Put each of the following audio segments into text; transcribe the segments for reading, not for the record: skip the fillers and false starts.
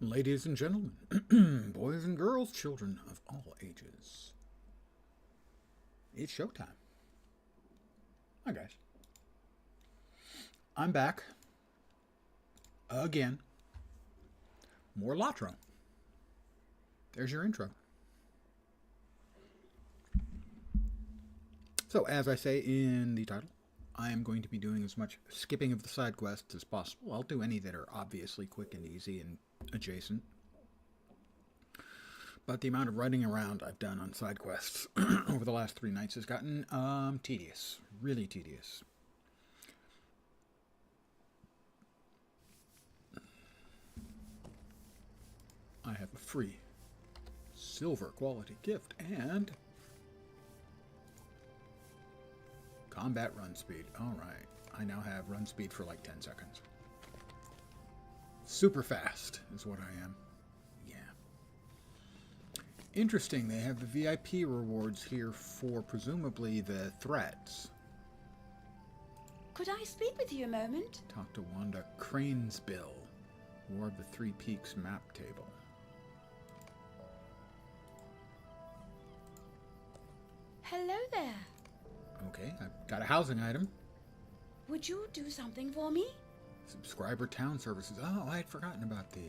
Ladies and gentlemen, boys and girls, children of all ages, it's showtime. Hi guys. I'm back. Again. More LotRO. There's your intro. So, as I say in the title, I am going to be doing as much skipping of the side quests as possible. I'll do any that are obviously quick and easy and adjacent. But the amount of running around I've done on side quests over the last 3 nights has gotten tedious. Really tedious. I have a free silver quality gift and combat run speed. Alright. I now have run speed for like 10 seconds. Super fast is what I am. Yeah. Interesting, they have the VIP rewards here for presumably the threats. Could I speak with you a moment? Talk to Wanda Cranesbill, War of the Three Peaks map table. Hello there. Okay, I've got a housing item. Would you do something for me? Subscriber town services. Oh, I had forgotten about these.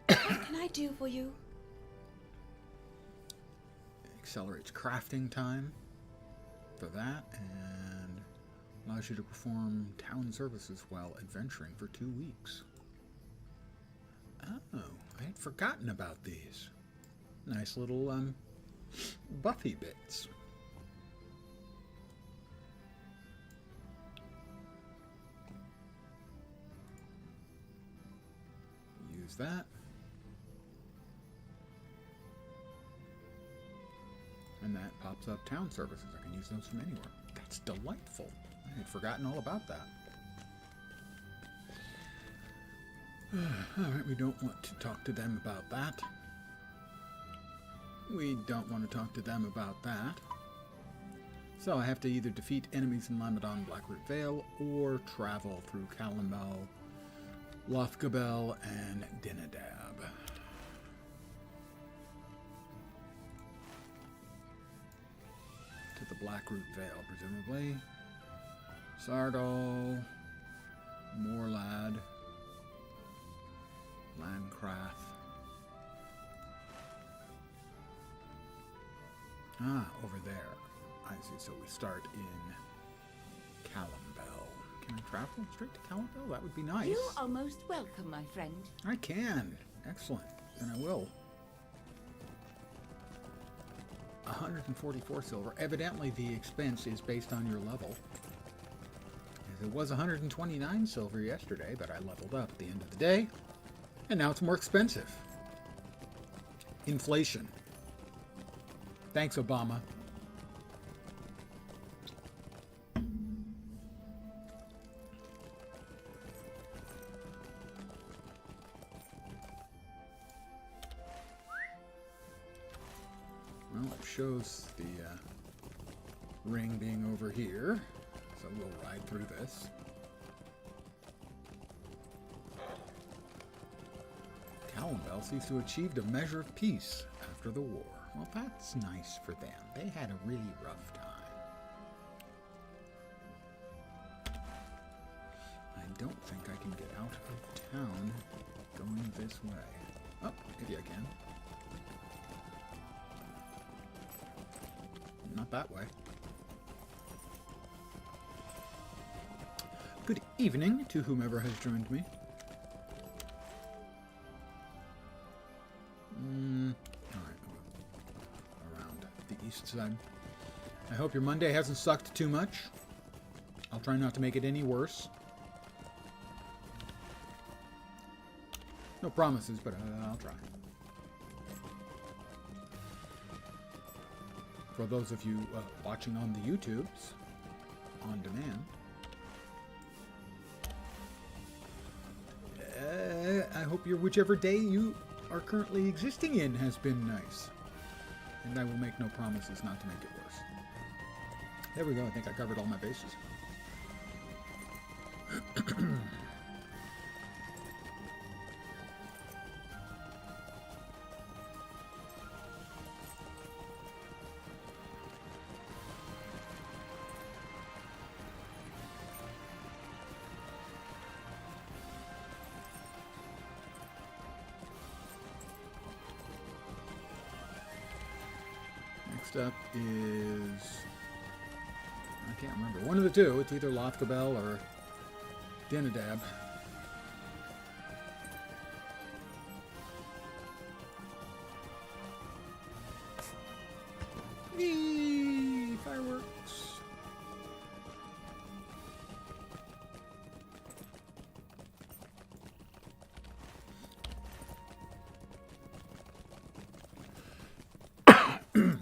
What can I do for you? Accelerates crafting time for that and allows you to perform town services while adventuring for 2 weeks. Oh, I had forgotten about these. Nice little Buffy bits. Use that. And that pops up town services. I can use those from anywhere. That's delightful. I had forgotten all about that. Alright, we don't want to talk to them about that. We don't want to talk to them about that. So I have to either defeat enemies in Lamadon Blackroot Vale or travel through Calambel, Lothgabel, and Dinadab. To the Blackroot Vale, presumably. Sardol, Morlad, Landcraft. Ah, over there. I see. So we start in Calambel. Can I travel straight to Calambel? That would be nice. You are most welcome, my friend. I can. Excellent. Then I will. 144 silver. Evidently the expense is based on your level. It was 129 silver yesterday, but I leveled up at the end of the day. And now it's more expensive. Inflation. Thanks, Obama. Well, it shows the ring being over here, so we'll ride through this. Calambel seems to have achieved a measure of peace after the war. Well, that's nice for them. They had a really rough time. I don't think I can get out of town going this way. Oh, maybe I can. Not that way. Good evening to whomever has joined me. Alright, around the east side. I hope your Monday hasn't sucked too much. I'll try not to make it any worse. No promises, but I'll try. For those of you watching on the YouTubes, on demand, I hope your whichever day you are currently existing in has been nice. And I will make no promises not to make it worse. There we go. I think I covered all my bases. Next up is... I can't remember. One of the two. It's either Lothgabel or Dinadab. Whee! Fireworks!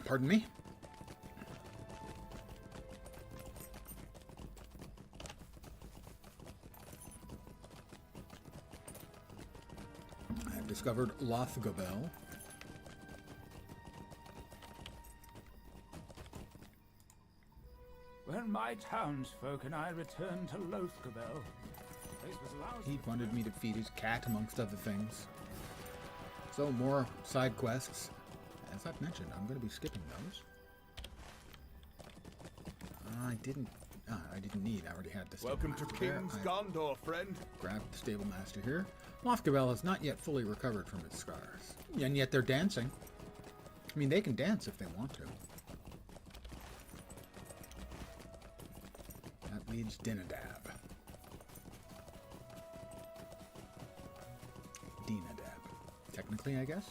Pardon me. I have discovered Lothgabel. When my townsfolk and I returned to Lothgabel, the place was lousy. He wanted me to feed his cat, amongst other things. So, more side quests. As I've mentioned, I'm going to be skipping those. I didn't need. I already had the stable Welcome to master there. King's I Gondor, friend. grabbed the stable master here. Lothgabel has not yet fully recovered from its scars. And yet they're dancing. I mean, they can dance if they want to. That leads Dinadab. Technically, I guess.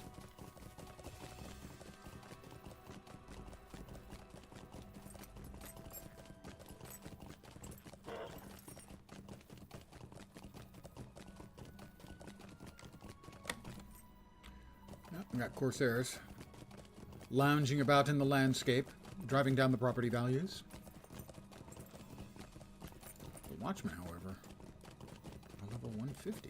We got Corsairs lounging about in the landscape, driving down the property values. The Watchman, however, a level 150.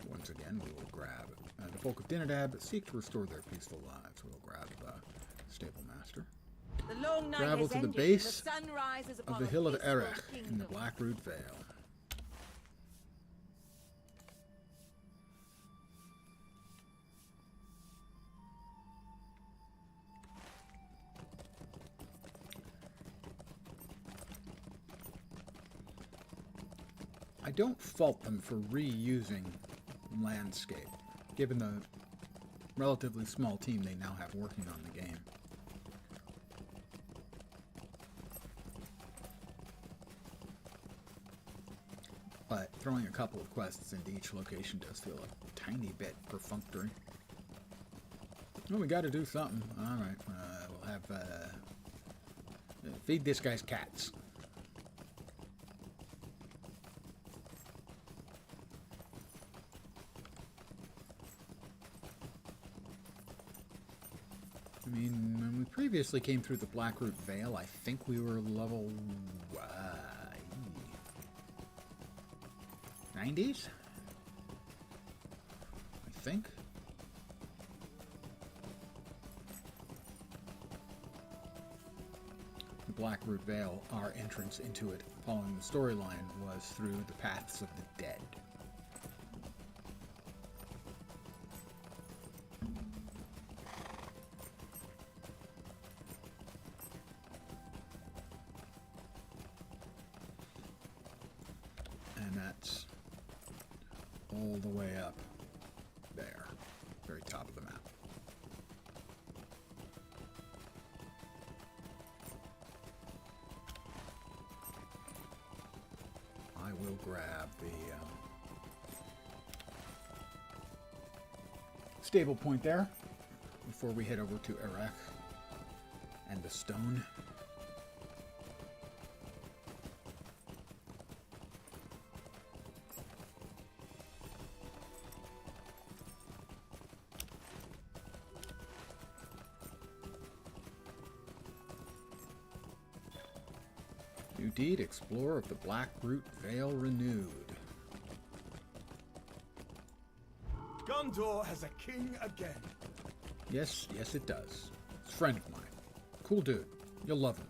Once again, we will grab the folk of Dinadab seek to restore their peaceful lives. We'll grab the stable master. The long night Travel has to the ended. base The sun rises of upon the a hill of peaceful Erech in the kingdom. Blackroot Vale. I don't fault them for reusing landscape, given the relatively small team they now have working on the game. But throwing a couple of quests into each location does feel a tiny bit perfunctory. Well, we got to do something. All right, we'll have feed this guy's cats. I mean, when we previously came through the Blackroot Vale, I think we were level 90s? I think. The Blackroot Vale, our entrance into it following the storyline, was through the Paths of the Dead. And that's all the way up there, very top of the map. I will grab the stable point there before we head over to Erech and the stone. New deed, Explorer of the Blackroot Vale renewed. Gondor has a king again. Yes, yes it does. It's a friend of mine. Cool dude. You'll love him.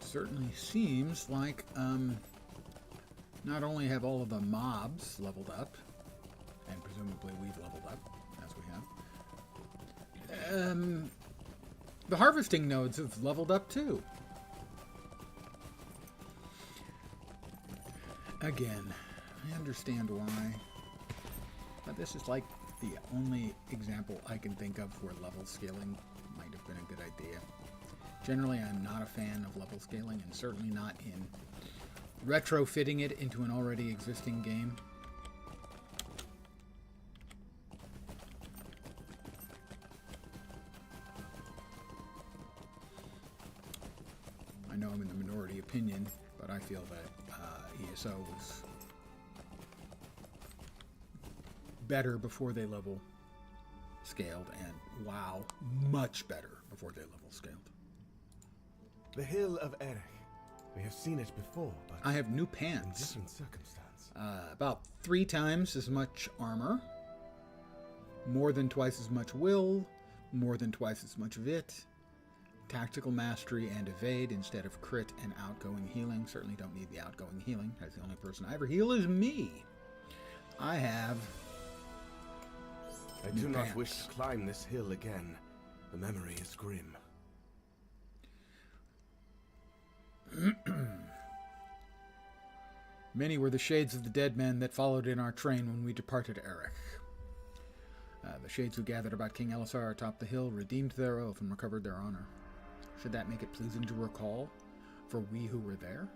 Certainly seems like not only have all of the mobs leveled up, presumably we've leveled up, as we have. The harvesting nodes have leveled up too. Again, I understand why, but this is like the only example I can think of where level scaling might have been a good idea. Generally, I'm not a fan of level scaling, and certainly not in retrofitting it into an already existing game. I know I'm in the minority opinion, but I feel that ESO was better before they level scaled, and WoW much better before they level scaled. The Hill of Erech. We have seen it before, but I have new in pants. different circumstance. About 3 times as much armor, more than twice as much will, more than twice as much vit, tactical mastery and evade instead of crit and outgoing healing. Certainly don't need the outgoing healing, as the only person I ever heal is me. I have I do not wish to climb this hill again. The memory is grim. Many were the shades of the dead men that followed in our train when we departed Erech. The shades who gathered about King Elisar atop the hill redeemed their oath and recovered their honor. Should that make it pleasing to recall for we who were there?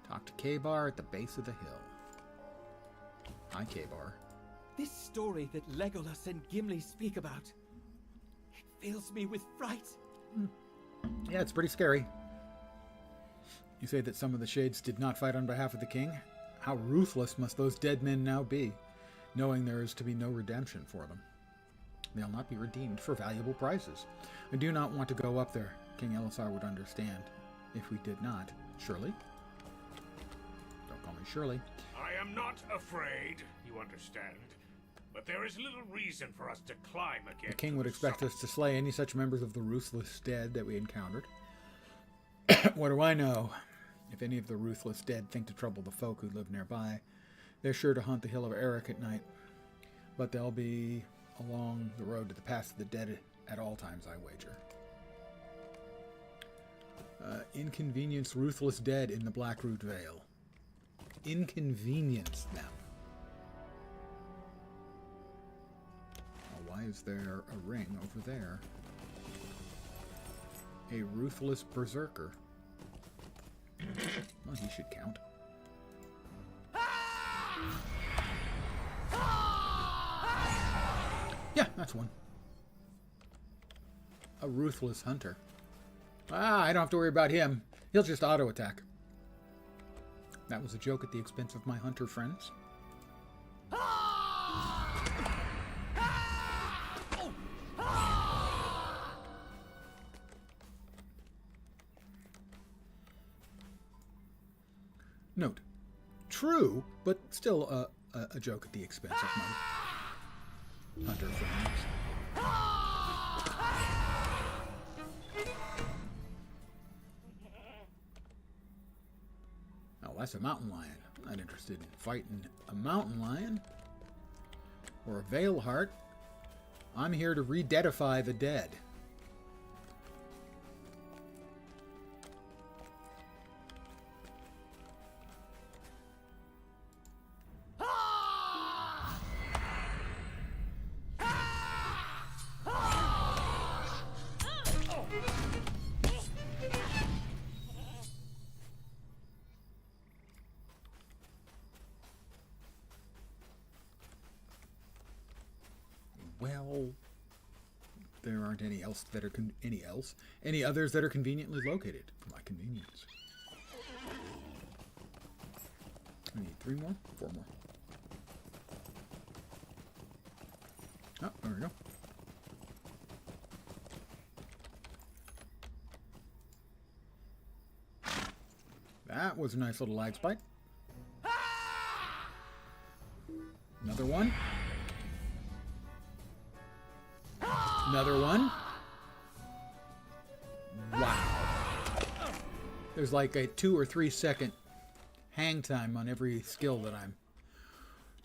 Talk to K-Bar at the base of the hill. Hi, K-Bar. This story that Legolas and Gimli speak about, it fills me with fright. Yeah, it's pretty scary. You say that some of the shades did not fight on behalf of the king? How ruthless must those dead men now be, knowing there is to be no redemption for them? They'll not be redeemed for valuable prizes. I do not want to go up there. King Elisar would understand if we did not. Shirley? Don't call me Shirley. I am not afraid, you understand. But there is little reason for us to climb again. The king would to the expect summit. us to slay any such members of the ruthless dead that we encountered. What do I know? If any of the ruthless dead think to trouble the folk who live nearby, they're sure to haunt the Hill of Erech at night. But they'll be along the road to the Pass of the Dead at all times, I wager. Inconvenience ruthless dead in the Blackroot Vale. Inconvenience them. Why is there a ring over there? A ruthless berserker. Well, he should count. Yeah, that's one. A ruthless hunter. I don't have to worry about him. He'll just auto-attack. That was a joke at the expense of my hunter friends. Note, true, but still a joke at the expense of my hunter friends. Oh, that's a mountain lion. I'm not interested in fighting a mountain lion or a Veil Heart. I'm here to re-deadify the dead. Well, there aren't any others that are conveniently located for my convenience. I need 3 more, 4 more. Oh, there we go. That was a nice little lag spike. Another one. Another one. Wow. There's like a 2 or 3 second hang time on every skill that I'm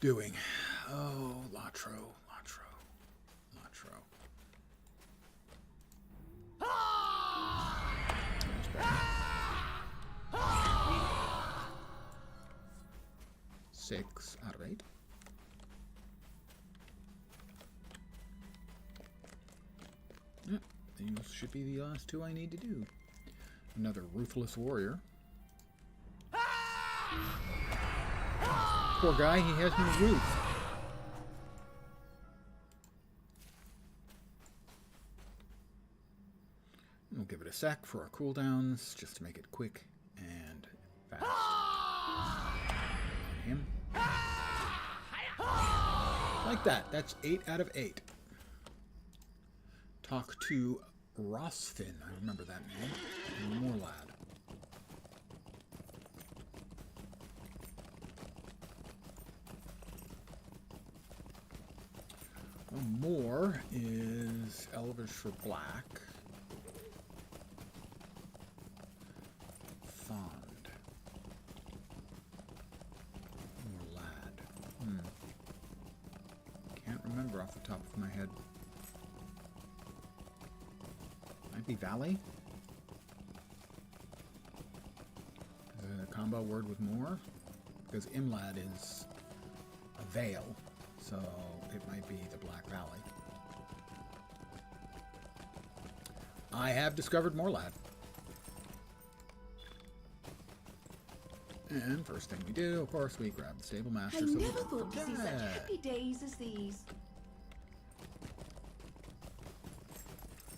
doing. Oh, LotRO, LotRO, LotRO. That's better. 6 out of 8. Yep, these should be the last 2 I need to do. Another ruthless warrior. Poor guy, he has no roof. We'll give it a sec for our cooldowns, just to make it quick and fast. On him. Like that. That's 8 out of 8. Talk to Rosfin. I remember that name. And more lad. More is Elvish for black. Fond. More lad. Can't remember off the top of my head. Might be Valley? A combo word with more? Because Imlad is a Vale, so it might be the Black Valley. I have discovered Morlad. And first thing we do, of course, we grab the Stable Master. I so we never don't thought to see such forget. happy days as these.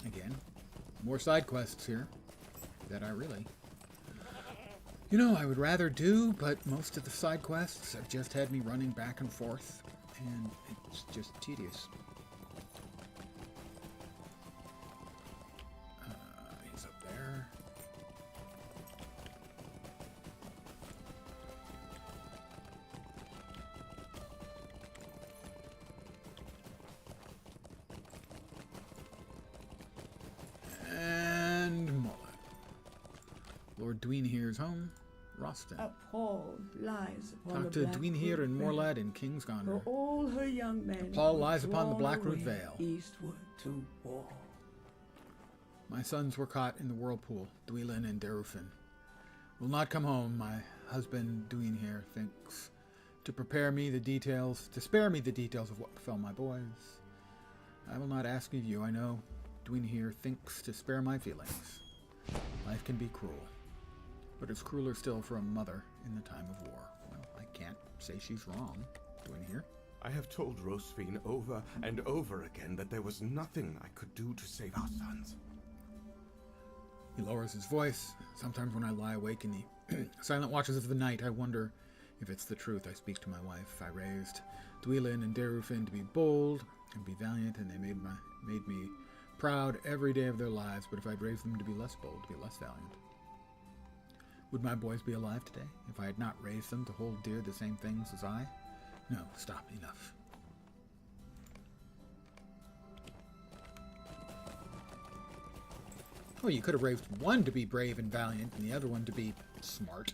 Again, more side quests here that I really, I would rather do, but most of the side quests have just had me running back and forth, and it's just tedious. He's up there. And Mullet. Lord Dween here's home. Roston. A pall lies upon Talk the to Black Dween here Root and Vale, Morlad in King's for Gondor. all her young men. Paul were lies upon the drawn Blackroot away Vale. Eastward to war. My sons were caught in the whirlpool, Dwelin and Darufin. Will not come home. My husband, Dween here, thinks to spare me the details of what befell my boys. I will not ask of you. I know Dween here thinks to spare my feelings. Life can be cruel, but it's crueler still for a mother in the time of war. Well, I can't say she's wrong, Dween here. I have told Rosfin over and over again that there was nothing I could do to save our sons. He lowers his voice. Sometimes when I lie awake in the silent watches of the night, I wonder if it's the truth. I speak to my wife. I raised Dwelin and Darufin to be bold and be valiant, and they made me proud every day of their lives. But if I'd raised them to be less bold, to be less valiant, would my boys be alive today if I had not raised them to hold dear the same things as I? No, stop, enough. Oh, you could have raised one to be brave and valiant and the other one to be smart.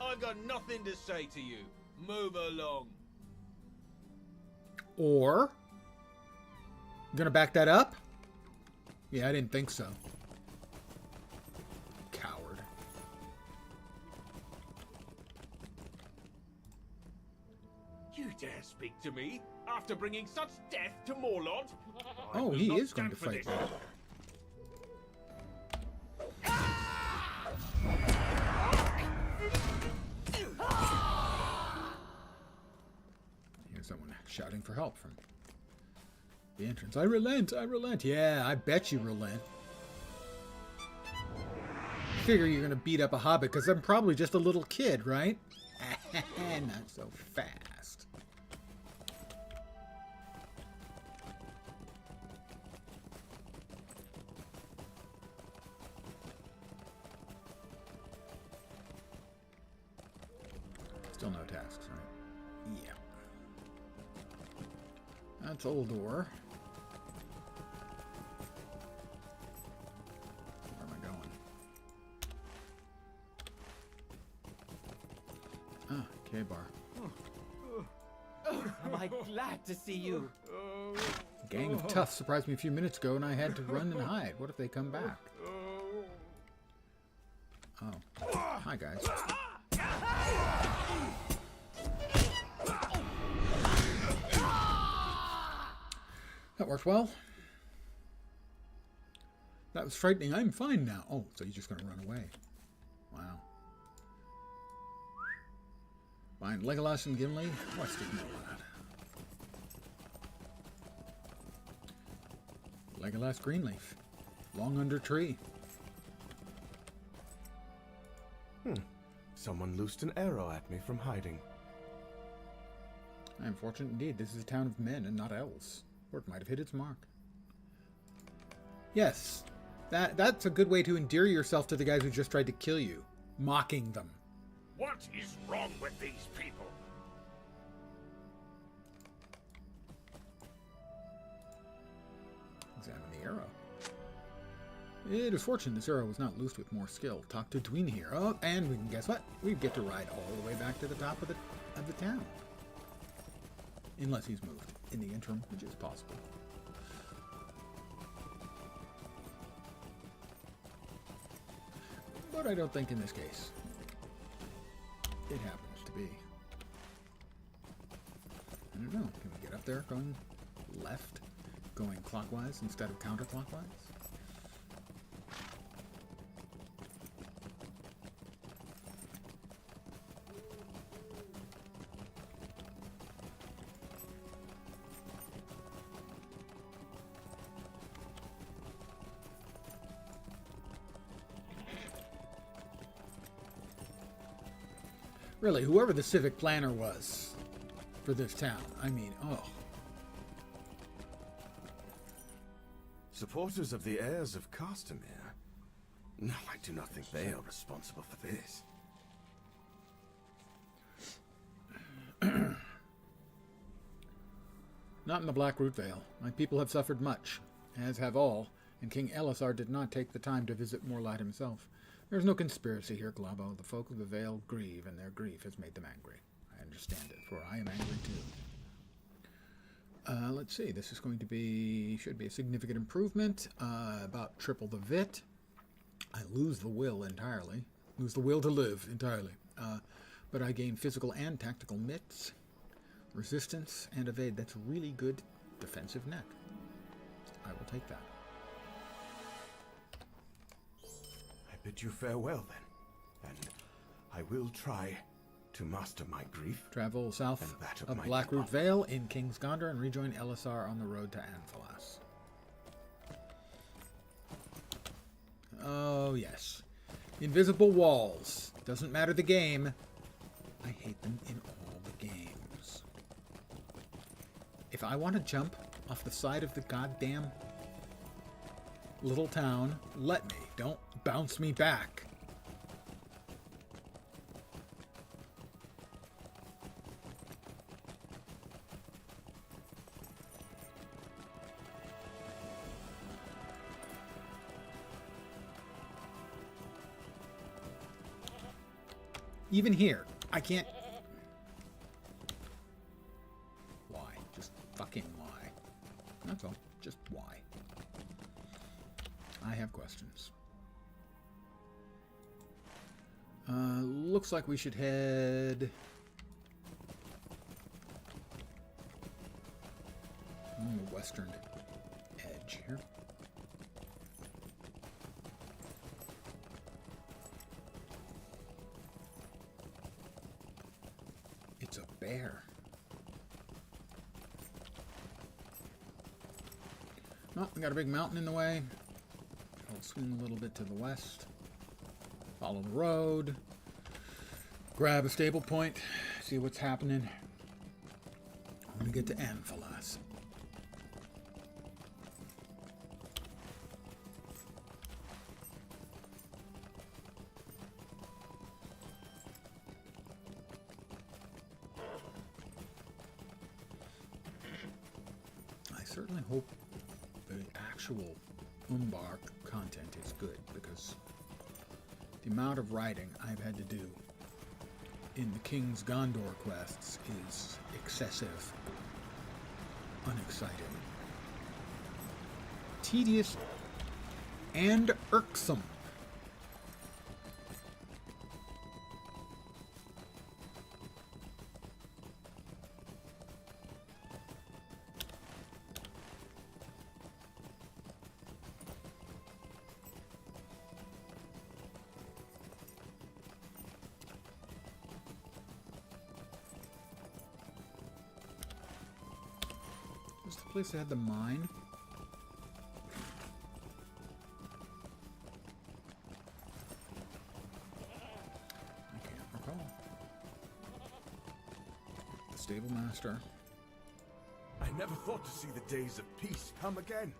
I've got nothing to say to you. Move along. Or, you gonna back that up? Yeah, I didn't think so. Coward. You dare speak to me after bringing such death to Morlot? I Oh, will he not is going stand to for fight this. back. Here's someone shouting for help from the entrance. I relent, I relent. Yeah, I bet you relent. Figure you're gonna beat up a hobbit because I'm probably just a little kid, right? Not so fast. Still no tasks, right? Yeah. That's Oldor. Where am I going? Ah, K-Bar. Am I glad to see you. A gang of toughs surprised me a few minutes ago and I had to run and hide. What if they come back? Oh. Hi, guys. That worked well. That was frightening. I'm fine now. Oh, so you're just going to run away. Wow. Find Legolas and Gimli. What's the know that? Legolas Greenleaf. Long under tree. Someone loosed an arrow at me from hiding. I am fortunate indeed. This is a town of men and not elves. Or it might have hit its mark. Yes. That's a good way to endear yourself to the guys who just tried to kill you. Mocking them. What is wrong with these people? Examine the arrow. It is fortunate this arrow was not loosed with more skill. Talk to Dween here. Oh, and we can guess what? We get to ride all the way back to the top of the town. Unless he's moved in the interim, which is possible. But I don't think in this case it happens to be. I don't know. Can we get up there going left? Going clockwise instead of counterclockwise? Really, whoever the civic planner was for this town, I mean, oh. Supporters of the heirs of Castamere? No, I do not think they are responsible for this. Not in the Black Root Vale. My people have suffered much, as have all, and King Elisar did not take the time to visit Morlad himself. There is no conspiracy here, Glabo. The folk of the Vale grieve, and their grief has made them angry. I understand it, for I am angry too. Let's see. This is going to be... should be a significant improvement. About triple the VIT. I lose the will entirely. Lose the will to live entirely. But I gain physical and tactical mitts, resistance, and evade. That's really good defensive net. I will take that. Bid you farewell, then, and I will try to master my grief. Travel south and that of my Black Root beloved. Vale in King's Gondor and rejoin Elisar on the road to Anfalas. Oh, yes. Invisible walls. Doesn't matter the game. I hate them in all the games. If I want to jump off the side of the goddamn little town, let me. Don't bounce me back. Even here, I can't... Why? Just fucking why? That's all. Just why? I have questions. Looks like we should head... on the western edge here. It's a bear. Oh, we got a big mountain in the way. I'll swing a little bit to the west. Follow the road. Grab a stable point. See what's happening. When we get to Anfalas. I certainly hope the actual Umbar content is good, because the amount of writing I've had to do in the King's Gondor quests is excessive. unexciting. Tedious and irksome. Was the place that had the mine? I can't recall. The stable master. I never thought to see the days of peace come again.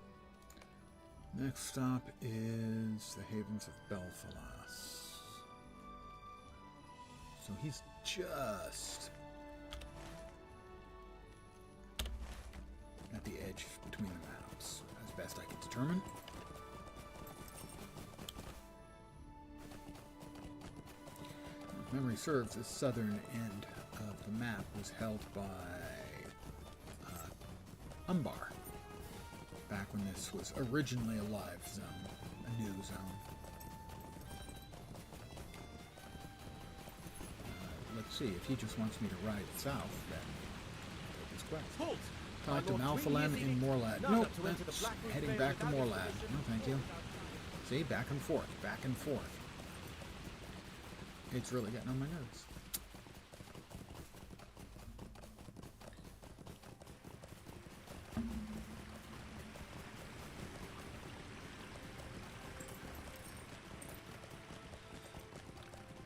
Next stop is the Havens of Belfalas. So he's just at the edge between the maps, as best I can determine. If memory serves, the southern end of the map was held by Umbar, back when this was originally a live zone, a new zone. Let's see, if he just wants me to ride south, then I'll take his quest. Halt! Talk to My Lord Malphalan Queen in is Morlad. not Nope, up to enter the that's Black Root heading Vale back to Valley Morlad. position. No, thank you. See, back and forth, back and forth. It's really getting on my nerves.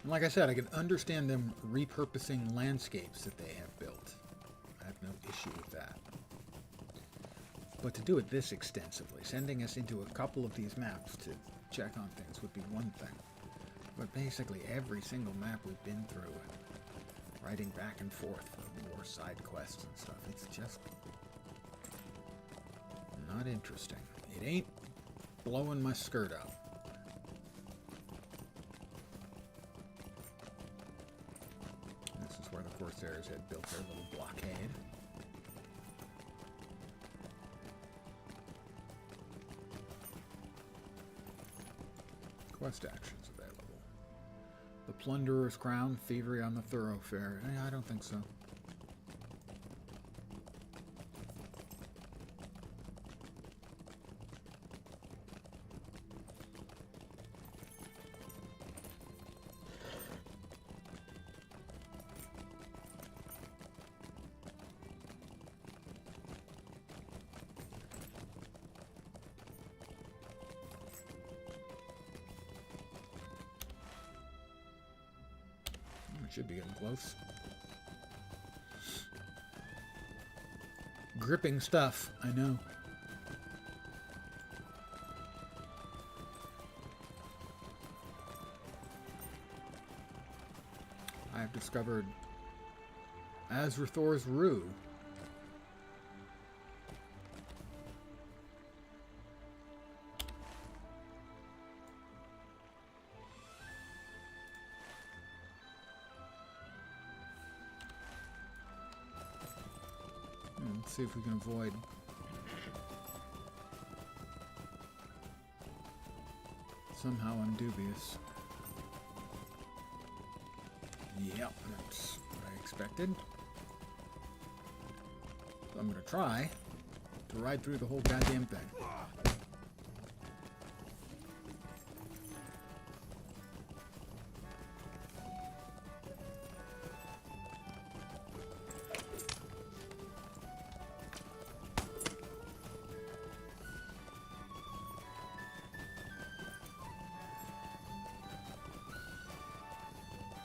And like I said, I can understand them repurposing landscapes that they have built. I have no issue with that. But to do it this extensively, sending us into a couple of these maps to check on things would be one thing. But basically every single map we've been through, riding back and forth for more side quests and stuff, it's just not interesting. It ain't blowing my skirt up. This is where the Corsairs had built their little blockade. Quest actions available. The Plunderer's Crown, Thievery on the Thoroughfare. I don't think so. Should be getting close. Gripping stuff, I know. I have discovered Azrathor's Rue. Let's see if we can avoid somehow I'm dubious. Yep, that's what I expected. So I'm gonna try to ride through the whole goddamn thing.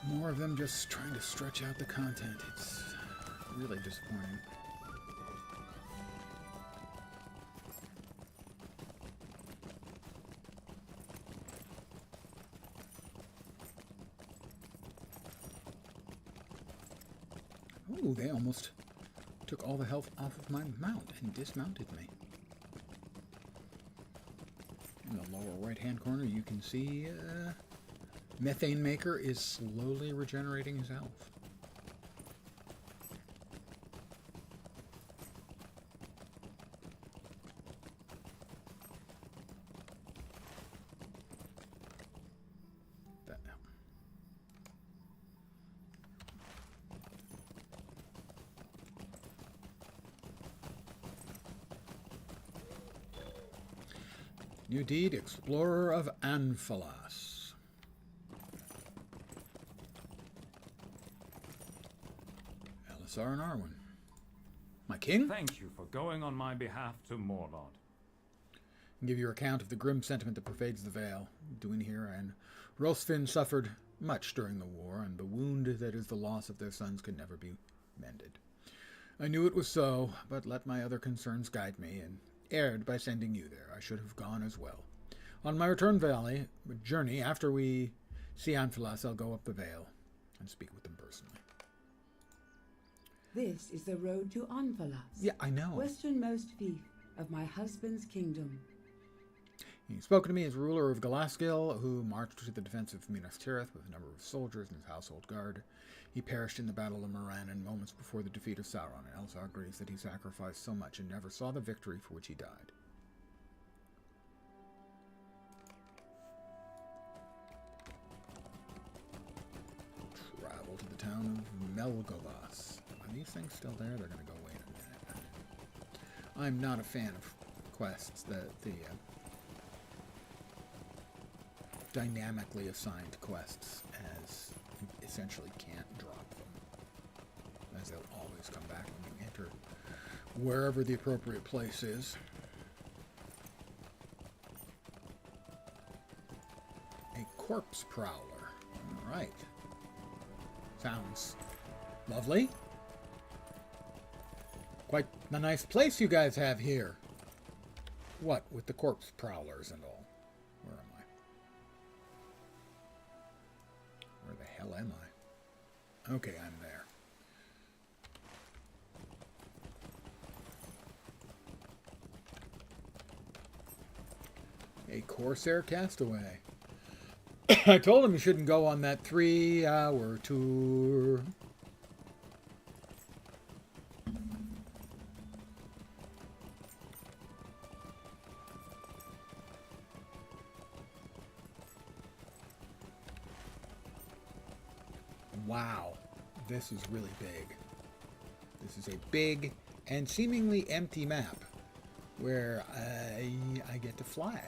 More of them just trying to stretch out the content. It's really disappointing. Ooh, they almost took all the health off of my mount and dismounted me. In the lower right-hand corner, you can see Methane Maker is slowly regenerating his health. New deed, Explorer of Anphalas. Elisar and Arwen. My king? Thank you for going on my behalf to Morlod. Give your account of the grim sentiment that pervades the Vale. Duinhir and Rosfin suffered much during the war, and the wound that is the loss of their sons can never be mended. I knew it was so, but let my other concerns guide me, and erred by sending you there. I should have gone as well. On my return journey, after we see Anphalas, I'll go up the Vale and speak with them personally. This is the road to Anphalas. Yeah, I know. Westernmost fief of my husband's kingdom. He spoke to me as ruler of Galaskill, who marched to the defense of Minas Tirith with a number of soldiers and his household guard. He perished in the Battle of Morannon moments before the defeat of Sauron, and Elisar grieves that he sacrificed so much and never saw the victory for which he died. Travel to the town of Melgovas. Are these things still there? They're going to go away in a minute. I'm not a fan of quests that the dynamically assigned quests, as you essentially can't drop them, as they'll always come back when you enter wherever the appropriate place is. A corpse prowler. All right. Sounds lovely. Quite a nice place you guys have here. What with the corpse prowlers and all. Where am I? Where the hell am I? Okay, I'm there. A Corsair castaway. I told him he shouldn't go on that 3-hour tour. Wow, this is really big. This is a big and seemingly empty map where I get to fly,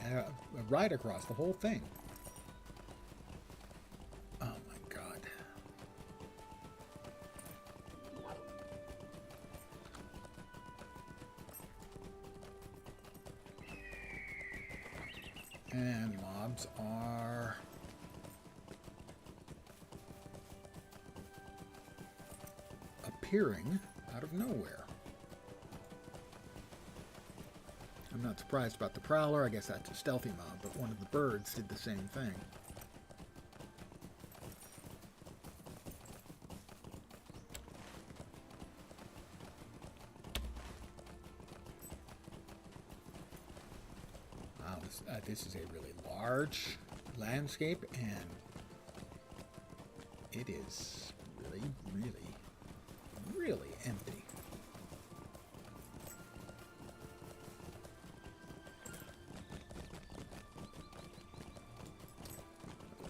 ride across the whole thing. Oh my god. And mobs are appearing out of nowhere. I'm not surprised about the Prowler. I guess that's a stealthy mob, but one of the birds did the same thing. Wow, this is a really large landscape, and it is really empty.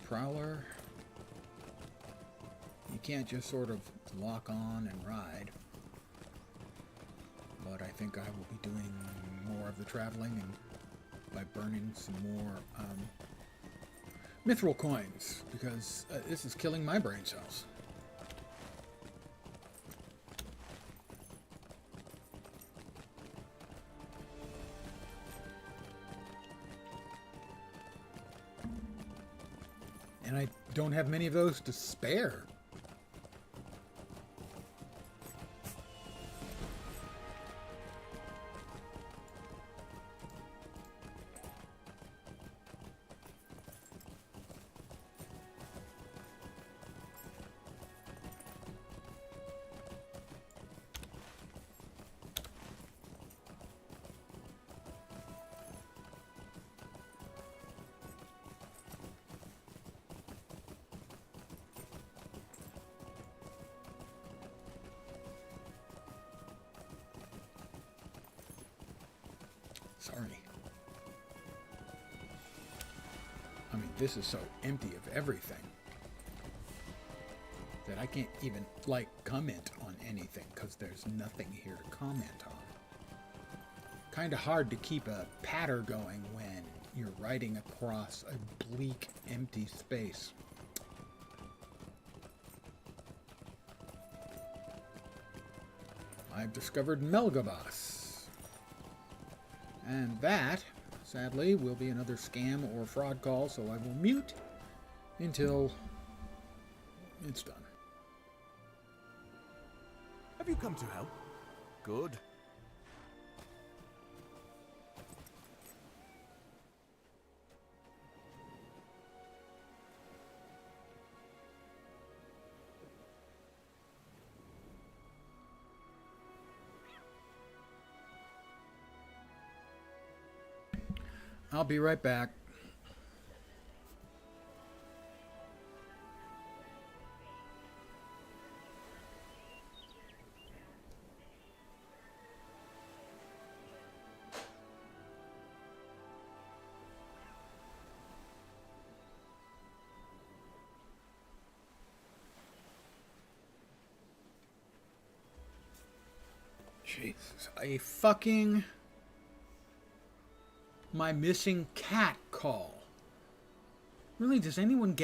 Prowler, you can't just sort of lock on and ride, but I think I will be doing more of the traveling and by burning some more mithril coins, because this is killing my brain cells. And I don't have many of those to spare. Sorry. I mean, this is so empty of everything that I can't even, like, comment on anything because there's nothing here to comment on. Kind of hard to keep a patter going when you're riding across a bleak, empty space. I've discovered Melgabas. And that, sadly, will be another scam or fraud call, so I will mute until it's done. Have you come to help? Good. I'll be right back. Jesus, my missing cat call. Really, does anyone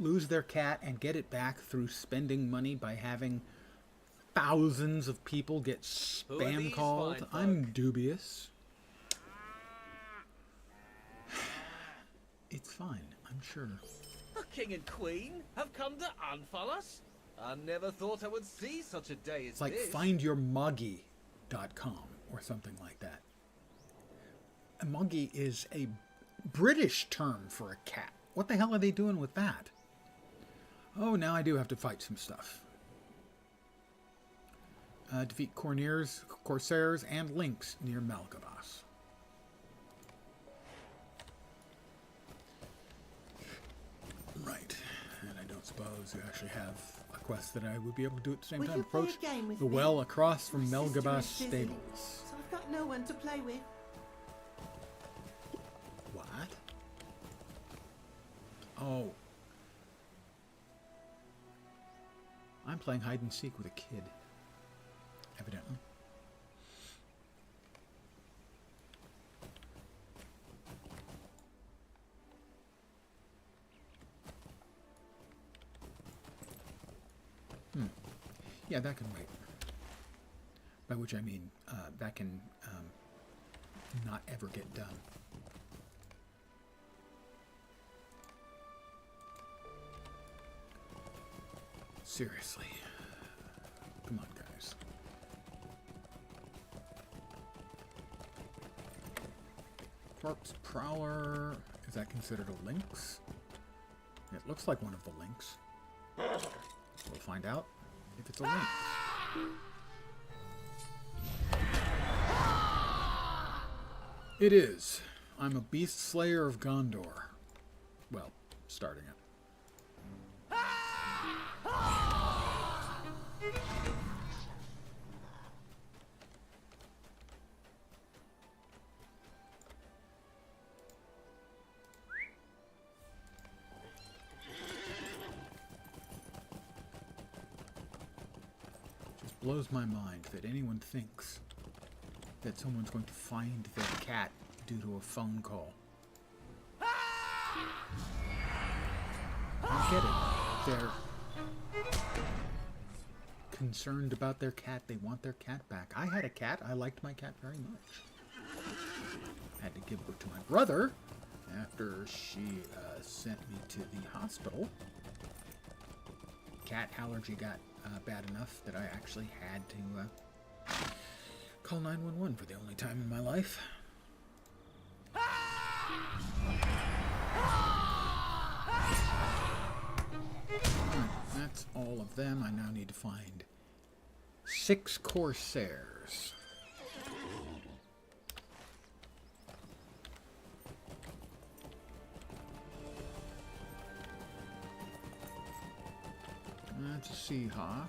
lose their cat and get it back through spending money by having thousands of people get spam called? I'm dubious. It's fine, I'm sure. The king and queen have come to unfollow us? I never thought I would see such a day as It's like this. findyourmoggy.com or something like that. A muggy is a British term for a cat. What the hell are they doing with that? Oh, now I do have to fight some stuff. Defeat Corsairs and Lynx near Melgabas. Right. And I don't suppose you actually have a quest that I would be able to do at the same time. Approach the well across from Melgabas stables. So I've got no one to play with. What? Oh. I'm playing hide and seek with a kid. Evidently. Yeah, that can wait. By which I mean, that can not ever get done. Seriously. Come on, guys. Corpse Prowler. Is that considered a lynx? It looks like one of the lynx. We'll find out if it's a lynx. It is. I'm a beast slayer of Gondor. Well, starting it. Just blows my mind that anyone thinks that someone's going to find their cat due to a phone call. I get it. They're concerned about their cat. They want their cat back. I had a cat. I liked my cat very much. Had to give her to my brother after she sent me to the hospital. Cat allergy got bad enough that I actually had to call 911 for the only time in my life. That's all of them. I now need to find 6 Corsairs. That's a Seahawk.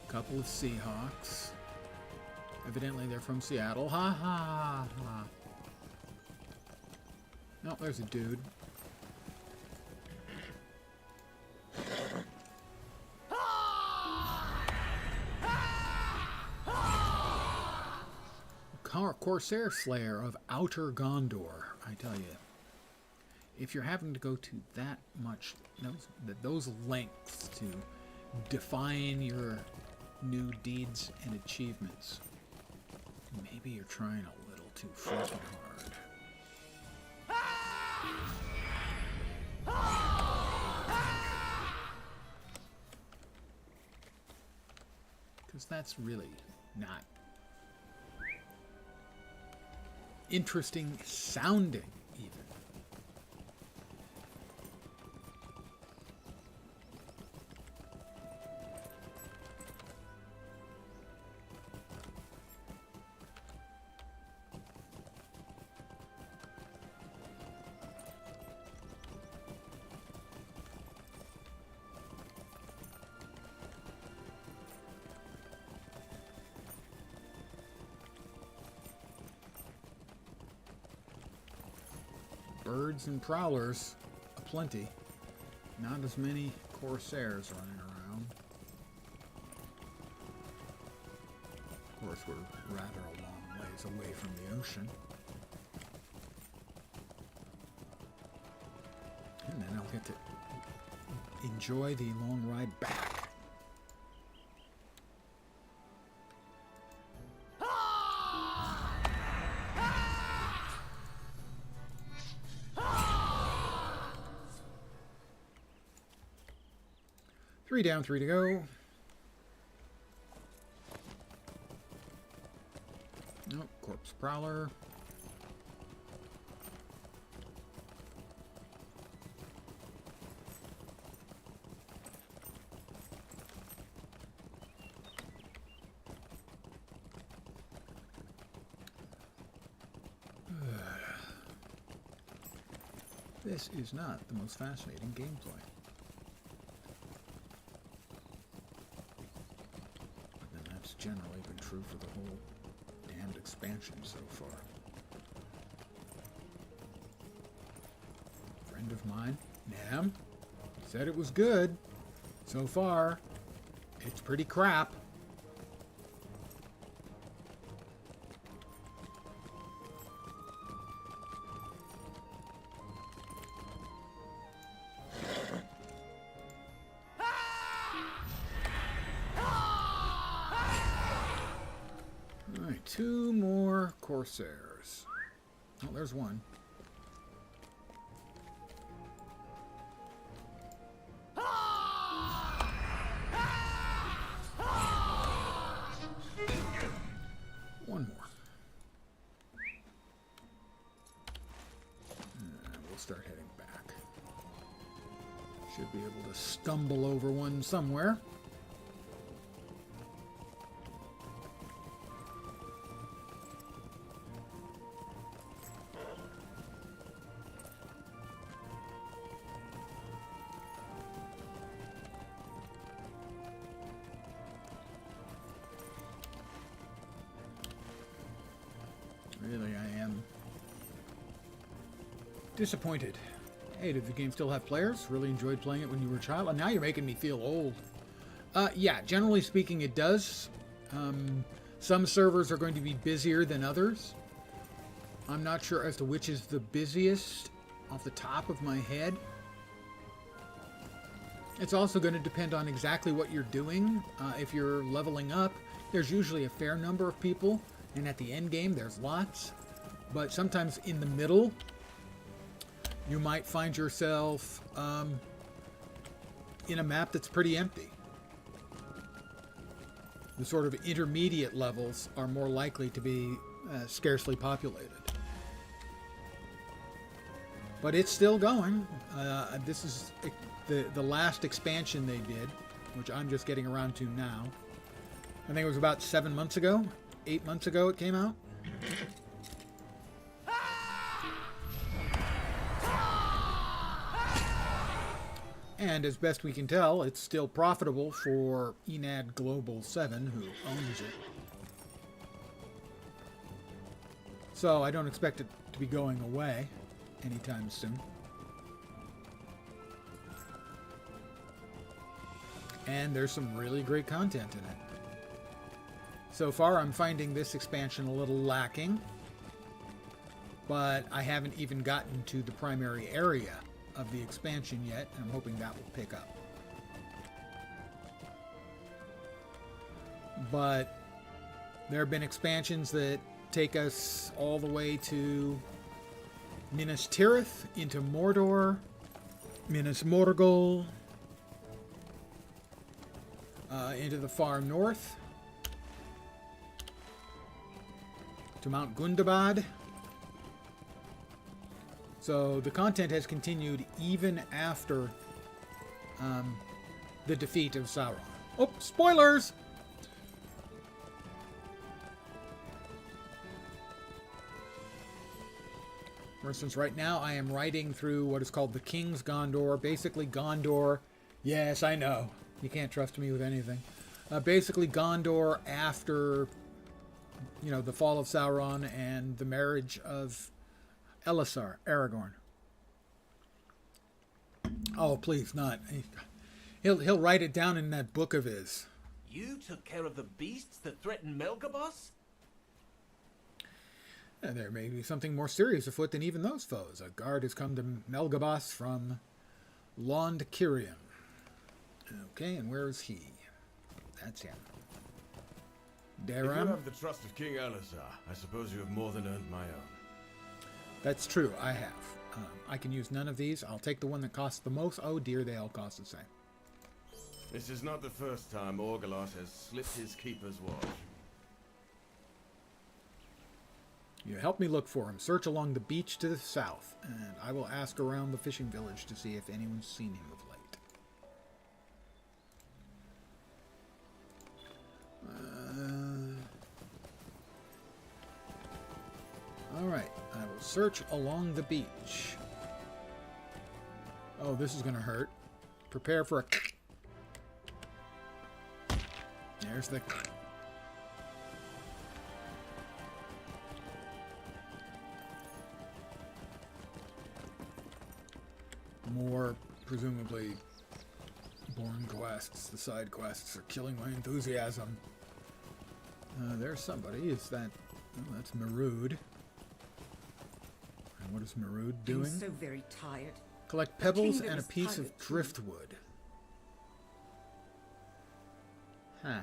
Couple of Seahawks. Evidently they're from Seattle. Ha ha ha. No, there's a dude. Corsair Slayer of Outer Gondor. I tell you, if you're having to go to that much, those lengths to define your new deeds and achievements, maybe you're trying a little too freaking hard. Because that's really not interesting sounding, even. Birds and prowlers aplenty. Not as many corsairs running around. Of course, we're rather a long ways away from the ocean. And then I'll get to enjoy the long ride back. Three down, three to go. Nope, corpse prowler. This is not the most fascinating gameplay. Generally been true for the whole damned expansion so far. Friend of mine, Nam, said it was good. So far, it's pretty crap. Two more corsairs. Oh, there's one. One more. And we'll start heading back. Should be able to stumble over one somewhere. Really, I am disappointed. Hey, did the game still have players? Really enjoyed playing it when you were a child. And now you're making me feel old. Yeah, generally speaking, it does. Some servers are going to be busier than others. I'm not sure as to which is the busiest off the top of my head. It's also going to depend on exactly what you're doing. If you're leveling up, there's usually a fair number of people. And at the end game, there's lots. But sometimes in the middle, you might find yourself in a map that's pretty empty. The sort of intermediate levels are more likely to be scarcely populated. But it's still going. This is the last expansion they did, which I'm just getting around to now. I think it was about 7 months ago. 8 months ago it came out. And as best we can tell, it's still profitable for Enad Global 7, who owns it. So I don't expect it to be going away anytime soon. And there's some really great content in it. So far, I'm finding this expansion a little lacking, but I haven't even gotten to the primary area of the expansion yet, and I'm hoping that will pick up. But there have been expansions that take us all the way to Minas Tirith, into Mordor, Minas Morgul, into the far north, to Mount Gundabad. So the content has continued even after the defeat of Sauron. Oh, spoilers! For instance, right now I am riding through what is called the King's Gondor. Basically Gondor, yes, I know. You can't trust me with anything. Basically Gondor after, you know, the fall of Sauron and the marriage of Elisar, Aragorn. Oh, please, not. He'll write it down in that book of his. You took care of the beasts that threaten Melgabos? There may be something more serious afoot than even those foes. A guard has come to Melgabos from Lond Kirion. Okay, and where is he? That's him. If you Daram? have the trust of King Elisar, I suppose you have more than earned my own. That's true, I have. I can use none of these. I'll take the one that costs the most. Oh dear, they all cost the same. This is not the first time Orgulot has slipped his keeper's watch. You help me look for him. Search along the beach to the south, and I will ask around the fishing village to see if anyone's seen him of late. Alright, I will search along the beach. Oh, this is going to hurt. Prepare for a... There's the... More, presumably, bourne quests. The side quests are killing my enthusiasm. There's somebody. Is that... Oh, that's Marud. And what is Marud doing? I'm so very tired. Collect pebbles Kingdom and a is piece tired of too. driftwood. Huh.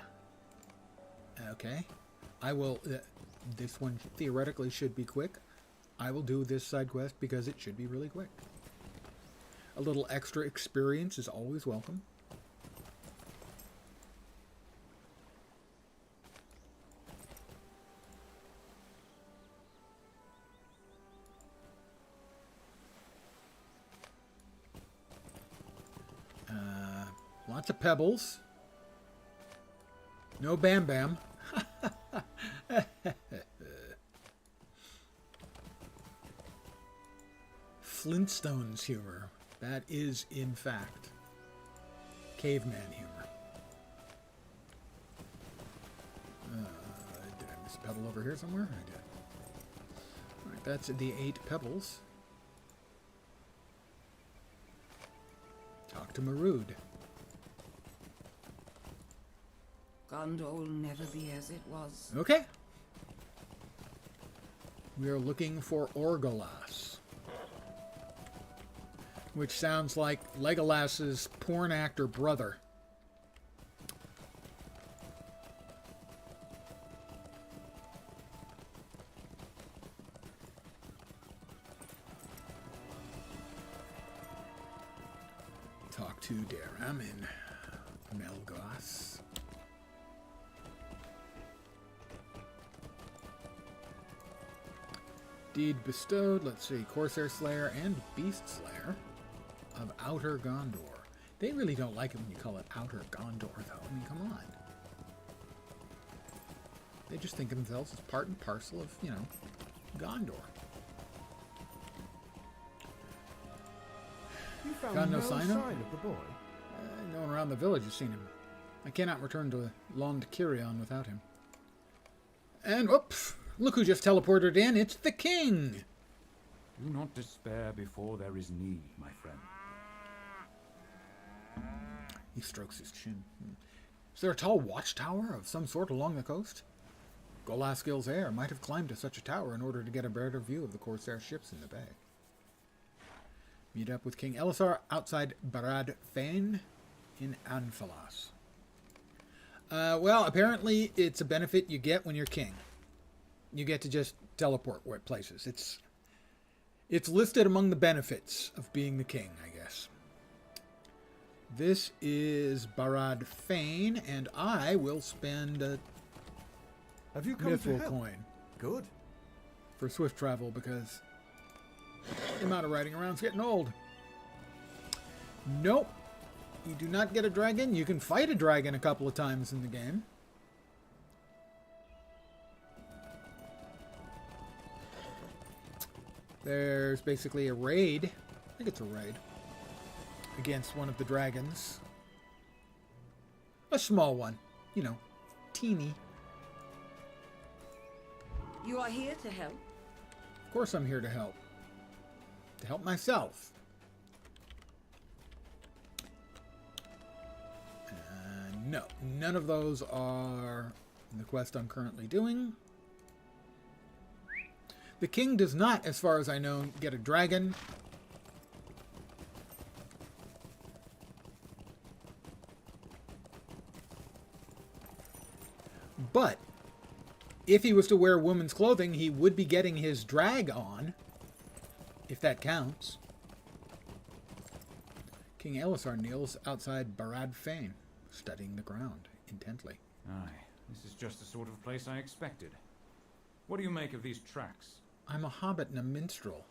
Okay. I will... this one theoretically should be quick. I will do this side quest because it should be really quick. A little extra experience is always welcome. Lots of pebbles. No Bam Bam. Flintstones humor. That is, in fact, caveman humor. Did I miss a pebble over here somewhere? I did. Alright, that's the 8 pebbles. Talk to Marud. Gondor will never be as it was. Okay. We are looking for Orgolas. Which sounds like Legolas's porn actor brother. Talk to Daram in Melgos. Deed bestowed, let's see, Corsair Slayer and Beast Slayer of Outer Gondor. They really don't like it when you call it Outer Gondor, though. I mean, come on. They just think of themselves as part and parcel of, you know, Gondor. You found Got no no sign of him? of the boy. No one around the village has seen him. I cannot return to Lond Kirion without him. And, whoops! Look who just teleported in. It's the king! Do not despair before there is need, my friend. He strokes his chin. Is there a tall watchtower of some sort along the coast? Golaskil's heir might have climbed to such a tower in order to get a better view of the Corsair ships in the bay. Meet up with King Elisar outside Barad Fain in Anphalas. Well, apparently it's a benefit you get when you're king. You get to just teleport places. It's listed among the benefits of being the king, I guess. This is Barad Fain, and I will spend a Have you come to mithril help? coin Good. for swift travel because the amount of riding around is getting old. Nope. You do not get a dragon. You can fight a dragon a couple of times in the game. There's basically a raid. I think it's a raid. Against one of the dragons. A small one. You know, teeny. You are here to help? Of course I'm here to help. To help myself. No, none of those are the quest I'm currently doing. The king does not, as far as I know, get a dragon. But if he was to wear woman's clothing, he would be getting his drag on, if that counts. King Elisar kneels outside Barad Fain, studying the ground intently. Aye, this is just the sort of place I expected. What do you make of these tracks? I'm a hobbit and a minstrel.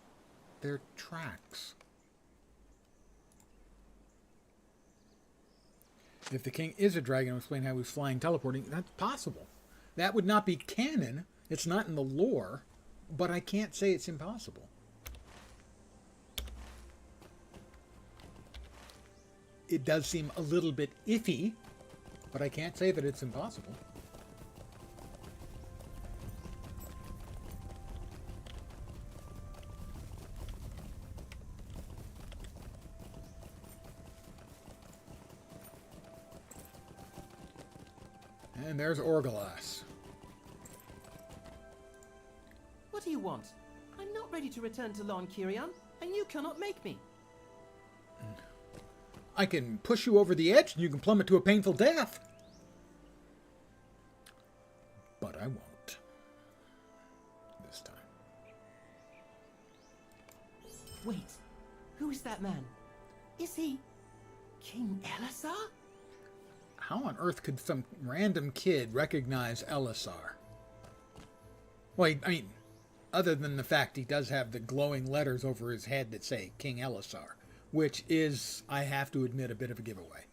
They're tracks. If the king is a dragon, explain how he was flying, teleporting. That's possible. That would not be canon. It's not in the lore, but I can't say it's impossible. It does seem a little bit iffy, but I can't say that it's impossible. And there's Orgalas. What do you want? I'm not ready to return to Lon Kirion, and you cannot make me. I can push you over the edge and you can plummet to a painful death. But I won't. This time. Wait, who is that man? Is he King Elisar? How on earth could some random kid recognize Elisar? Well, I mean, other than the fact he does have the glowing letters over his head that say King Elisar, which is, I have to admit, a bit of a giveaway.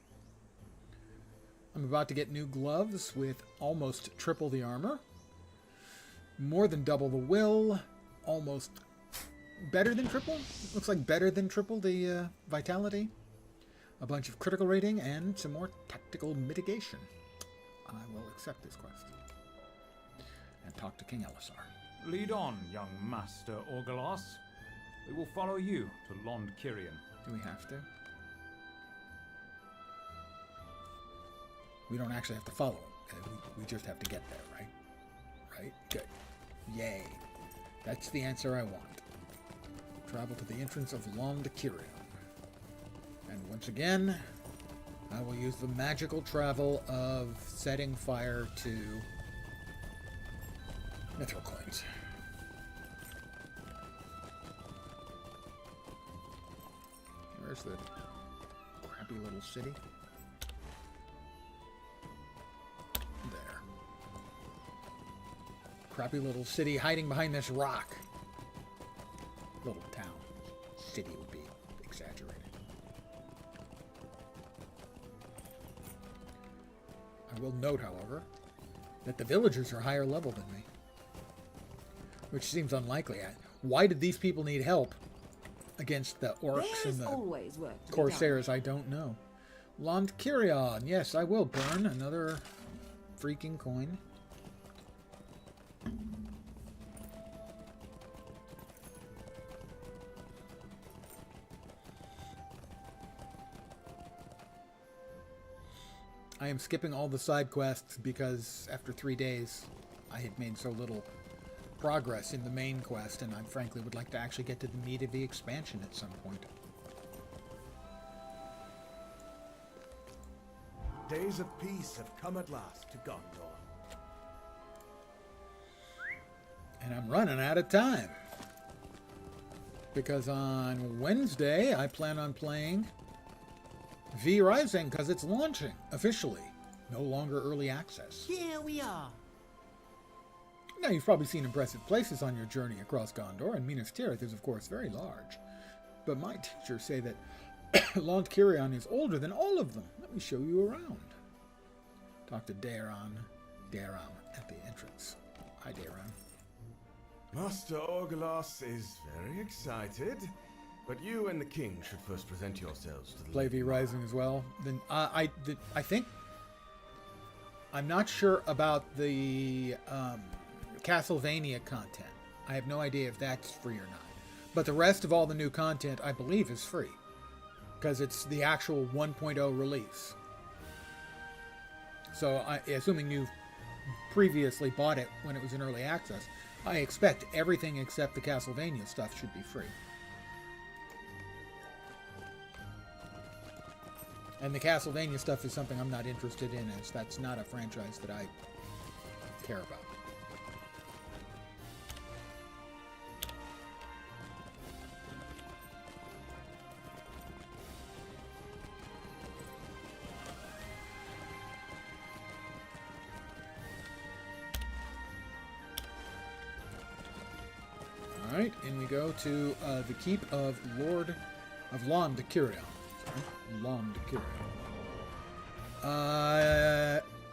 I'm about to get new gloves with almost triple the armor, more than double the will, almost better than triple? Looks like better than triple the vitality. A bunch of critical rating, and some more tactical mitigation. I will accept this quest. And talk to King Elisar. Lead on, young Master Orgalas. We will follow you to Lond Kirion. Do we have to? We don't actually have to follow him. We just have to get there, right? Right? Good. Yay. That's the answer I want. Travel to the entrance of Lond Kirion. And once again, I will use the magical travel of setting fire to mithril coins. Where's the crappy little city? There. Crappy little city hiding behind this rock. Little town. City would be exaggerated. I will note, however, that the villagers are higher level than me. Which seems unlikely. Why did these people need help against the orcs and the corsairs? I don't know. Lond Kirion. Yes, I will burn another freaking coin. I am skipping all the side quests because after 3 days I had made so little progress in the main quest, and I frankly would like to actually get to the meat of the expansion at some point. Days of peace have come at last to Gondor. And I'm running out of time. Because on Wednesday, I plan on playing V Rising, because it's launching officially. No longer early access. Here we are. Now, you've probably seen impressive places on your journey across Gondor, and Minas Tirith is, of course, very large. But my teachers say that Lont Kirion is older than all of them. Let me show you around. Talk to Daron at the entrance. Hi, Daron. Master Orglass is very excited, but you and the king should first present yourselves to the Play V Lady Rising as well. Then I think I'm not sure about the Castlevania content. I have no idea if that's free or not. But the rest of all the new content, I believe, is free because it's the actual 1.0 release. So, assuming you've previously bought it when it was in early access, I expect everything except the Castlevania stuff should be free. And the Castlevania stuff is something I'm not interested in, as that's not a franchise that I care about. Alright, and we go to the keep of Lon de Kirion. Lon de Kirion.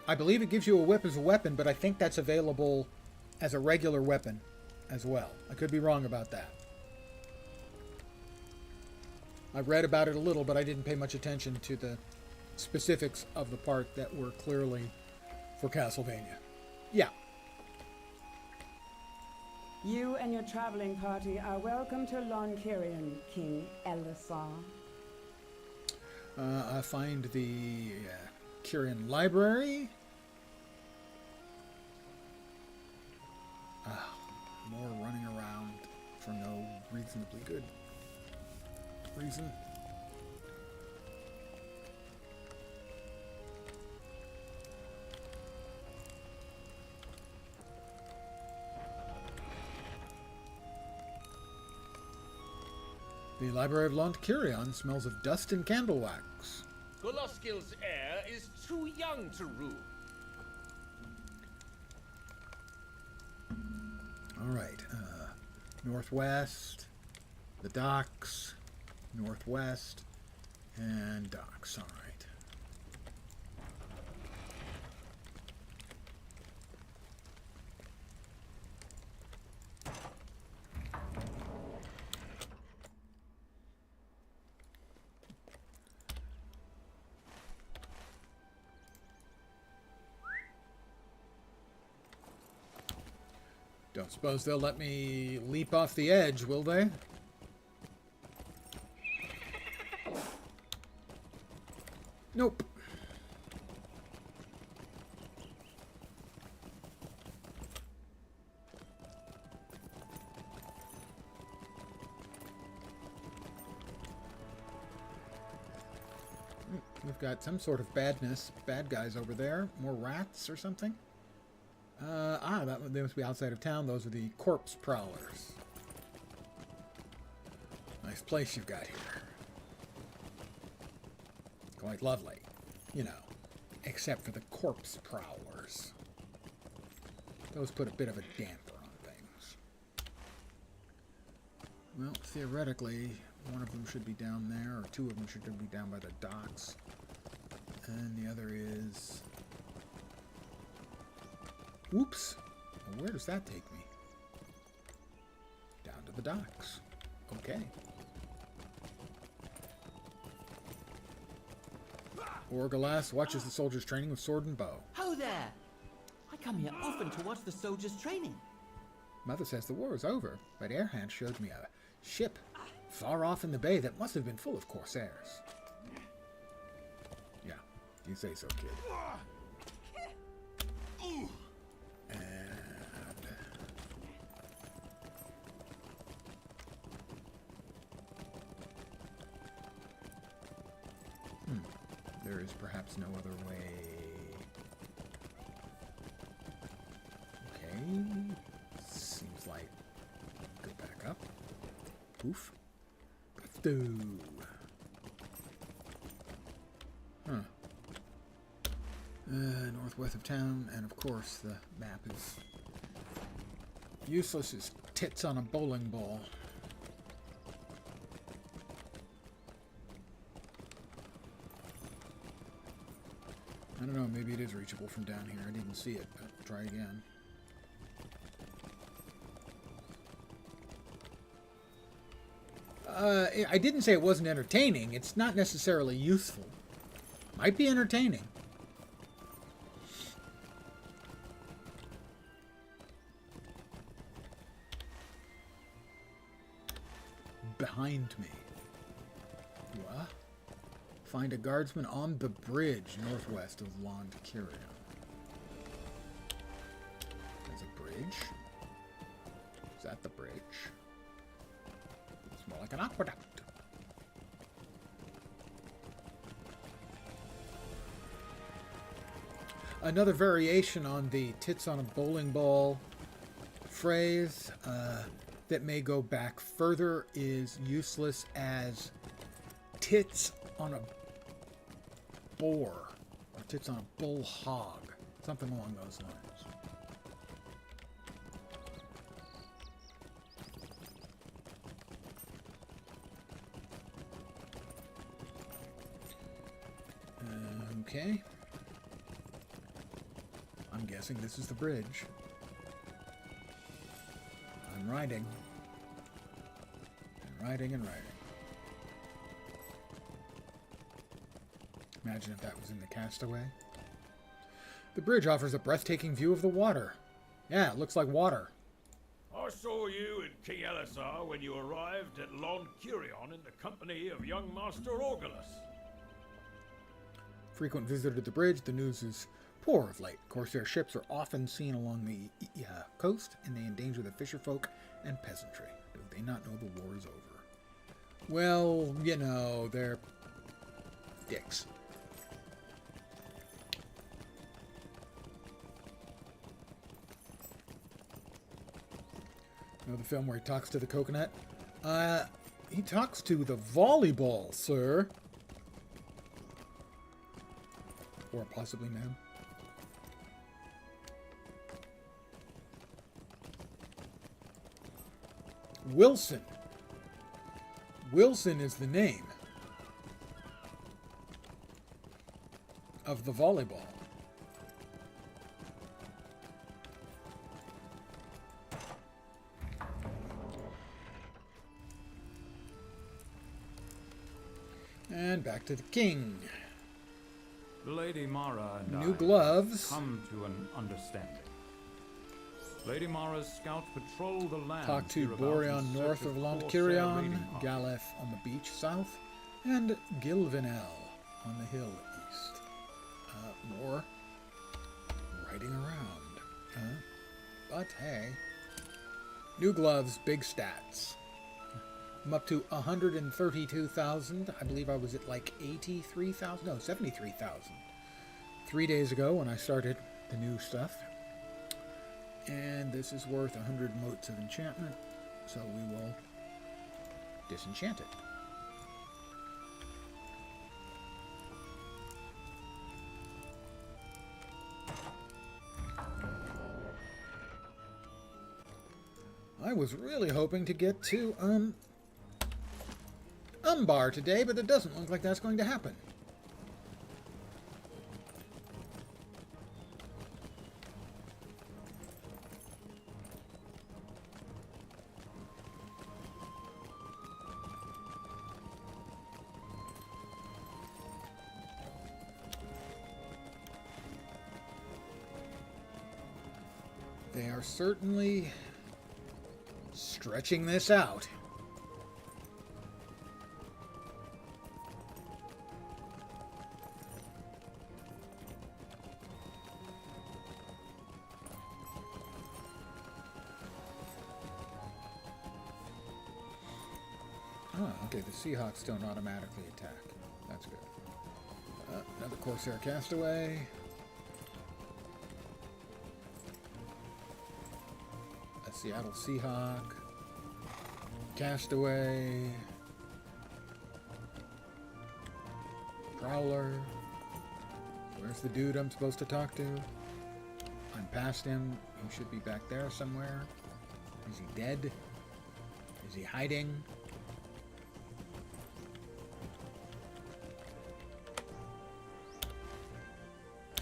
I believe it gives you a whip as a weapon, but I think that's available as a regular weapon as well. I could be wrong about that. I read about it a little, but I didn't pay much attention to the specifics of the part that were clearly for Castlevania. Yeah. You and your traveling party are welcome to Lon Kirion, King Elisar. I find the Kirion Library. More running around for no reasonably good reason. The Library of Lont Kirion smells of dust and candle wax. Goloskil's heir is too young to rule. All right, northwest, the docks, northwest, and docks. All right. Don't suppose they'll let me leap off the edge, will they? Nope. We've got some sort of bad guys over there. More rats or something? They must be outside of town. Those are the corpse prowlers. Nice place you've got here. Quite lovely. You know, except for the corpse prowlers. Those put a bit of a damper on things. Well, theoretically, one of them should be down there, or two of them should be down by the docks. And the other is... Whoops. Well, where does that take me? Down to the docks. Okay. Orgalas watches the soldiers training with sword and bow. Ho there! I come here often to watch the soldiers training. Mother says the war is over, but Airhand showed me a ship far off in the bay that must have been full of corsairs. You say so, kid. And there's perhaps no other way. Okay. Seems like go back up. Poof. Poof. Huh. Northwest of town, and of course the map is useless as tits on a bowling ball. I don't know, maybe it is reachable from down here. I didn't see it, but try again. I didn't say it wasn't entertaining. It's not necessarily useful. Might be entertaining. Behind me. What? Find a guardsman on the bridge northwest of LotRO. There's a bridge. Is that the bridge? It's more like an aqueduct. Another variation on the tits on a bowling ball phrase that may go back further is useless as tits on a boar, or tits on a bull hog, something along those lines. Okay. I'm guessing this is the bridge. I'm riding. And riding and riding. Imagine if that was in the Castaway. The bridge offers a breathtaking view of the water. Yeah, it looks like water. I saw you and King Elisar when you arrived at LotRO in the company of young Master Orgulus. Frequent visitor to the bridge, the news is poor of late. Corsair ships are often seen along the coast, and they endanger the fisherfolk and peasantry. Do they not know the war is over? Well, you know, they're dicks. You know the film where he talks to the coconut? He talks to the volleyball, sir. Or possibly ma'am. Wilson. Wilson is the name of the volleyball. And back to the king. Lady Mara and New I gloves. come to an understanding. Lady Mara's scouts patrol the land. Talk to Boreon north of LotRO, Galef on the beach south, and Gilvinel on the hill east. More riding around. But hey. New gloves, big stats. I'm up to 132,000. I believe I was at like 83,000. No, 73,000. 3 days ago when I started the new stuff. And this is worth 100 motes of enchantment. So we will disenchant it. I was really hoping to get to, Umbar today, but it doesn't look like that's going to happen. They are certainly stretching this out. Oh, okay, the Seahawks don't automatically attack. That's good. Another Corsair Castaway. A Seattle Seahawk. Castaway. Prowler. Where's the dude I'm supposed to talk to? I'm past him. He should be back there somewhere. Is he dead? Is he hiding?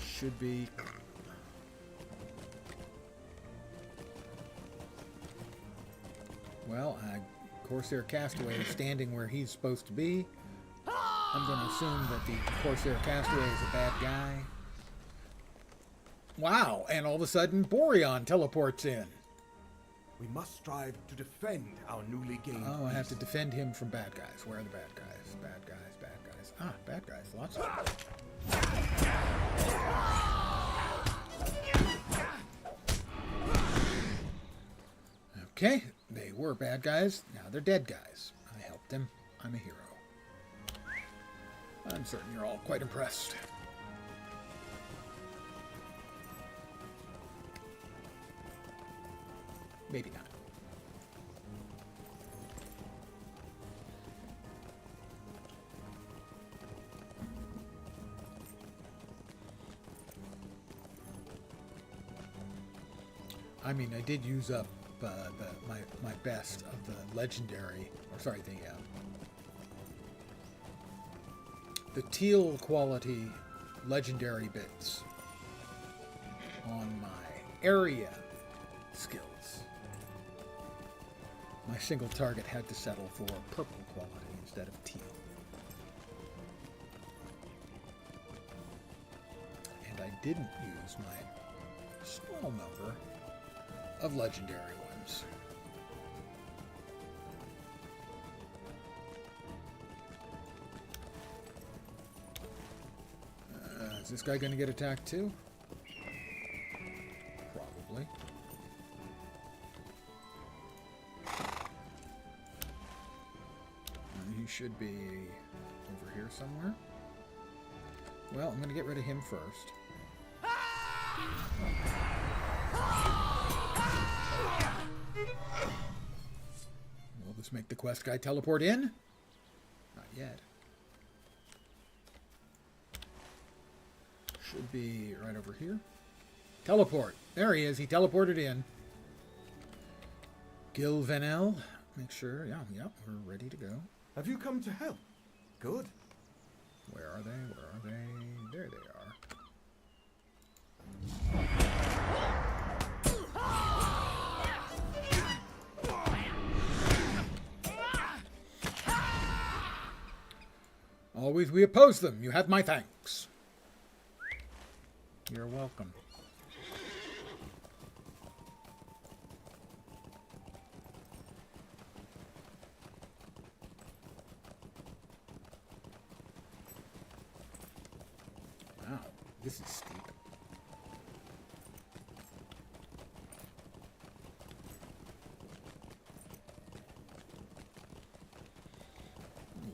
Should be. Well, Corsair Castaway is standing where he's supposed to be. I'm going to assume that the Corsair Castaway is a bad guy. Wow, and all of a sudden Boreon teleports in. We must strive to defend our newly gained Oh, I have to peace. defend him from bad guys. Where are the bad guys? Bad guys, bad guys. Ah, bad guys. Lots of them. Okay, they were bad guys. Now they're dead guys. I helped them. I'm a hero. I'm certain you're all quite impressed. Maybe not. I mean, I did use up my best of the legendary, or sorry, the teal quality legendary bits on my area skills. My single target had to settle for purple quality instead of teal. And I didn't use my small number of legendary ones. Is this guy going to get attacked too? Probably. And he should be over here somewhere. Well, I'm going to get rid of him first. Will this make the quest guy teleport in? Not yet. Should be right over here. Teleport. There he is. He teleported in. Gilvenel. Make sure. Yeah, we're ready to go. Have you come to help? Good. Where are they? Where are they? There they are. Always we oppose them. You have my thanks. You're welcome. Wow, this is steep.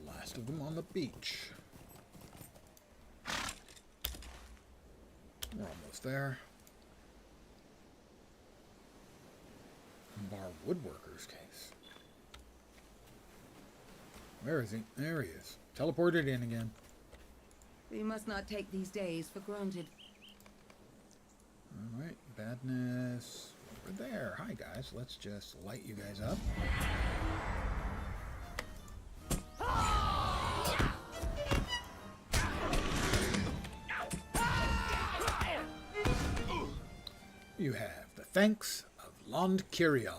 Last of them on the beach. We're almost there. Umbar woodworker's case. Where is he? There he is. Teleported in again. We must not take these days for granted. Alright, badness over there. Hi guys, let's just light you guys up. You have the thanks of LotRO.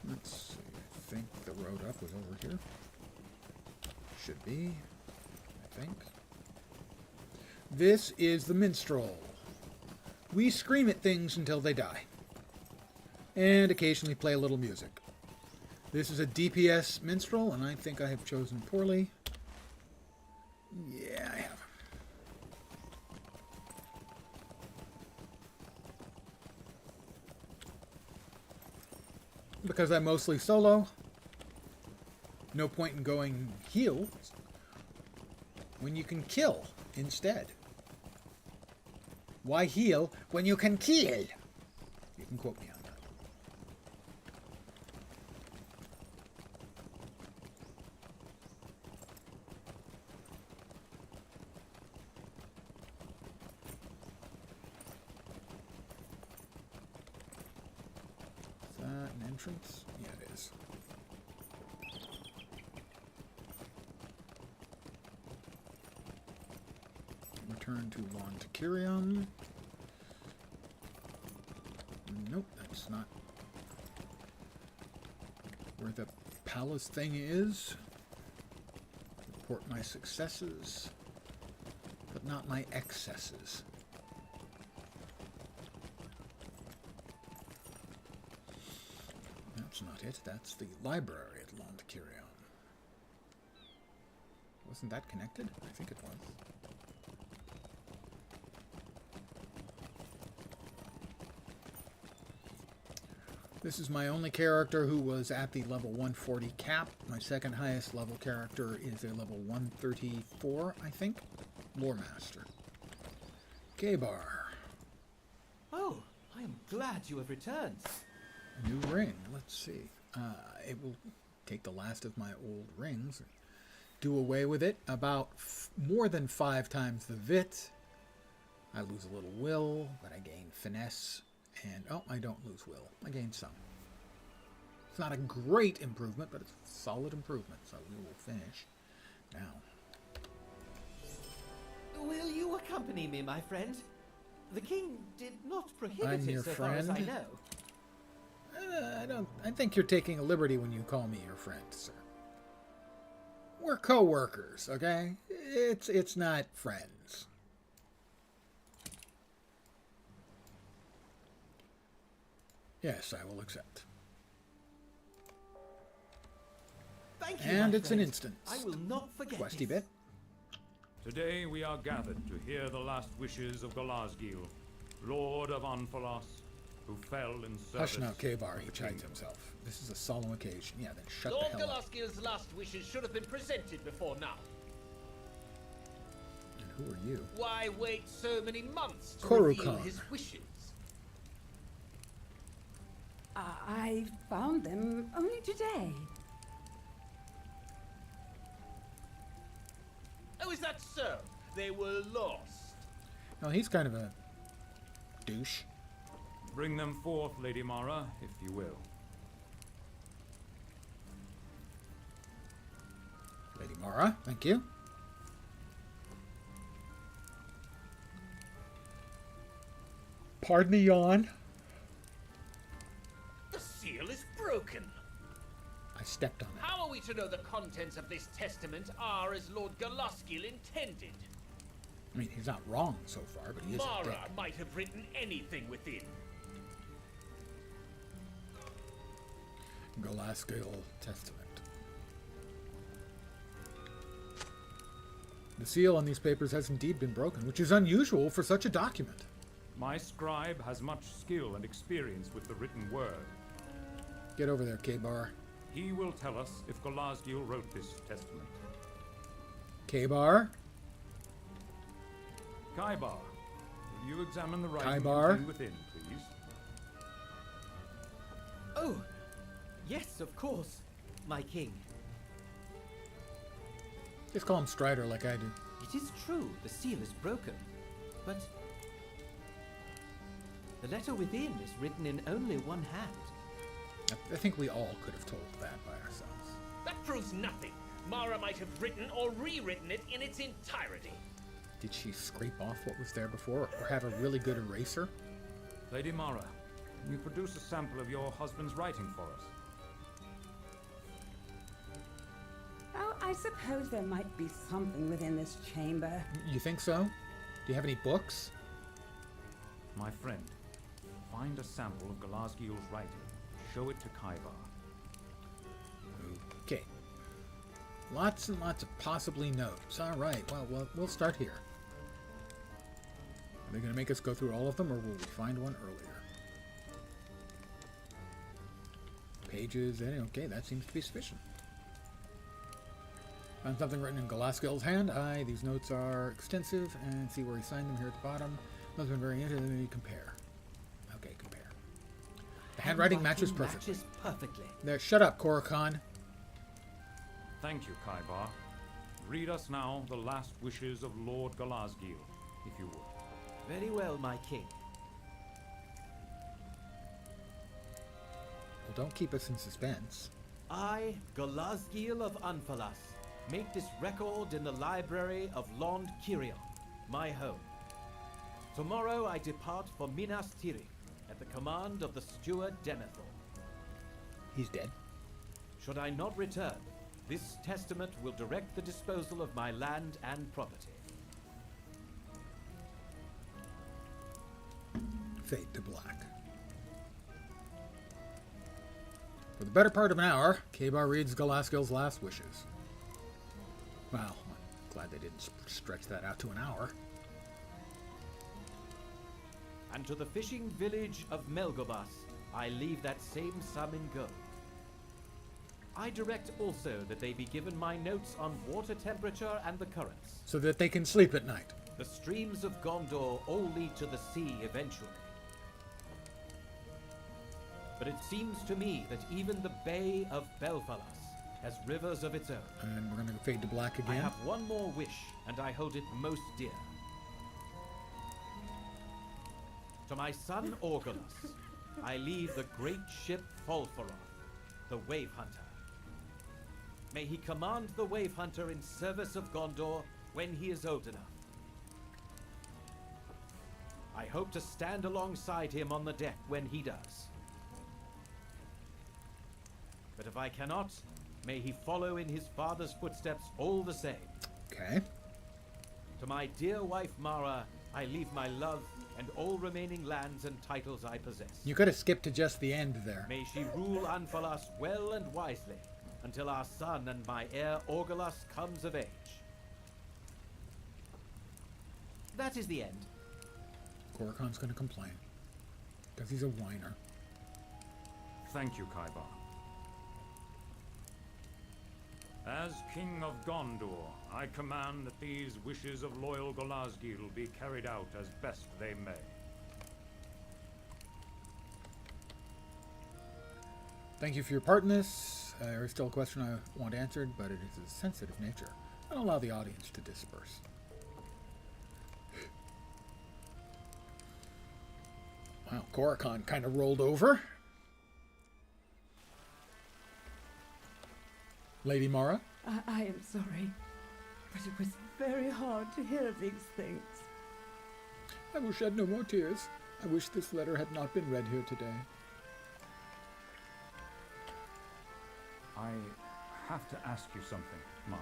Let's see, I think the road up was over here. Should be, I think. This is the minstrel. We scream at things until they die. And occasionally play a little music. This is a DPS minstrel, and I think I have chosen poorly. Yeah, I have. Because I'm mostly solo, No point in going heal when you can kill instead. Why heal when you can kill? You can quote me on that. Is that an entrance? Yeah, it is. Return to LotRO. Nope, that's not where the palace thing is. Report my successes, but not my excesses. That's not it. That's the library at LotRO. Wasn't that connected? I think it was. This is my only character who was at the level 140 cap. My second highest level character is a level 134, I think. Lore Master. K-Bar. Oh, I am glad you have returned. A new ring. Let's see. It will take the last of my old rings and do away with it. About more than 5 times the VIT. I lose a little will, but I gain finesse. And, oh, I don't lose will. I gain some. It's not a great improvement, but it's a solid improvement, so we will finish now. Will you accompany me, my friend? The king did not prohibit I'm it your so far as I friend? know. I think you're taking a liberty when you call me your friend, sir. We're co-workers, okay? It's not friends. Yes, I will accept. Thank you, And my it's friend. an instance. I will not forget Questy this. bit. Today we are gathered to hear the last wishes of Galasgil, Lord of Anfalos, who fell in service. Hush now, K-Bar. of He the chides kingdom. himself. This is a solemn occasion. Yeah, then shut Lord the hell up. Galasgil's last wishes should have been presented before now. And who are you? Why wait so many months to Korukan. reveal his wishes? I found them only today. Oh, is that so? They were lost. No, he's kind of a douche. Bring them forth, Lady Mara, if you will. Lady Mara, thank you. Pardon the yawn. The seal is broken. I stepped on it. How are we to know the contents of this testament are as Lord Galasgil intended? I mean, he's not wrong so far, but he isn't Mara dead. might have written anything within. Galasgil Testament. The seal on these papers has indeed been broken, which is unusual for such a document. My scribe has much skill and experience with the written word. Get over there, K-Bar. He will tell us if Galasgil wrote this testament. K-Bar? Kaibar, will you examine the writing Kaibar? contained within, please? Oh, yes, of course, my king. Just call him Strider like I do. It is true, the seal is broken, but the letter within is written in only one hand. I think we all could have told that by ourselves. That proves nothing. Mara might have written or rewritten it in its entirety. Did she scrape off what was there before, or have a really good eraser? Lady Mara, can you produce a sample of your husband's writing for us? Oh, I suppose there might be something within this chamber. You think so? Do you have any books? My friend, find a sample of Galasgil's writing. Show it to Kaibar. Okay. Lots and lots of possibly notes. All right, well, we'll start here. Are they going to make us go through all of them, or will we find one earlier? Pages, okay, that seems to be sufficient. Found something written in Galaskel's hand. Aye, these notes are extensive, and see where he signed them here at the bottom. Must have been very interesting. Compare. Okay, compare. The handwriting matches perfectly. There, shut up, Korra. Thank you, Kaibar. Read us now the last wishes of Lord Galasgil, if you would. Very well, my king. Well, don't keep us in suspense. I, Galasgil of Anfalas, make this record in the library of Lond Kirion, my home. Tomorrow I depart for Minas Tirith at the command of the steward Denethor. He's dead. Should I not return, this testament will direct the disposal of my land and property. Fade to black. For the better part of an hour, Kaibar reads Galaskil's last wishes. Well, I'm glad they didn't stretch that out to an hour. And to the fishing village of Melgobas, I leave that same sum in gold. I direct also that they be given my notes on water temperature and the currents. So that they can sleep at night. The streams of Gondor all lead to the sea eventually. But it seems to me that even the Bay of Belfalas has rivers of its own. And we're going to fade to black again. I have one more wish, and I hold it most dear. To my son Orgolas, I leave the great ship Folfaroth, the Wave Hunter. May he command the Wave Hunter in service of Gondor when he is old enough. I hope to stand alongside him on the deck when he does. But if I cannot, may he follow in his father's footsteps all the same. Okay. To my dear wife Mara, I leave my love and all remaining lands and titles I possess. You could have skipped to just the end there. May she rule Anfalas well and wisely, until our son and my heir Orgolas comes of age. That is the end. Korrakon's going to complain. Because he's a whiner. Thank you, Kaibar. As King of Gondor, I command that these wishes of loyal Galasgil be carried out as best they may. Thank you for your part in this. There is still a question I want answered, but it is of a sensitive nature. I'll allow the audience to disperse. Wow, Korrakon kind of rolled over. Lady Mara? I am sorry, but it was very hard to hear these things. I will shed no more tears. I wish this letter had not been read here today. I have to ask you something, Mara.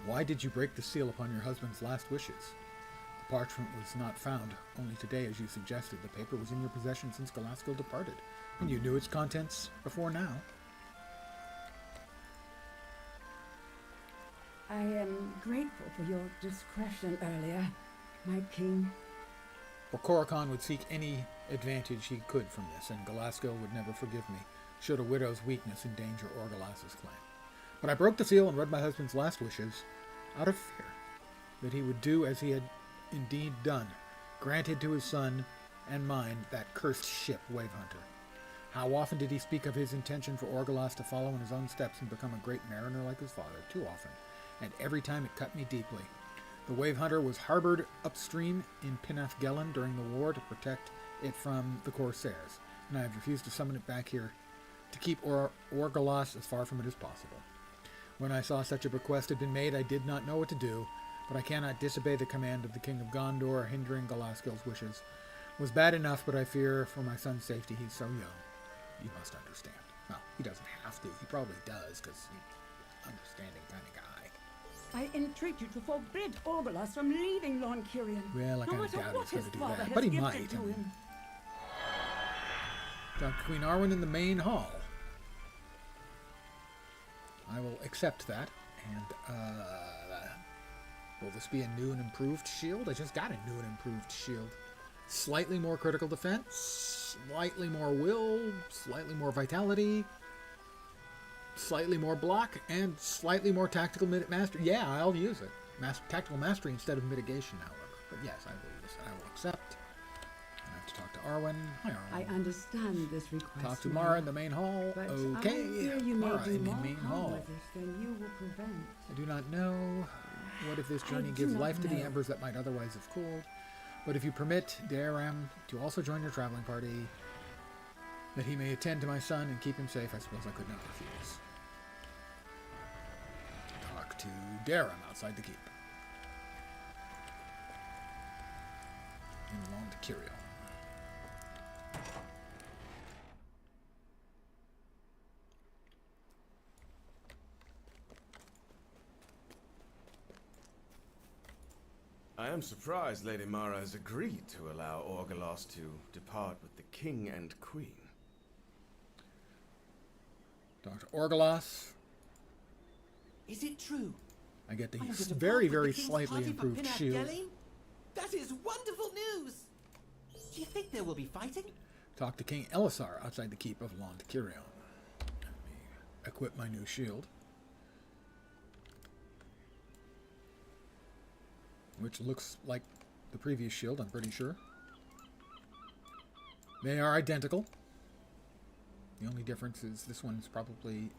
Why did you break the seal upon your husband's last wishes? The parchment was not found only today, as you suggested. The paper was in your possession since Galaskel departed, and you knew its contents before now. I am grateful for your discretion earlier, my king. For Korrakon would seek any advantage he could from this, and Galaskel would never forgive me, should a widow's weakness endanger Orgolas's claim. But I broke the seal and read my husband's last wishes out of fear that he would do as he had indeed done, granted to his son and mine that cursed ship, Wave Hunter. How often did he speak of his intention for Orgolas to follow in his own steps and become a great mariner like his father? Too often, and every time it cut me deeply. The Wave Hunter was harbored upstream in Pinath Gelen during the war to protect it from the Corsairs, and I have refused to summon it back here to keep Orgolas as far from it as possible. When I saw such a bequest had been made, I did not know what to do, but I cannot disobey the command of the King of Gondor, hindering Galaskel's wishes. It was bad enough, but I fear for my son's safety. He's so young. You must understand. Well, he doesn't have to. He probably does, because he's an understanding kind of guy. I entreat you to forbid Orgolas from leaving Lon Kirion. Well, I no kind of matter doubt what he's going his to do father that. has But he gifted might. to him. Dr. Queen Arwen in the main hall. I will accept that. And, will this be a new and improved shield? I just got a new and improved shield. Slightly more critical defense, slightly more will, slightly more vitality. slightly more block and slightly more tactical mastery. Yeah, I'll use it. Tactical mastery instead of mitigation, however. But yes, I will use it. I will accept. I have to talk to Arwen. Hi, Arwen. I understand this request. Talk to Mara in the main hall. But Okay. I fear you may Mara do in the more main harm hall. with it than you will prevent. I do not know. What if this journey do gives not life to the know. embers that might otherwise have cooled? But if you permit Daram to also join your traveling party, that he may attend to my son and keep him safe, I suppose I could not refuse. Talk to Daram outside the keep. In Long to Kiriel. I am surprised Lady Mara has agreed to allow Orgalos to depart with the king and queen. Dr. Orgalos. Is it true? I get the I am to very, depart very with the king's slightly party for improved Pinat shield. Gelling? That is wonderful news! Do you think there will be fighting? Talk to King Elisar outside the keep of Long to Kiriel. Let me equip my new shield. Which looks like the previous shield, I'm pretty sure. They are identical. The only difference is this one's probably,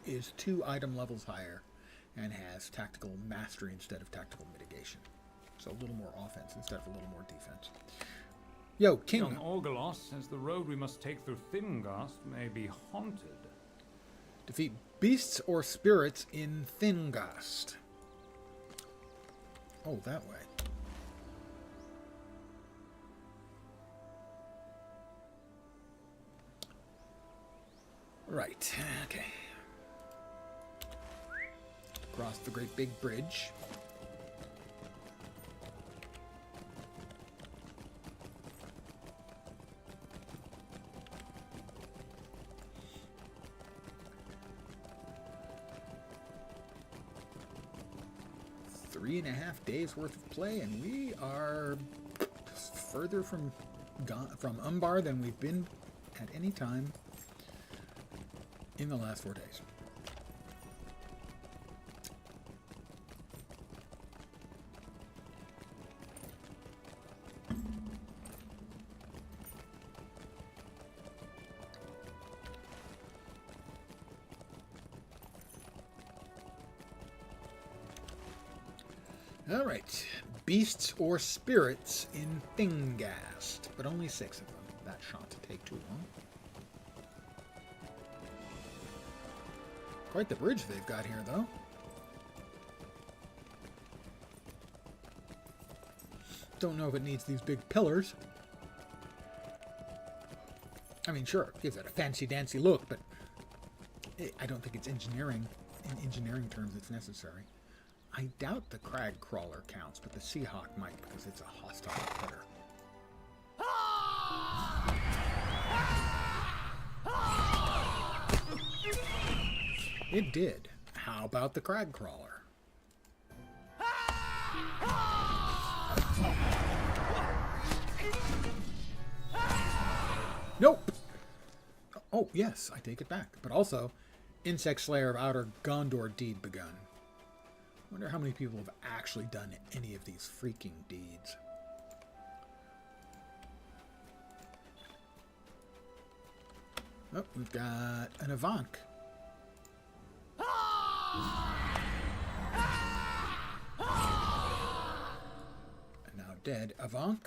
is 2 item levels higher and has tactical mastery instead of tactical mitigation. So a little more offense instead of a little more defense. Yo, King. Young Orgalos says the road we must take through Thingast may be haunted. Defeat beasts or spirits in Thingast. Oh, that way. Right, okay. Across the great big bridge. Three and a half days worth of play, and we are further from Umbar than we've been at any time in the last 4 days. All right, beasts or spirits in Thingast, but only 6 of them. That shot to take too long. Quite the bridge they've got here, though. Don't know if it needs these big pillars. I mean, sure, it gives it a fancy-dancy look, but I don't think it's engineering. In engineering terms, it's necessary. I doubt the crag crawler counts, but the Seahawk might because it's a hostile critter. It did. How about the crag crawler? Nope. Oh, yes, I take it back. But also, Insect Slayer of Outer Gondor deed begun. Wonder how many people have actually done any of these freaking deeds. Oh, we've got an Avank. And now dead Avank.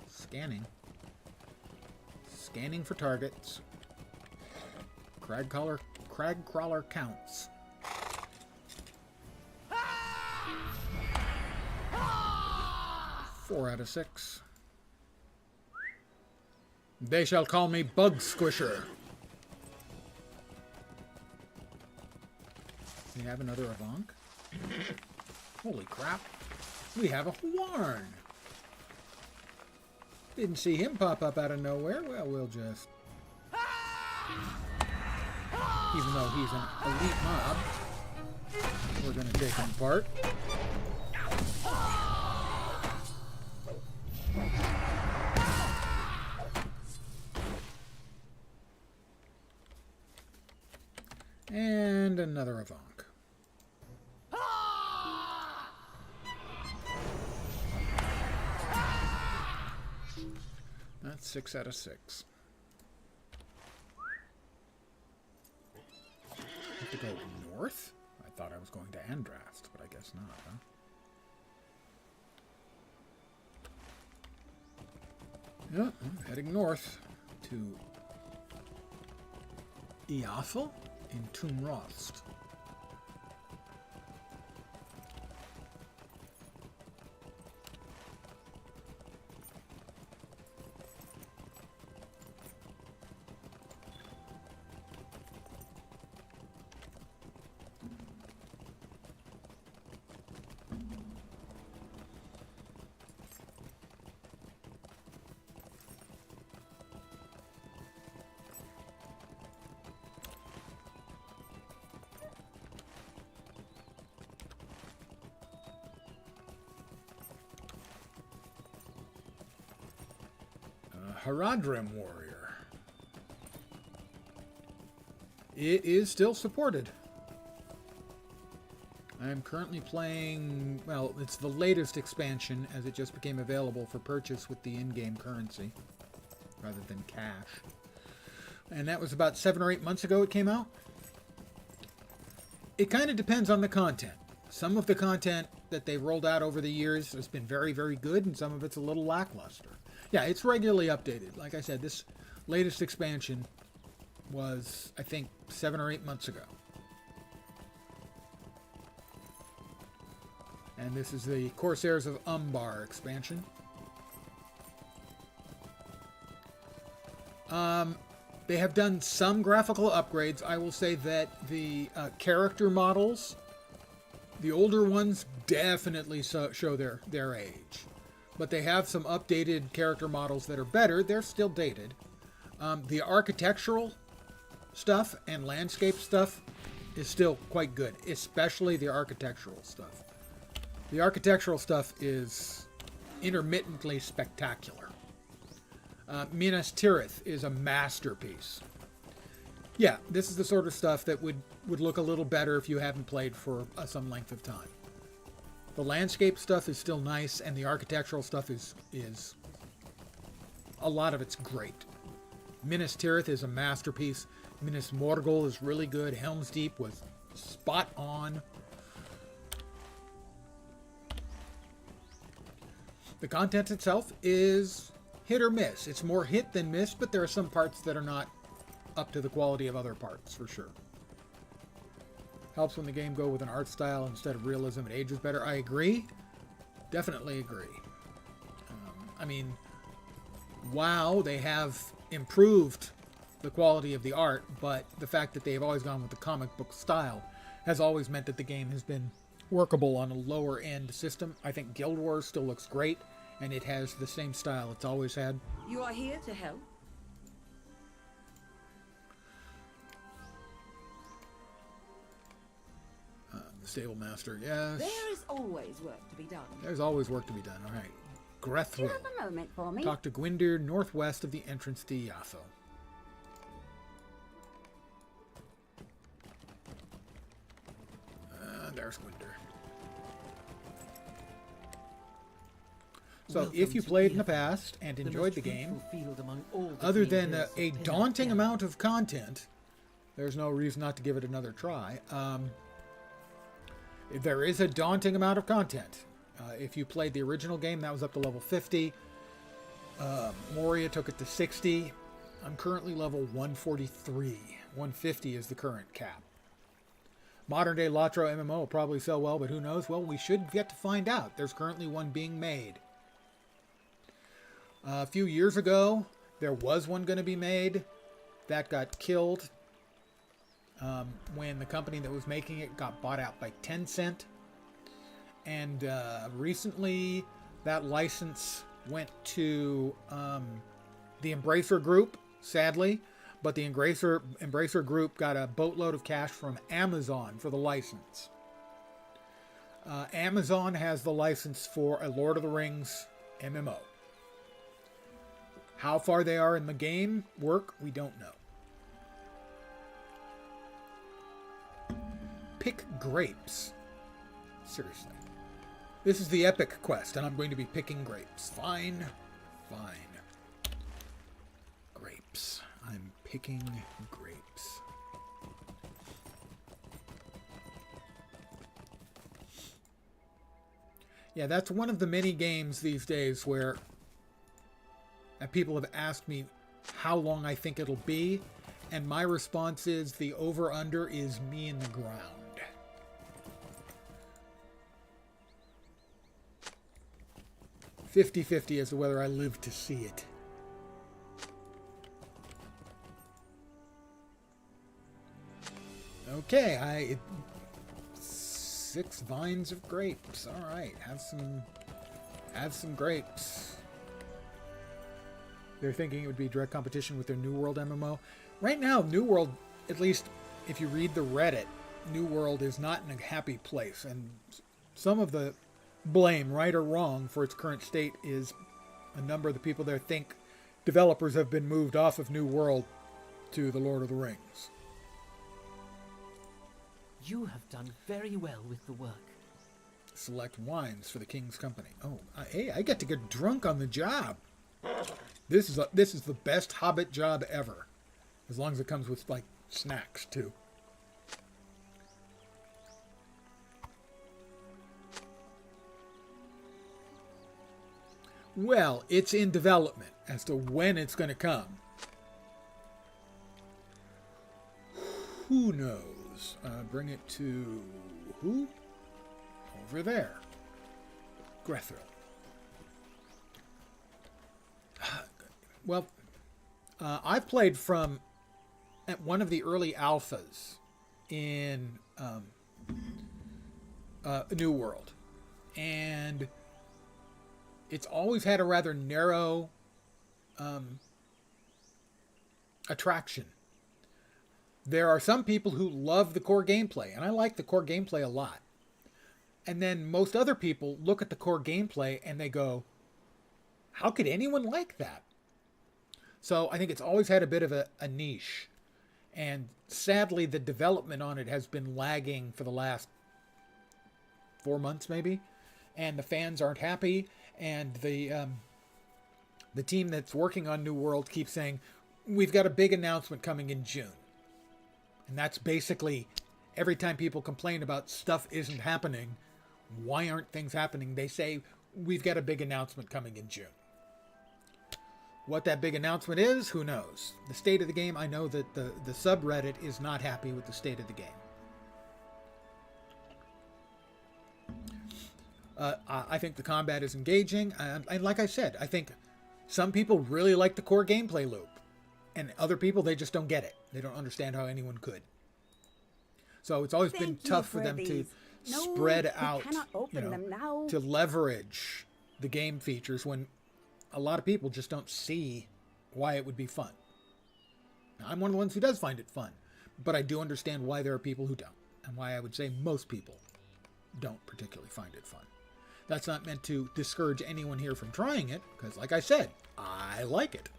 Scanning. Scanning for targets. Crag crawler counts. Four out of 6. They shall call me Bug Squisher. We have another Avank. Holy crap. We have a Hwarn. Didn't see him pop up out of nowhere. Well, we'll just... Even though he's an elite mob, we're going to take him apart. And another Avank. That's 6 out of 6. Have to go north? I thought I was going to Andrast, but I guess not, huh? Yeah, I'm heading north to Iafel in Tumrost. Haradrim Warrior. It is still supported. I am currently playing, well, it's the latest expansion as it just became available for purchase with the in-game currency rather than cash. And that was about 7 or 8 months ago it came out. It kind of depends on the content. Some of the content that they rolled out over the years has been very, very good, and some of it's a little lackluster. Yeah, it's regularly updated. Like I said, this latest expansion was, I think, 7 or 8 months ago. And this is the Corsairs of Umbar expansion. They have done some graphical upgrades. I will say that the character models, the older ones, definitely show their age. But they have some updated character models that are better. They're still dated. The architectural stuff and landscape stuff is still quite good, especially the architectural stuff. The architectural stuff is intermittently spectacular. Minas Tirith is a masterpiece. Yeah, this is the sort of stuff that would look a little better if you haven't played for some length of time. The landscape stuff is still nice, and the architectural stuff is a lot of it's great. Minas Tirith is a masterpiece. Minas Morgul is really good. Helm's Deep was spot on. The content itself is hit or miss. It's more hit than miss, but there are some parts that are not up to the quality of other parts, for sure. Helps when the game go with an art style instead of realism. It ages better. I agree. Definitely agree. I mean, wow, they have improved the quality of the art, but the fact that they've always gone with the comic book style has always meant that the game has been workable on a lower end system. I think Guild Wars still looks great, and it has the same style it's always had. You are here to help? Stable Master, yes. There is always work to be done. There's always work to be done. All right. Grethwil. Do you have a moment for me? Talk to Gwyndr, northwest of the entrance to Iafel. There's Gwyndr. So, if you played in the past and enjoyed the game, other than a daunting amount of content, there's no reason not to give it another try. There is a daunting amount of content. If you played the original game, that was up to level 50. Moria took it to 60. I'm currently level 143. 150 is the current cap. Modern day LotRO MMO will probably sell well, but who knows? Well, we should get to find out. There's currently one being made. A few years ago, there was one going to be made. That got killed when the company that was making it got bought out by Tencent. And recently, that license went to the Embracer Group, sadly. But the Embracer Group got a boatload of cash from Amazon for the license. Amazon has the license for a Lord of the Rings MMO. How far they are in the game work, we don't know. pick grapes. Seriously. This is the epic quest, and I'm going to be picking grapes. Fine. Fine. Grapes. I'm picking grapes. Yeah, that's one of the many games these days where people have asked me how long I think it'll be, and my response is the over-under is me in the ground. 50-50 as to whether I live to see it. Okay, 6 vines of grapes. All right, have some grapes. They're thinking it would be direct competition with their New World MMO. Right now, New World, at least if you read the Reddit, New World is not in a happy place, and some of the blame, right or wrong, for its current state is a number of the people there think developers have been moved off of New World to the Lord of the Rings. You have done very well with the work. Select wines for the King's Company. Oh, hey, I get to get drunk on the job. This is the best Hobbit job ever, as long as it comes with like snacks too. Well, it's in development as to when it's going to come. Who knows? Bring it to who? Over there. Grethel. Well, I've played from at one of the early alphas in New World, and it's always had a rather narrow attraction. There are some people who love the core gameplay, and I like the core gameplay a lot. And then most other people look at the core gameplay and they go, how could anyone like that? So I think it's always had a bit of a niche. And sadly, the development on it has been lagging for the last 4 months maybe. And the fans aren't happy. And the team that's working on New World keeps saying, we've got a big announcement coming in June. And that's basically every time people complain about stuff isn't happening, why aren't things happening? They say, we've got a big announcement coming in June. What that big announcement is, who knows? The state of the game, I know that the subreddit is not happy with the state of the game. I think the combat is engaging. And like I said, I think some people really like the core gameplay loop. And other people, they just don't get it. They don't understand how anyone could. So it's always been tough for them to spread out, to leverage the game features when a lot of people just don't see why it would be fun. Now, I'm one of the ones who does find it fun, but I do understand why there are people who don't, and why I would say most people don't particularly find it fun. That's not meant to discourage anyone here from trying it, because like I said, I like it.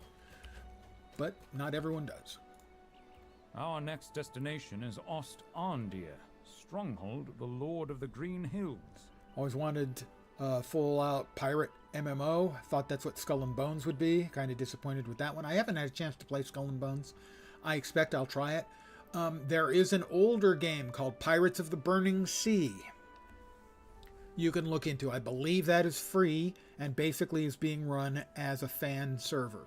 But not everyone does. Our next destination is Ost-Arndir, stronghold of the Lord of the Green Hills. Always wanted a full-out pirate MMO. Thought that's what Skull and Bones would be. Kind of disappointed with that one. I haven't had a chance to play Skull and Bones. I expect I'll try it. There is an older game called Pirates of the Burning Sea you can look into. I believe that is free and basically is being run as a fan server.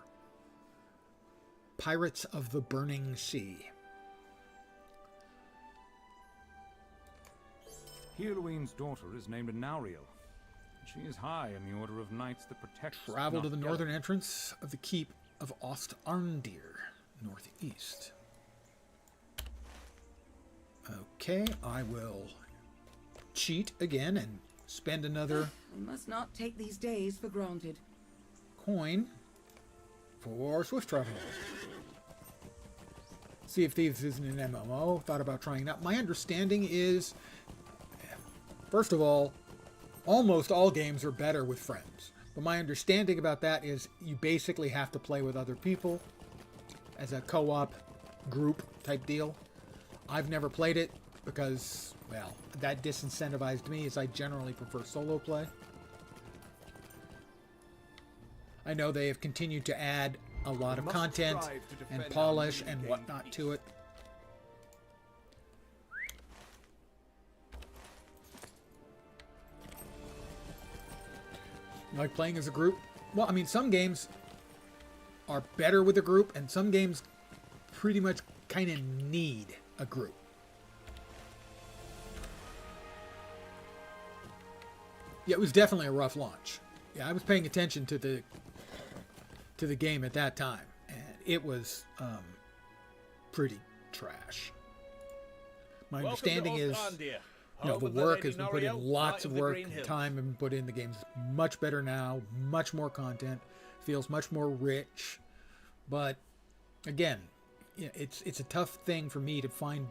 Pirates of the Burning Sea. Healween's daughter is named Nauriel. She is high in the order of knights that protect... Travel to the northern entrance of the keep of Ost-Arndir, northeast. Okay, I will cheat again and spend another... We must not take these days for granted. Coin for swift travel. Sea of Thieves isn't an MMO. Thought about trying that. My understanding is, first of all, almost all games are better with friends. But my understanding about that is you basically have to play with other people as a co-op group type deal. I've never played it. because, well, that disincentivized me as I generally prefer solo play. I know they have continued to add a lot of content and polish and whatnot to it. Like playing as a group? Well, I mean, some games are better with a group, and some games pretty much kind of need a group. Yeah, it was definitely a rough launch. Yeah, I was paying attention to the game at that time, and it was pretty trash. My understanding is, you know, the work has been put in, lots of work and time has been put in. The game's much better now, much more content, feels much more rich. But again, it's a tough thing for me to find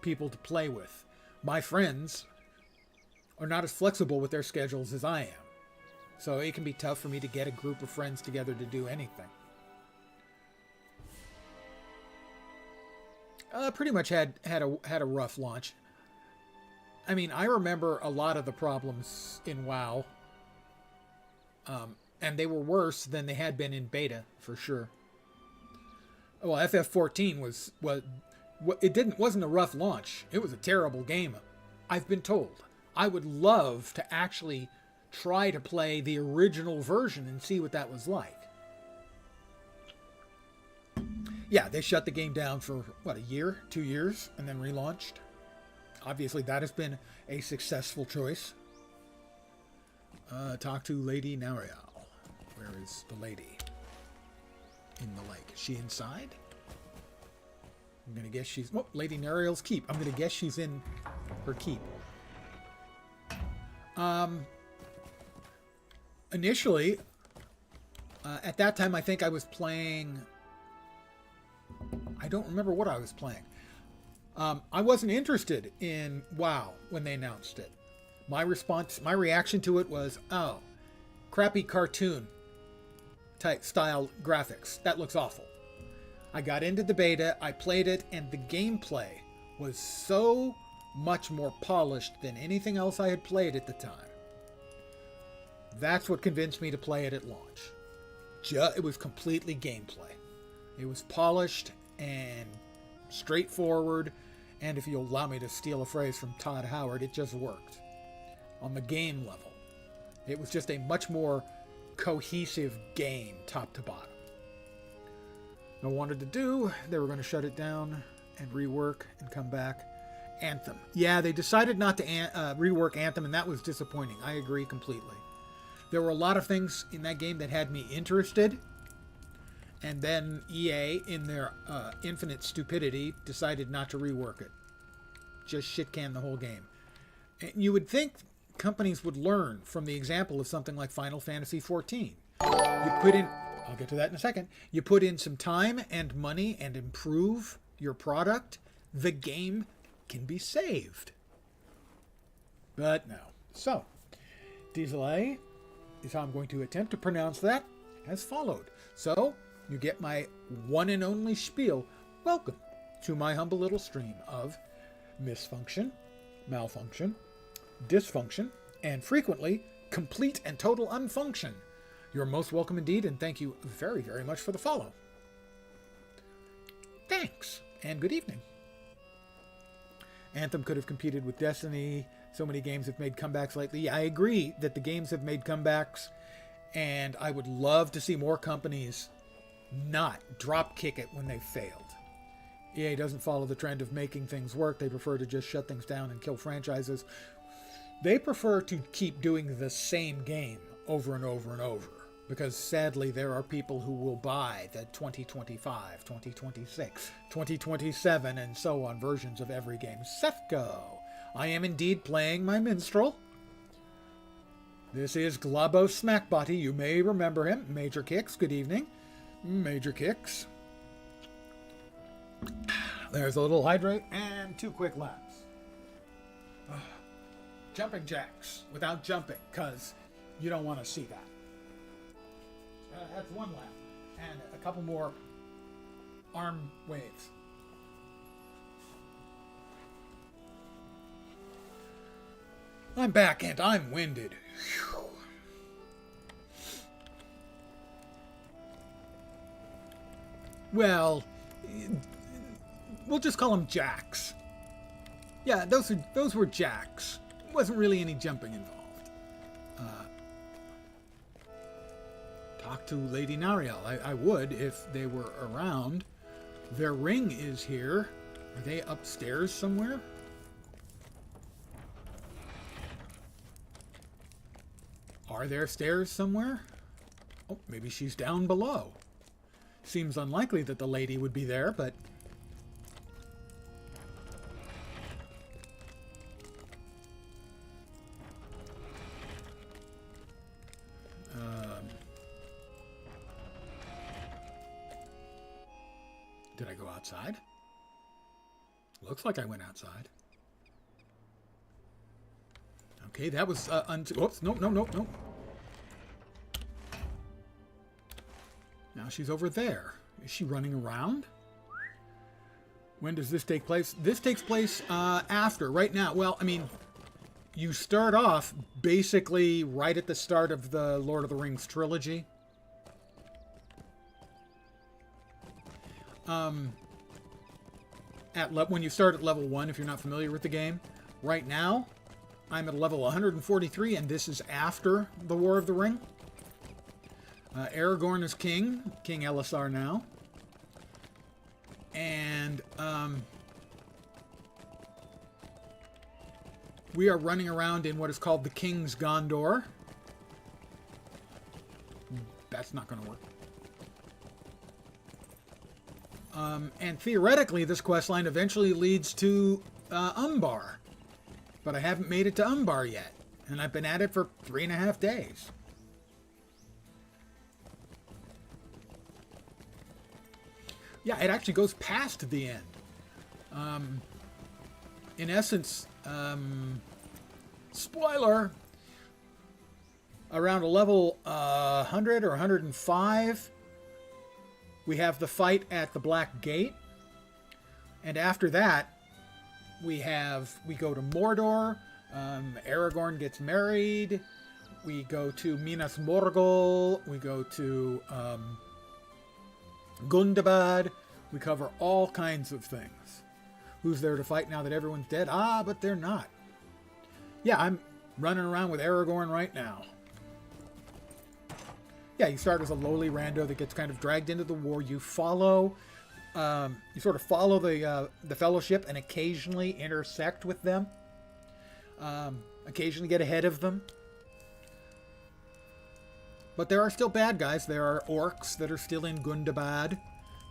people to play with. My friends are not as flexible with their schedules as I am. So it can be tough for me to get a group of friends together to do anything. Pretty much had a rough launch. I mean, I remember a lot of the problems in WoW. And they were worse than they had been in beta, for sure. Well, FF14 wasn't a rough launch. It was a terrible game, I've been told. I would love to actually try to play the original version and see what that was like. Yeah, they shut the game down for, what, a year, 2 years, and then relaunched. Obviously, that has been a successful choice. Talk to Lady Nariel. Where is the lady? In the lake. Is she inside? I'm going to guess she's... Oh, Lady Nariel's keep. I'm going to guess she's in her keep. Initially, at that time, I think I was playing... I don't remember what I was playing. I wasn't interested in WoW when they announced it. My reaction to it was, oh, crappy cartoon type style graphics. That looks awful. I got into the beta, I played it, and the gameplay was so much more polished than anything else I had played at the time. That's what convinced me to play it at launch. It was completely gameplay. It was polished and straightforward, and if you'll allow me to steal a phrase from Todd Howard, it just worked. On the game level. It was just a much more cohesive game, top to bottom. I wanted to do, they were going to shut it down and rework and come back. Anthem. Yeah, they decided not to rework Anthem, and that was disappointing. I agree completely. There were a lot of things in that game that had me interested, and then EA, in their infinite stupidity, decided not to rework it. Just shit-canned the whole game. And you would think companies would learn from the example of something like Final Fantasy XIV. You put in, I'll get to that in a second, you put in some time and money and improve your product, the game can be saved. But no. So, Diesel is how I'm going to attempt to pronounce that as followed. So, you get my one and only spiel. Welcome to my humble little stream of misfunction, malfunction, dysfunction, and frequently complete and total unfunction. You're most welcome indeed, and thank you very, very much for the follow. Thanks, and good evening. Anthem could have competed with Destiny. So many games have made comebacks lately. I agree that the games have made comebacks, and I would love to see more companies not drop kick it when they've failed. EA doesn't follow the trend of making things work. They prefer to just shut things down and kill franchises. They prefer to keep doing the same game over and over and over, because sadly there are people who will buy the 2025, 2026, 2027, and so on versions of every game. Sethko. I am indeed playing my minstrel. This is Glabo Smackbody. You may remember him. Major Kicks. Good evening. Major Kicks. There's a little hydrate and 2 quick laps. Jumping jacks without jumping, because you don't want to see that. That's 1 lap. And a couple more arm waves. I'm back and I'm winded. Whew. Well, we'll just call them jacks. Yeah, those were jacks. Wasn't really any jumping involved. Talk to Lady Nariel. I would if they were around. Their ring is here. Are they upstairs somewhere? Are there stairs somewhere? Oh, maybe she's down below. Seems unlikely that the lady would be there, but... Did I go outside? Looks like I went outside. Okay, that was... Oops, no. Now she's over there. Is she running around? When does this take place? This takes place after, right now. Well, I mean, you start off basically right at the start of the Lord of the Rings trilogy. When you start at level 1, if you're not familiar with the game. Right now, I'm at level 143, and this is after the War of the Ring. Aragorn is king, King Elisar now. And we are running around in what is called the King's Gondor. That's not going to work. And theoretically, this questline eventually leads to Umbar. But I haven't made it to Umbar yet. And I've been at it for 3.5 days. Yeah, it actually goes past the end. In essence, spoiler, around a level 100 or 105, we have the fight at the Black Gate. And after that, we go to Mordor. Aragorn gets married. We go to Minas Morgul. We go to Gundabad. We cover all kinds of things. Who's there to fight now that everyone's dead? Ah, but they're not. Yeah, I'm running around with Aragorn right now. Yeah, you start as a lowly rando that gets kind of dragged into the war. You follow, you sort of follow the Fellowship and occasionally intersect with them. Occasionally get ahead of them. But there are still bad guys. There are orcs that are still in Gundabad.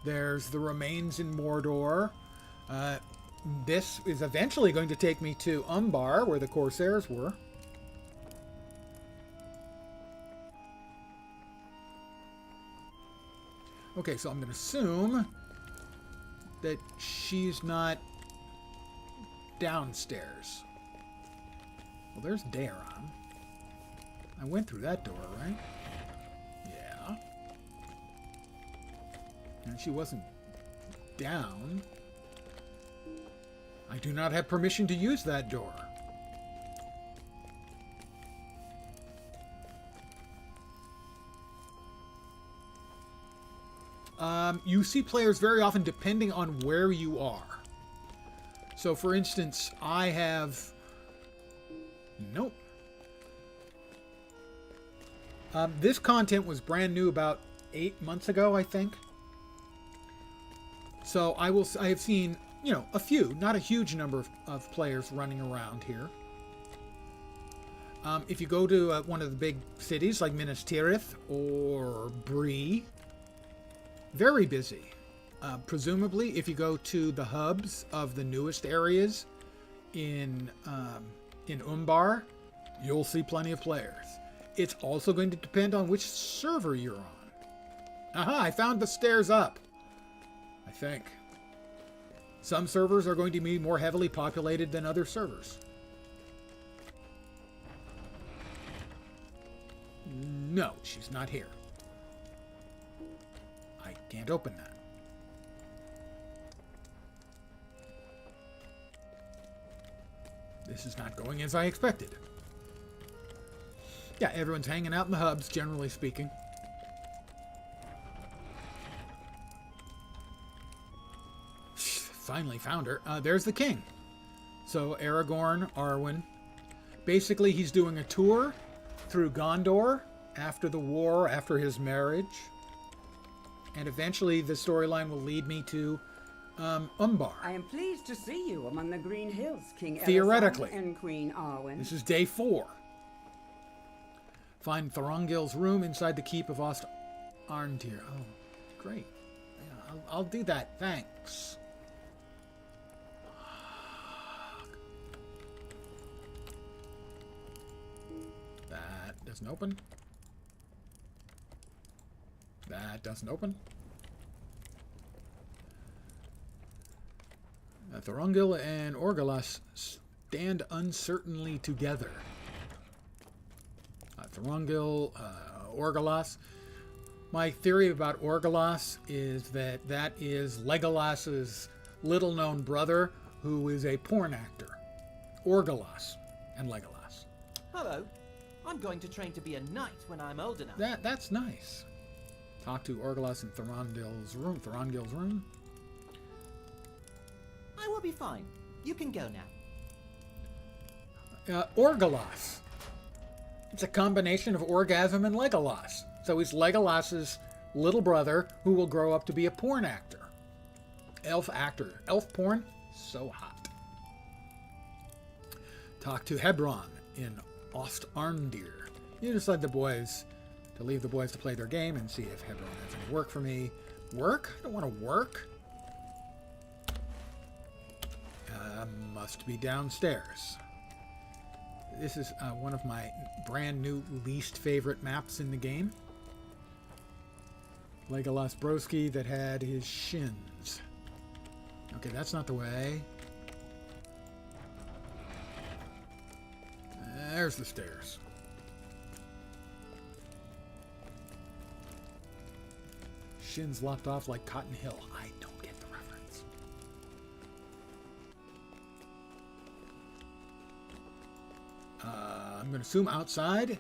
There's the remains in Mordor. This is eventually going to take me to Umbar, where the Corsairs were. Okay, so I'm going to assume that she's not downstairs. Well, there's Daron. I went through that door, right? Yeah. And she wasn't down. I do not have permission to use that door. You see players very often depending on where you are. So, for instance, I have... Nope. This content was brand new about 8 months ago, I think. So I have seen, a few, not a huge number of players running around here. If you go to one of the big cities like Minas Tirith or Bree, very busy. Presumably, if you go to the hubs of the newest areas in Umbar, you'll see plenty of players. It's also going to depend on which server you're on. Aha, I found the stairs up. I think. Some servers are going to be more heavily populated than other servers. No, she's not here. I can't open that. This is not going as I expected. Yeah, everyone's hanging out in the hubs, generally speaking. Finally found her. There's the king. So Aragorn, Arwen. Basically, he's doing a tour through Gondor after the war, after his marriage. And eventually the storyline will lead me to Umbar. I am pleased to see you among the Green Hills, King Theoretically. Elessar and Queen Arwen. This is day 4. Find Thorongil's room inside the keep of Ost Arntir. Oh, great. Yeah, I'll do that. Thanks. That doesn't open. That doesn't open. Thorongil and Orglass stand uncertainly together. Thorongil, Orglass. My theory about Orglass is that that is Legolas's little-known brother, who is a porn actor. Orglass and Legolas. Hello. I'm going to train to be a knight when I'm old enough. That's nice. Talk to Orglass in Thorongil's room. I will be fine. You can go now. Orglass. It's a combination of orgasm and Legolas. So he's Legolas's little brother who will grow up to be a porn actor. Elf actor. Elf porn? So hot. Talk to Hebron in Ost Arndir. You decide to leave the boys to play their game and see if Hebron has any work for me. Work? I don't want to work. Must be downstairs. This is one of my brand new least favorite maps in the game. Legolas Broski that had his shins. Okay, that's not the way. There's the stairs. Shins lopped off like Cotton Hill. I don't get the reference. I'm going to zoom outside.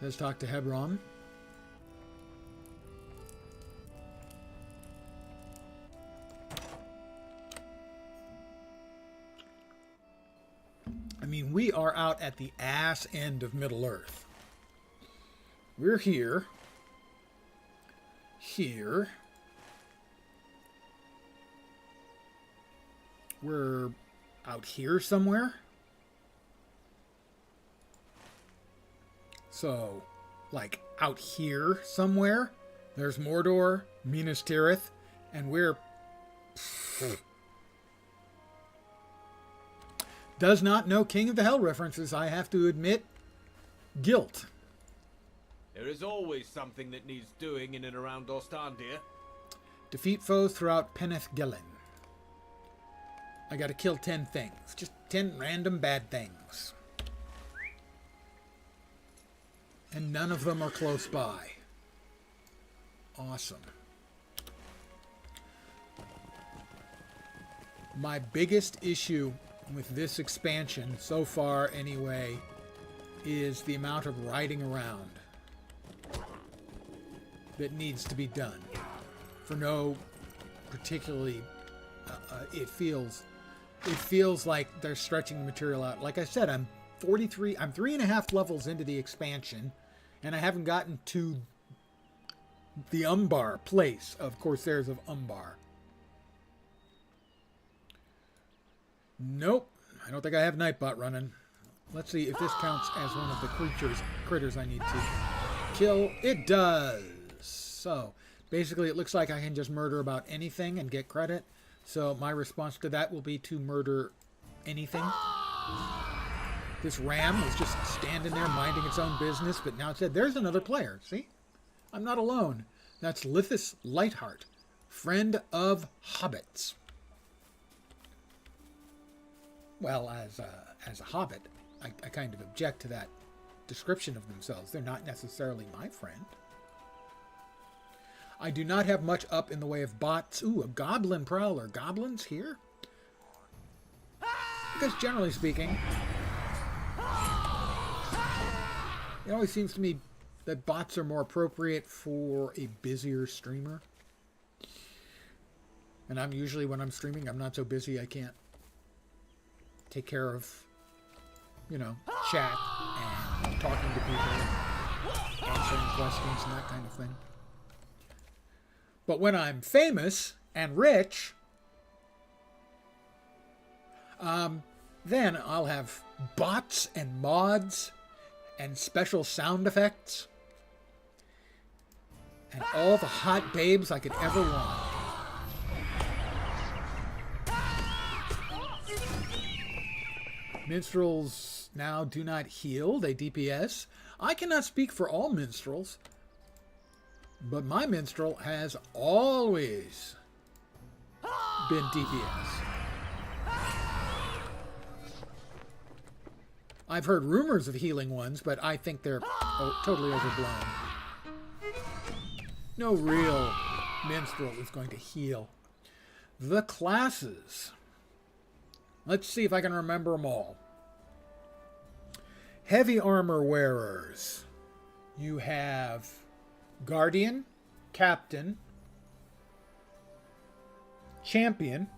Let's talk to Hebron. I mean, we are out at the ass end of Middle-earth. We're here. Here. We're out here somewhere. So, like, out here somewhere, there's Mordor, Minas Tirith, and we're... Does not know King of the Hell references, I have to admit. Guilt. There is always something that needs doing in and around Ostandir. Defeat foes throughout Peneth Gelen. I gotta kill 10 things. Just 10 random bad things. And none of them are close by. Awesome. My biggest issue with this expansion, so far anyway, is the amount of riding around that needs to be done. For no particularly... it feels like they're stretching the material out. Like I said, I'm 3.5 levels into the expansion, and I haven't gotten to the Umbar place of Corsairs of Umbar. Nope. I don't think I have Nightbot running. Let's see if this counts as one of the critters I need to kill. It does. So, basically it looks like I can just murder about anything and get credit. So my response to that will be to murder anything. This ram was just standing there minding its own business, but now it said, there's another player. See? I'm not alone. That's Lithis Lightheart, friend of hobbits. Well, as a hobbit, I kind of object to that description of themselves. They're not necessarily my friend. I do not have much up in the way of bots. Ooh, a goblin prowler. Goblins here? Because generally speaking... It always seems to me that bots are more appropriate for a busier streamer. And I'm usually, when I'm streaming, I'm not so busy I can't take care of, you know, chat and talking to people, answering questions and that kind of thing. But when I'm famous and rich, then I'll have bots and mods and special sound effects and all the hot babes I could ever want. Minstrels now do not heal, they DPS. I cannot speak for all minstrels, but my minstrel has always been DPS. I've heard rumors of healing ones, but I think they're totally overblown. No real minstrel is going to heal. The classes. Let's see if I can remember them all. Heavy armor wearers. You have Guardian, Captain, Champion,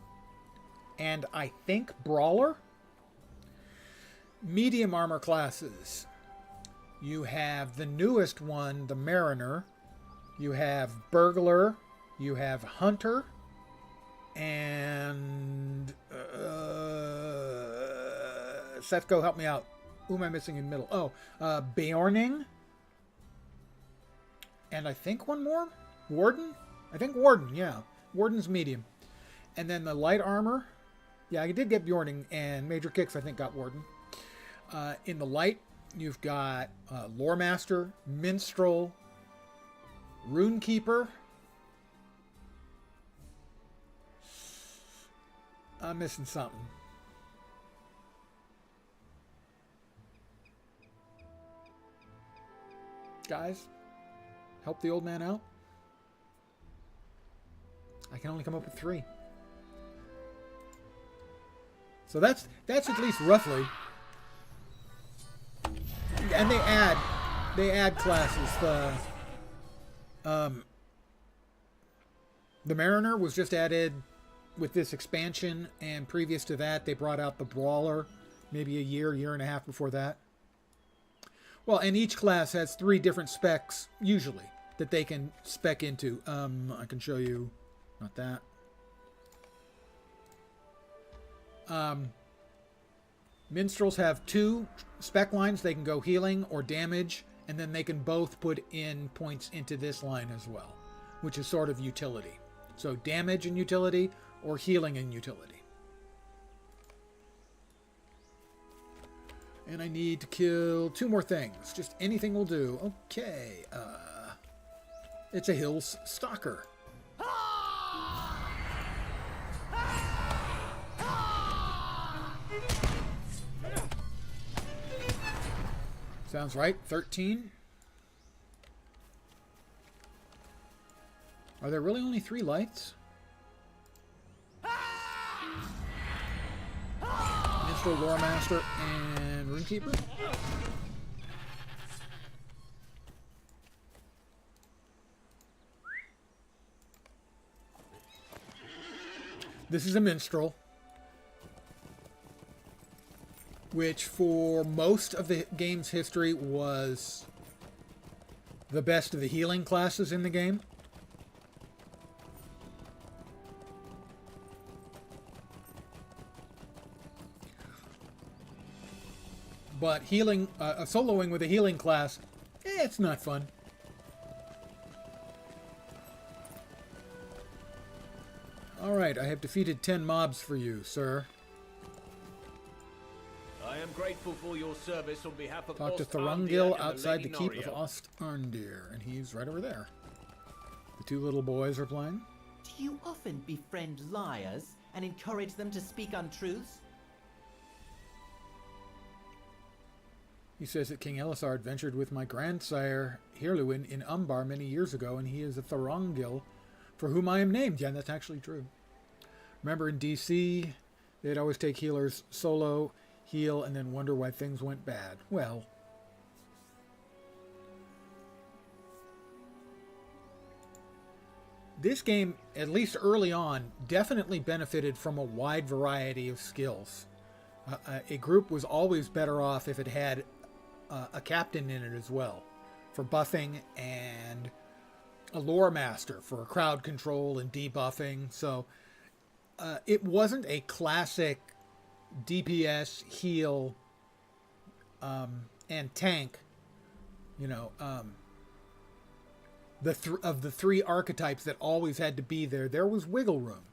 and I think Brawler. Medium armor classes. You have the newest one, the Mariner. You have Burglar. You have Hunter. And Seth, go help me out. Who am I missing in the middle? Oh, Bjorning. And I think one more? Warden? I think Warden, yeah. Warden's medium. And then the light armor. Yeah, I did get Bjorning, and Major Kicks, I think, got Warden. In the light, you've got Lore Master, Minstrel, Runekeeper. I'm missing something. Guys, help the old man out. I can only come up with 3. So that's at least roughly. And they add classes. The Mariner was just added with this expansion, and previous to that they brought out the Brawler maybe a year and a half before that. Well, and each class has 3 different specs usually that they can spec into. I can show you, not that. Minstrels have 2 spec lines. They can go healing or damage, and then they can both put in points into this line as well, which is sort of utility. So damage and utility, or healing and utility. And I need to kill 2 more things. Just anything will do. Okay. It's a Hills Stalker. Sounds right. 13. Are there really only 3 lights? Minstrel, Lore Master, and Runekeeper? This is a Minstrel, which for most of the game's history was the best of the healing classes in the game. But healing, soloing with a healing class, it's not fun. Alright, I have defeated 10 mobs for you, sir. I am grateful for your service on behalf of Talk to Ost-Arndir Thorungil and outside the Lady keep Noria. of Ost-Arndir, and he's right over there. The 2 little boys are playing. Do you often befriend liars and encourage them to speak untruths? He says that King Elisar adventured with my grandsire Hirluin in Umbar many years ago, and he is a Thorungil for whom I am named. Yeah, that's actually true. Remember in DC, they'd always take healers solo, heal, and then wonder why things went bad. Well, this game, at least early on, definitely benefited from a wide variety of skills. A group was always better off if it had a captain in it as well, for buffing, and a lore master for crowd control and debuffing. So it wasn't a classic DPS, heal, and tank, you know, of the three archetypes that always had to be there. There was wiggle room.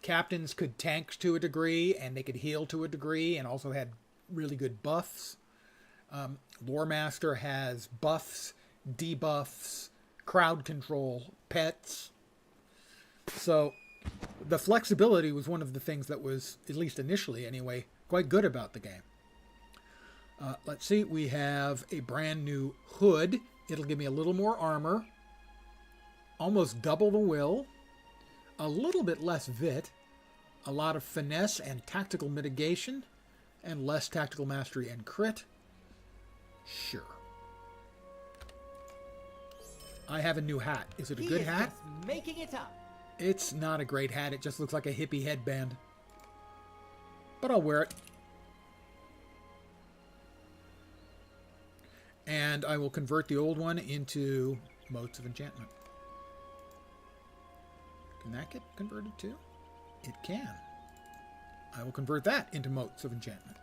Captains could tank to a degree, and they could heal to a degree, and also had really good buffs. Lore Master has buffs, debuffs, crowd control, pets. So the flexibility was one of the things that was, at least initially anyway, quite good about the game. Let's see, we have a brand new hood. It'll give me a little more armor, almost double the will, a little bit less vit, a lot of finesse and tactical mitigation, and less tactical mastery and crit. Sure. I have a new hat. Is it a good hat? Just making it up. It's not a great hat. It just looks like a hippie headband. But I'll wear it. And I will convert the old one into motes of enchantment. Can that get converted too? It can. I will convert that into motes of enchantment.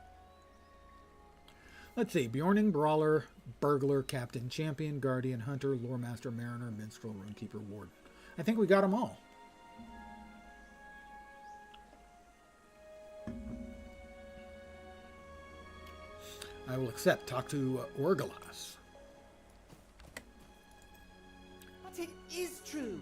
Let's see. Bjorning, Brawler, Burglar, Captain, Champion, Guardian, Hunter, Lore Master, Mariner, Minstrel, Runekeeper, Warden. I think we got them all. I will accept. Talk to Orgalas. But it is true.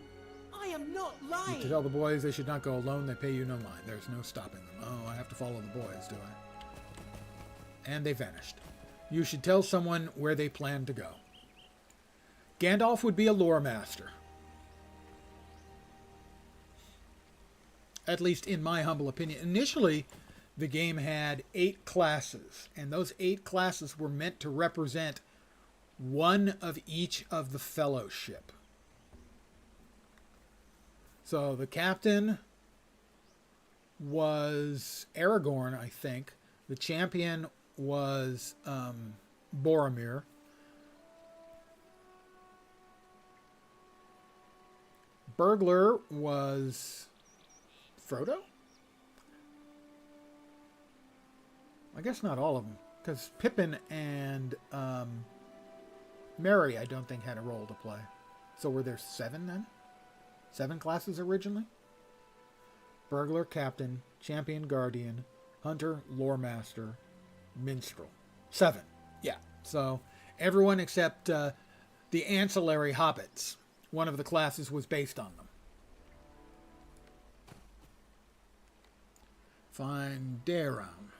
I am not You lying. to tell the boys they should not go alone. They pay you no mind. There's no stopping them. Oh, I have to follow the boys, do I? And they vanished. You should tell someone where they plan to go. Gandalf would be a lore master. At least in my humble opinion. Initially, the game had 8 classes, and those 8 classes were meant to represent one of each of the fellowship. So the captain was Aragorn, I think. The champion was Boromir. Burglar was Frodo? I guess not all of them, because Pippin and Merry I don't think had a role to play. So were there 7 then? 7 classes originally? Burglar, Captain, Champion, Guardian, Hunter, Lore Master, Minstrel. 7. Yeah. So everyone except the ancillary hobbits. One of the classes was based on them. Find Daram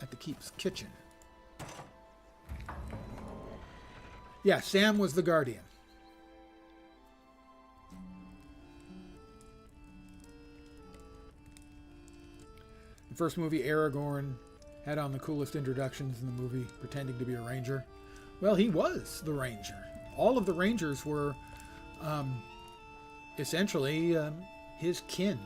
at the Keep's kitchen. Yeah, Sam was the Guardian. The first movie, Aragorn had on the coolest introductions in the movie, pretending to be a ranger. Well, he was the ranger. All of the rangers were essentially his kin.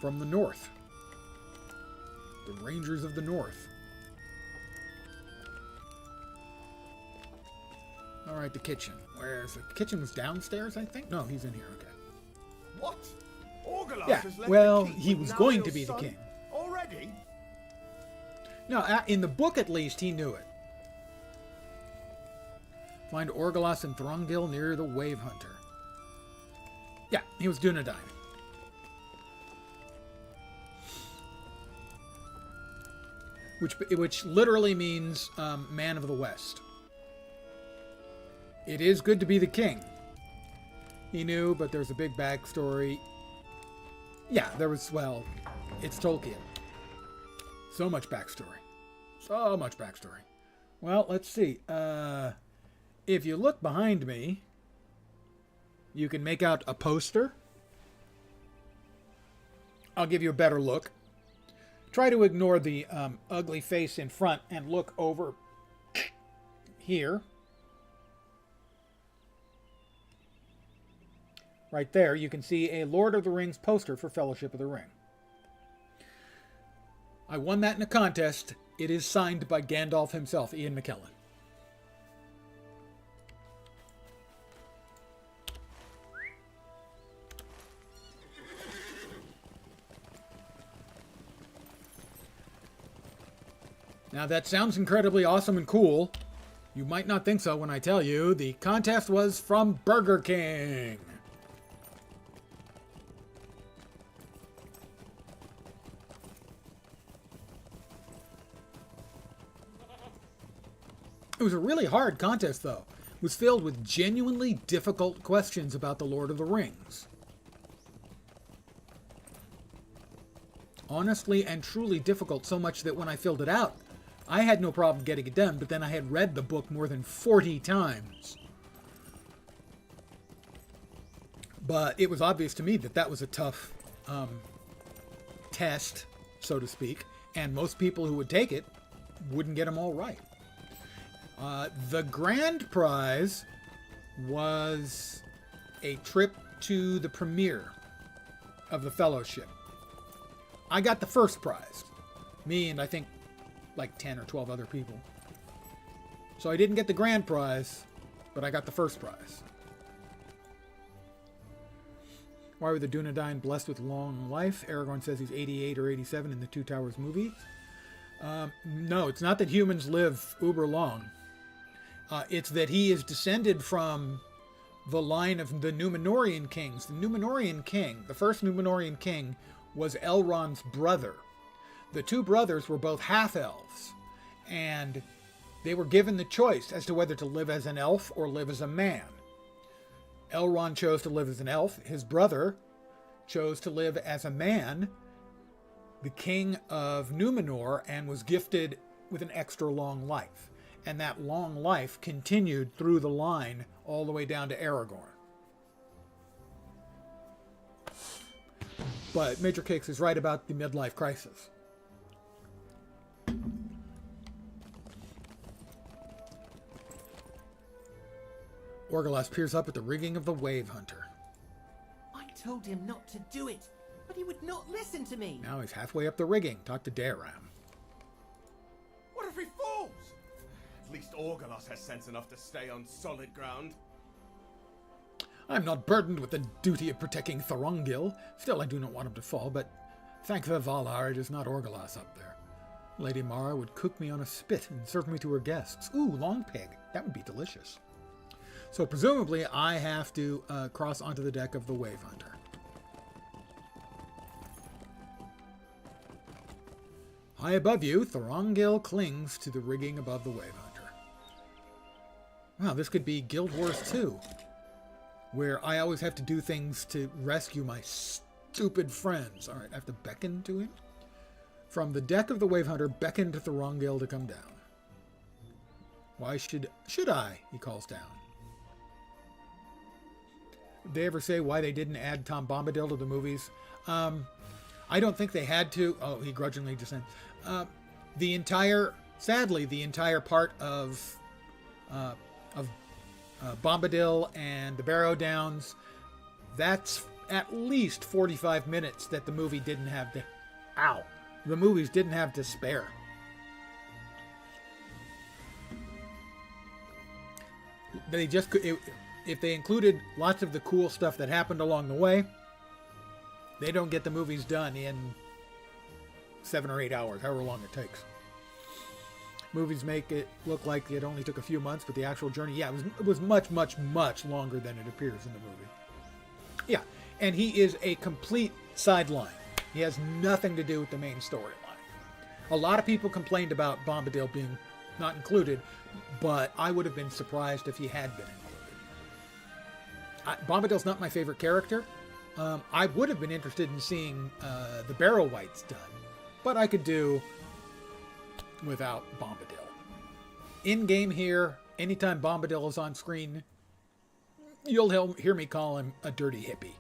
From the north. The Rangers of the North. Alright, the kitchen. Where's the kitchen? Was downstairs, I think? No, he's in here, okay. What? Orgalas Yeah, has left well, the king he with was going to Nariel's be the son king. Already? No, in the book at least, he knew it. Find Orgalas and Throngil near the Wave Hunter. Yeah, he was Dunedain. Which literally means man of the West. It is good to be the king. He knew, but there's a big backstory. Yeah, there was, well, it's Tolkien. So much backstory. So much backstory. Well, let's see. If you look behind me, you can make out a poster. I'll give you a better look. Try to ignore the ugly face in front and look over here. right there, you can see a Lord of the Rings poster for Fellowship of the Ring. I won that in a contest. It is signed by Gandalf himself, Ian McKellen. Now that sounds incredibly awesome and cool. You might not think so when I tell you the contest was from Burger King. It was a really hard contest, though. It was filled with genuinely difficult questions about the Lord of the Rings. Honestly and truly difficult, so much that when I filled it out, I had no problem getting it done, but then I had read the book more than 40 times. But it was obvious to me that that was a tough test, so to speak, and most people who would take it wouldn't get them all right. The grand prize was a trip to the premiere of the Fellowship. I got the first prize. Me and I think like 10 or 12 other people. So I didn't get the grand prize, but I got the first prize. Why were the Dunedain blessed with long life? Aragorn says he's 88 or 87 in the Two Towers movie. No, it's not that humans live uber long. It's that he is descended from the line of the Númenórean kings. The Númenórean king, the first Númenórean king, was Elrond's brother. The two brothers were both half-elves, and they were given the choice as to whether to live as an elf or live as a man. Elrond chose to live as an elf. His brother chose to live as a man, the king of Númenor, and was gifted with an extra long life. And that long life continued through the line all the way down to Aragorn. But Major Cakes is right about the midlife crisis. Orglass peers up at the rigging of the Wave Hunter. I told him not to do it, but he would not listen to me. Now he's halfway up the rigging. Talk to Daram. What if we falls? At least Orglass has sense enough to stay on solid ground. I'm not burdened with the duty of protecting Thorongil. Still, I do not want him to fall, but thank the Valar, it is not Orglass up there. Lady Mara would cook me on a spit and serve me to her guests. Ooh, long pig. That would be delicious. So presumably, I have to cross onto the deck of the Wave Hunter. High above you, Thorongil clings to the rigging above the Wave Hunter. Wow, this could be Guild Wars 2, where I always have to do things to rescue my stupid friends. All right, I have to beckon to him. From the deck of the Wave Hunter, beckon to Thorongil to come down. Why should I? He calls down. Did they ever say why they didn't add Tom Bombadil to the movies? I don't think they had to. Oh, he grudgingly dissents. Sadly, the entire part of Bombadil and the Barrow Downs, that's at least 45 minutes that the movie didn't have to. The movies didn't have to spare. They just could. If they included lots of the cool stuff that happened along the way, they don't get the movies done in 7 or 8 hours, however long it takes. Movies make it look like it only took a few months, but the actual journey, yeah, it was much, much, much longer than it appears in the movie. Yeah, and he is a complete sideline. He has nothing to do with the main storyline. A lot of people complained about Bombadil being not included, but I would have been surprised if he had been included. Bombadil's not my favorite character. I would have been interested in seeing the Barrow Wights done, but I could do without Bombadil. In-game here, anytime Bombadil is on screen, you'll hear me call him a dirty hippie.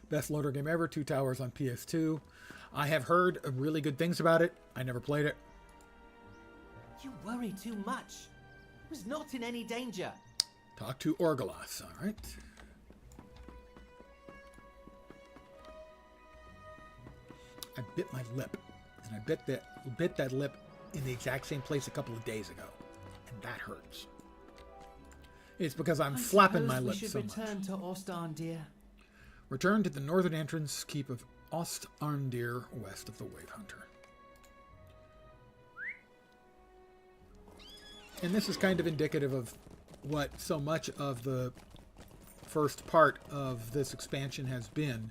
Best loader game ever, Two Towers on PS2. I have heard really good things about it. I never played it. You worry too much. He was not in any danger. Talk to Orgalos, all right. I bit my lip, and I bit that lip in the exact same place a couple of days ago, and that hurts. It's because I'm flapping my lips so much. We should return to Ost-Arndir. Return to the northern entrance keep of Ost-Arndir, west of the Wave Hunter. And this is kind of indicative of what so much of the first part of this expansion has been.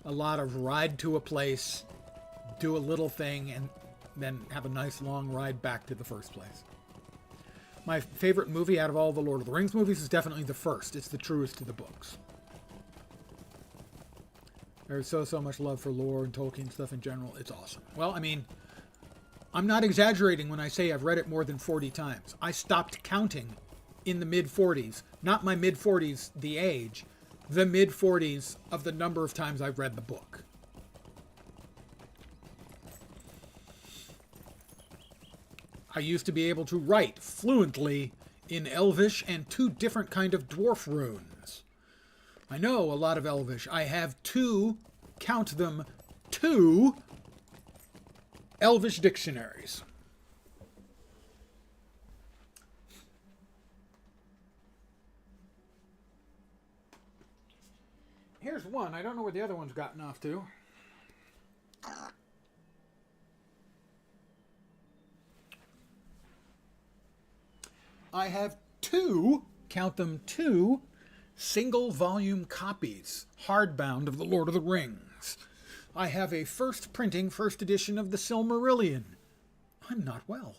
A lot of ride to a place, do a little thing, and then have a nice long ride back to the first place. My favorite movie out of all the Lord of the Rings movies is definitely the first. It's the truest to the books. There's so much love for lore and Tolkien stuff in general. It's awesome. Well, I mean, I'm not exaggerating when I say I've read it more than 40 times. I stopped counting in the mid-40s. Not my mid-40s, the age. The mid-40s of the number of times I've read the book. I used to be able to write fluently in Elvish and 2 different kind of dwarf runes. I know a lot of Elvish. I have 2, count them, 2 Elvish dictionaries. Here's one. I don't know where the other one's gotten off to. I have 2, count them, 2 single volume copies, hardbound, of The Lord of the Rings. I have a first printing, first edition of the Silmarillion. I'm not well.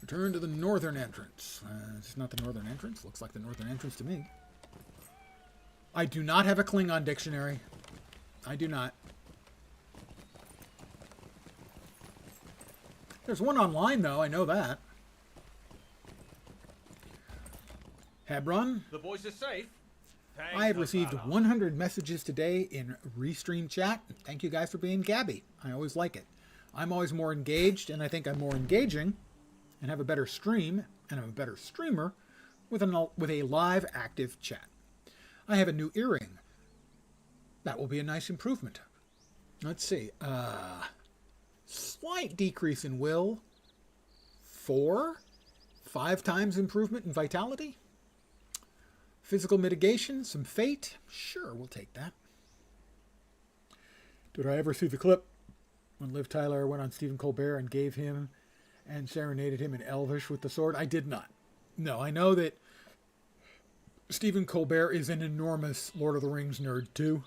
Return to the northern entrance. It's not the northern entrance. Looks like the northern entrance to me. I do not have a Klingon dictionary. I do not. There's one online, though. I know that. Hebron. The boys are safe. I have received 100 messages today in Restream chat. Thank you guys for being Gabby. I always like it. I'm always more engaged, and I think I'm more engaging, and have a better stream, and I'm a better streamer with a live, active chat. I have a new earring. That will be a nice improvement. Let's see. Slight decrease in will. 5 times improvement in vitality. Physical mitigation, some fate. Sure, we'll take that. Did I ever see the clip when Liv Tyler went on Stephen Colbert and gave him and serenaded him in Elvish with the sword? I did not. No, I know that Stephen Colbert is an enormous Lord of the Rings nerd too.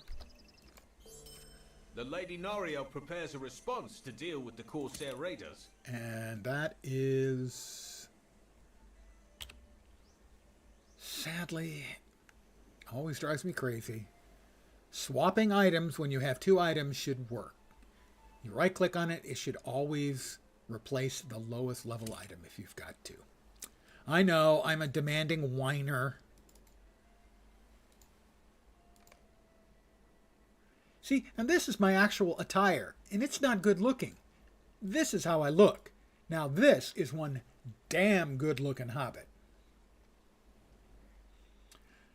The Lady Norio prepares a response to deal with the Corsair raiders. And that is, sadly, always drives me crazy. Swapping items when you have 2 items should work. You right click on it, it should always replace the lowest level item if you've got to. I know, I'm a demanding whiner. See, and this is my actual attire, and it's not good looking. This is how I look. Now this is one damn good looking hobbit.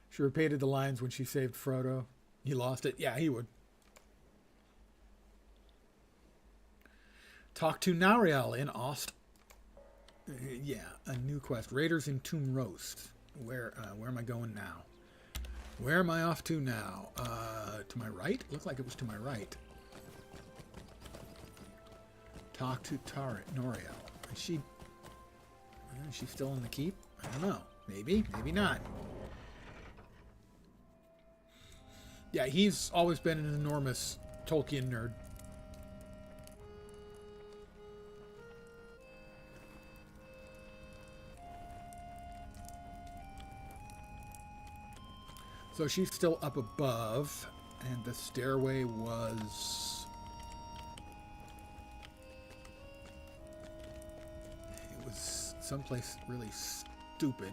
She repeated the lines when she saved Frodo. He lost it. Yeah, he would. Talk to Nariel in Ost. Yeah, a new quest. Raiders in Tomb Roast. Where am I going now? Where am I off to now? To my right? Looked like it was to my right. Talk to Noriel. Is she's still in the keep? I don't know. Maybe, maybe not. Yeah, he's always been an enormous Tolkien nerd. So she's still up above, and the stairway was... It was someplace really stupid.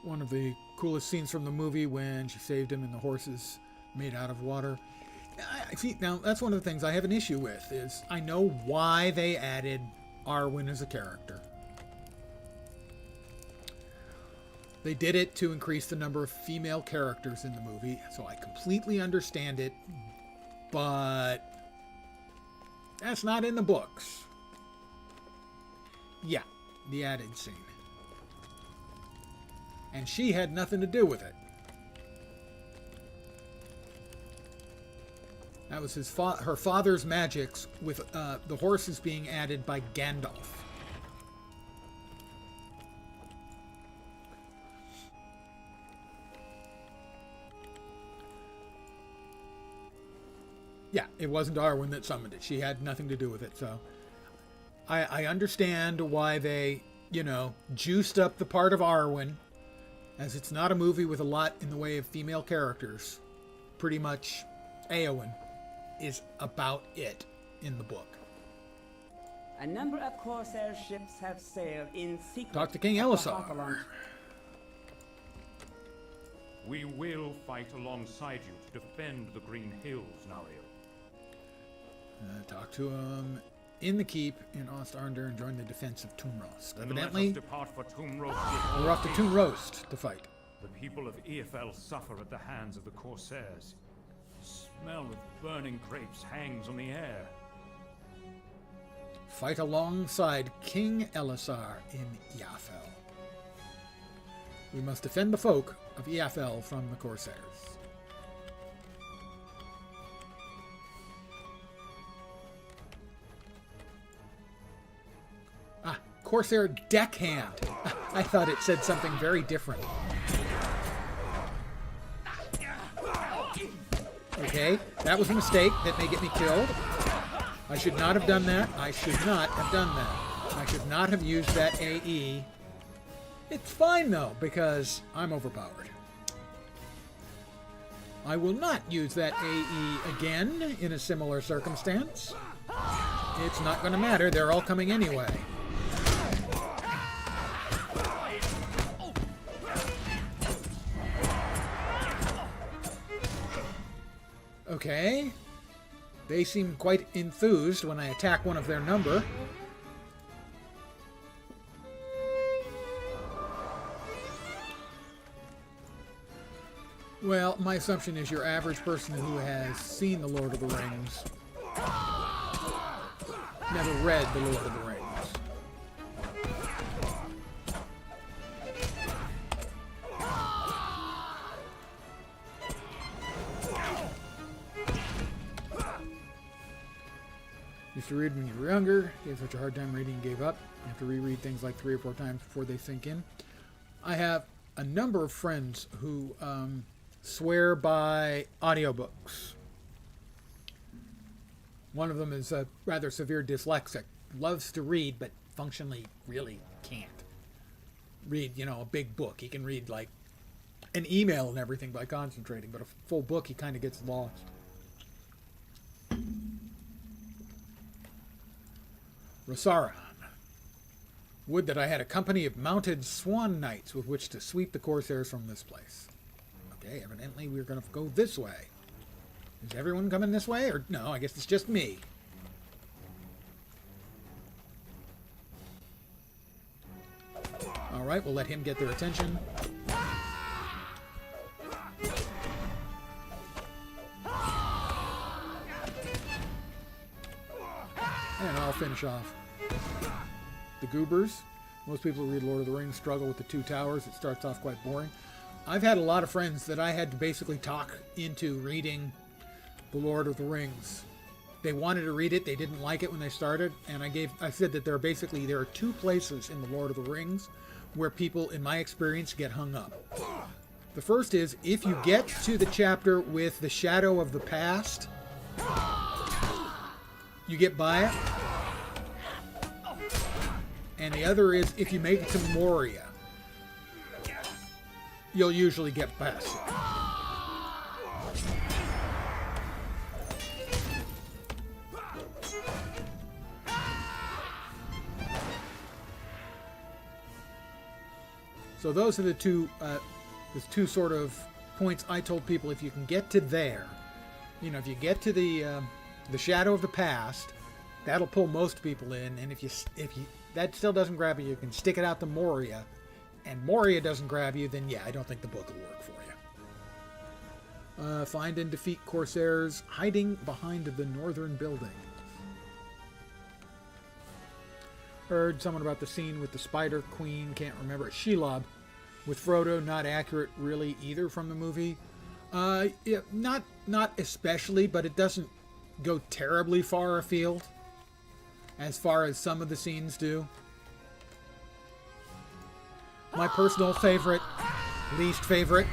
One of the coolest scenes from the movie when she saved him and the horses made out of water. See, now that's one of the things I have an issue with, is I know why they added Arwen as a character. They did it to increase the number of female characters in the movie, so I completely understand it, but that's not in the books. Yeah, the added scene. And she had nothing to do with it. That was her father's magics, with the horses being added by Gandalf. Yeah, it wasn't Arwen that summoned it. She had nothing to do with it, so I understand why they, juiced up the part of Arwen, as it's not a movie with a lot in the way of female characters. Pretty much Éowyn is about it in the book. A number of Corsair ships have sailed in secret. Talk to King Elisar. We will fight alongside you to defend the Green Hills, Nariel. Talk to him in the keep in Ost-Arndr and join the defense of Toomrost. Then Evidently, let us depart for Toomrost. we're off to Toomrost to fight. The people of Eafel suffer at the hands of the Corsairs. The smell of burning grapes hangs on the air. Fight alongside King Elisar in Eafel. We must defend the folk of Eafel from the Corsairs. Corsair deckhand. I thought it said something very different. Okay, that was a mistake. That may get me killed. I should not have done that. I should not have done that. I should not have used that AE. It's fine, though, because I'm overpowered. I will not use that AE again in a similar circumstance. It's not going to matter. They're all coming anyway. Okay. They seem quite enthused when I attack one of their number. Well, my assumption is your average person who has seen The Lord of the Rings never read The Lord of the Rings. Used to read when you were younger, gave such a hard time reading and gave up. You have to reread things like 3 or 4 times before they sink in. I have a number of friends who swear by audiobooks. One of them is a rather severe dyslexic. Loves to read, but functionally really can't read, a big book. He can read like an email and everything by concentrating, but a full book he kind of gets lost. Rosaran. Would that I had a company of mounted swan knights with which to sweep the Corsairs from this place. Okay, evidently we're going to go this way. Is everyone coming this way? Or no, I guess it's just me. Alright, we'll let him get their attention. And I'll finish off. The Goobers. Most people who read Lord of the Rings struggle with the 2 towers. It starts off quite boring. I've had a lot of friends that I had to basically talk into reading The Lord of the Rings. They wanted to read it. They didn't like it when they started. And I said that there are 2 places in The Lord of the Rings where people, in my experience, get hung up. The first is if you get to the chapter with the shadow of the past, you get by it. And the other is if you make it to Moria, you'll usually get past it. So those are the two sort of points I told people, if you can get to there, you know, if you get to the Shadow of the Past, that'll pull most people in. And if you that still doesn't grab you, you can stick it out to Moria, and Moria doesn't grab you, then yeah, I don't think the book will work for you. Find and defeat Corsairs hiding behind the northern building. Heard someone about the scene with the Spider Queen, can't remember. Shelob with Frodo, not accurate really either from the movie. Yeah, not especially, but it doesn't go terribly far afield as far as some of the scenes do. My personal favorite, least favorite,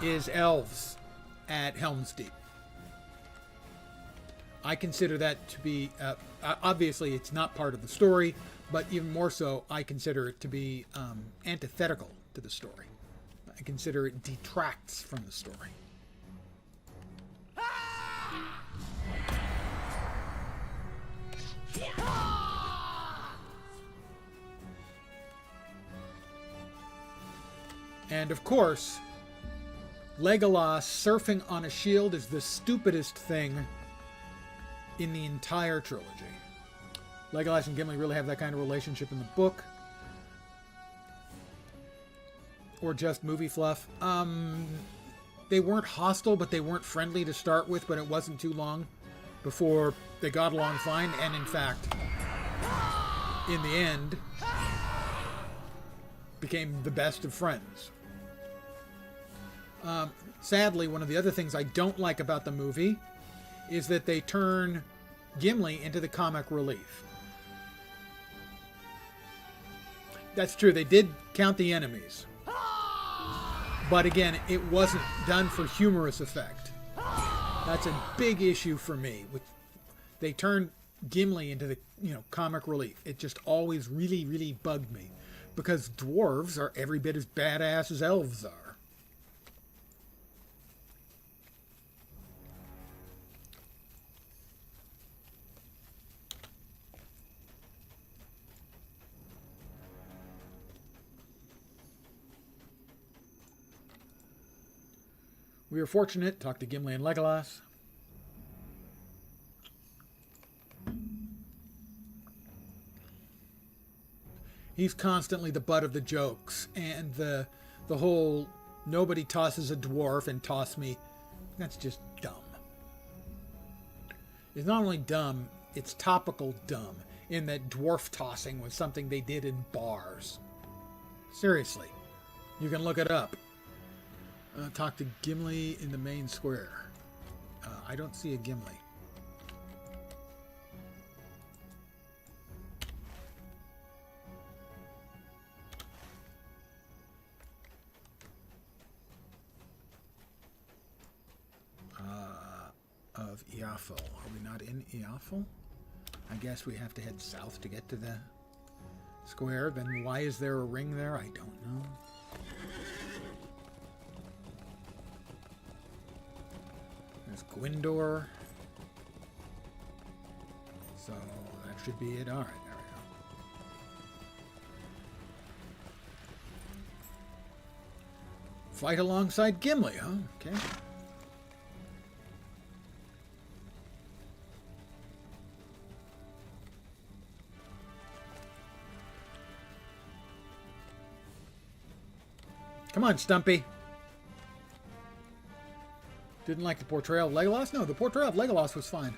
is elves at Helm's Deep. I consider that to be, obviously it's not part of the story, but even more so, I consider it to be antithetical to the story. I consider it detracts from the story. And of course, Legolas surfing on a shield is the stupidest thing in the entire trilogy. Legolas and Gimli really have that kind of relationship in the book. Or just movie fluff. They weren't hostile, but they weren't friendly to start with, but it wasn't too long before they got along fine, and in fact, in the end, became the best of friends. Sadly, one of the other things I don't like about the movie is that they turn Gimli into the comic relief. That's true, they did count the enemies. But again, it wasn't done for humorous effect. That's a big issue for me. They turned Gimli into the, comic relief. It just always really, really bugged me. Because dwarves are every bit as badass as elves are. We were fortunate to talk to Gimli and Legolas. He's constantly the butt of the jokes, and the whole nobody tosses a dwarf and toss me, that's just dumb. It's not only dumb, it's topical dumb, in that dwarf tossing was something they did in bars. Seriously, you can look it up. Talk to Gimli in the main square. I don't see a Gimli. Of Iafel. Are we not in Iafel? I guess we have to head south to get to the square. Then why is there a ring there? I don't know. There's Gwyndor. So that should be it. All right, there we go. Fight alongside Gimli, huh? Okay. Come on, Stumpy. Didn't like the portrayal of Legolas? No, the portrayal of Legolas was fine.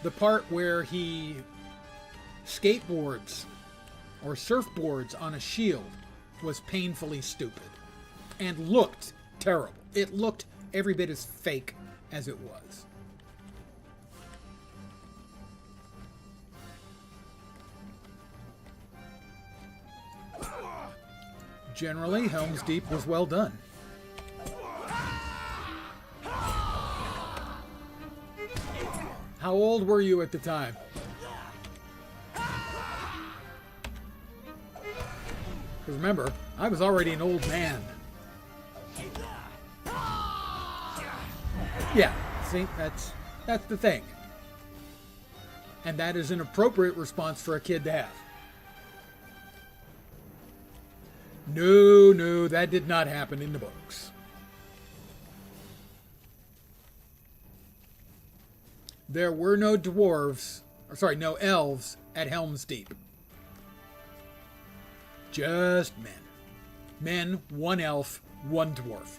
The part where he skateboards or surfboards on a shield was painfully stupid and looked terrible. It looked every bit as fake as it was. Generally, Helm's Deep was well done. How old were you at the time? Because remember, I was already an old man. Yeah, see, that's the thing. And that is an appropriate response for a kid to have. No, that did not happen in the books. There were no no elves at Helm's Deep. Just men. Men, one elf, one dwarf.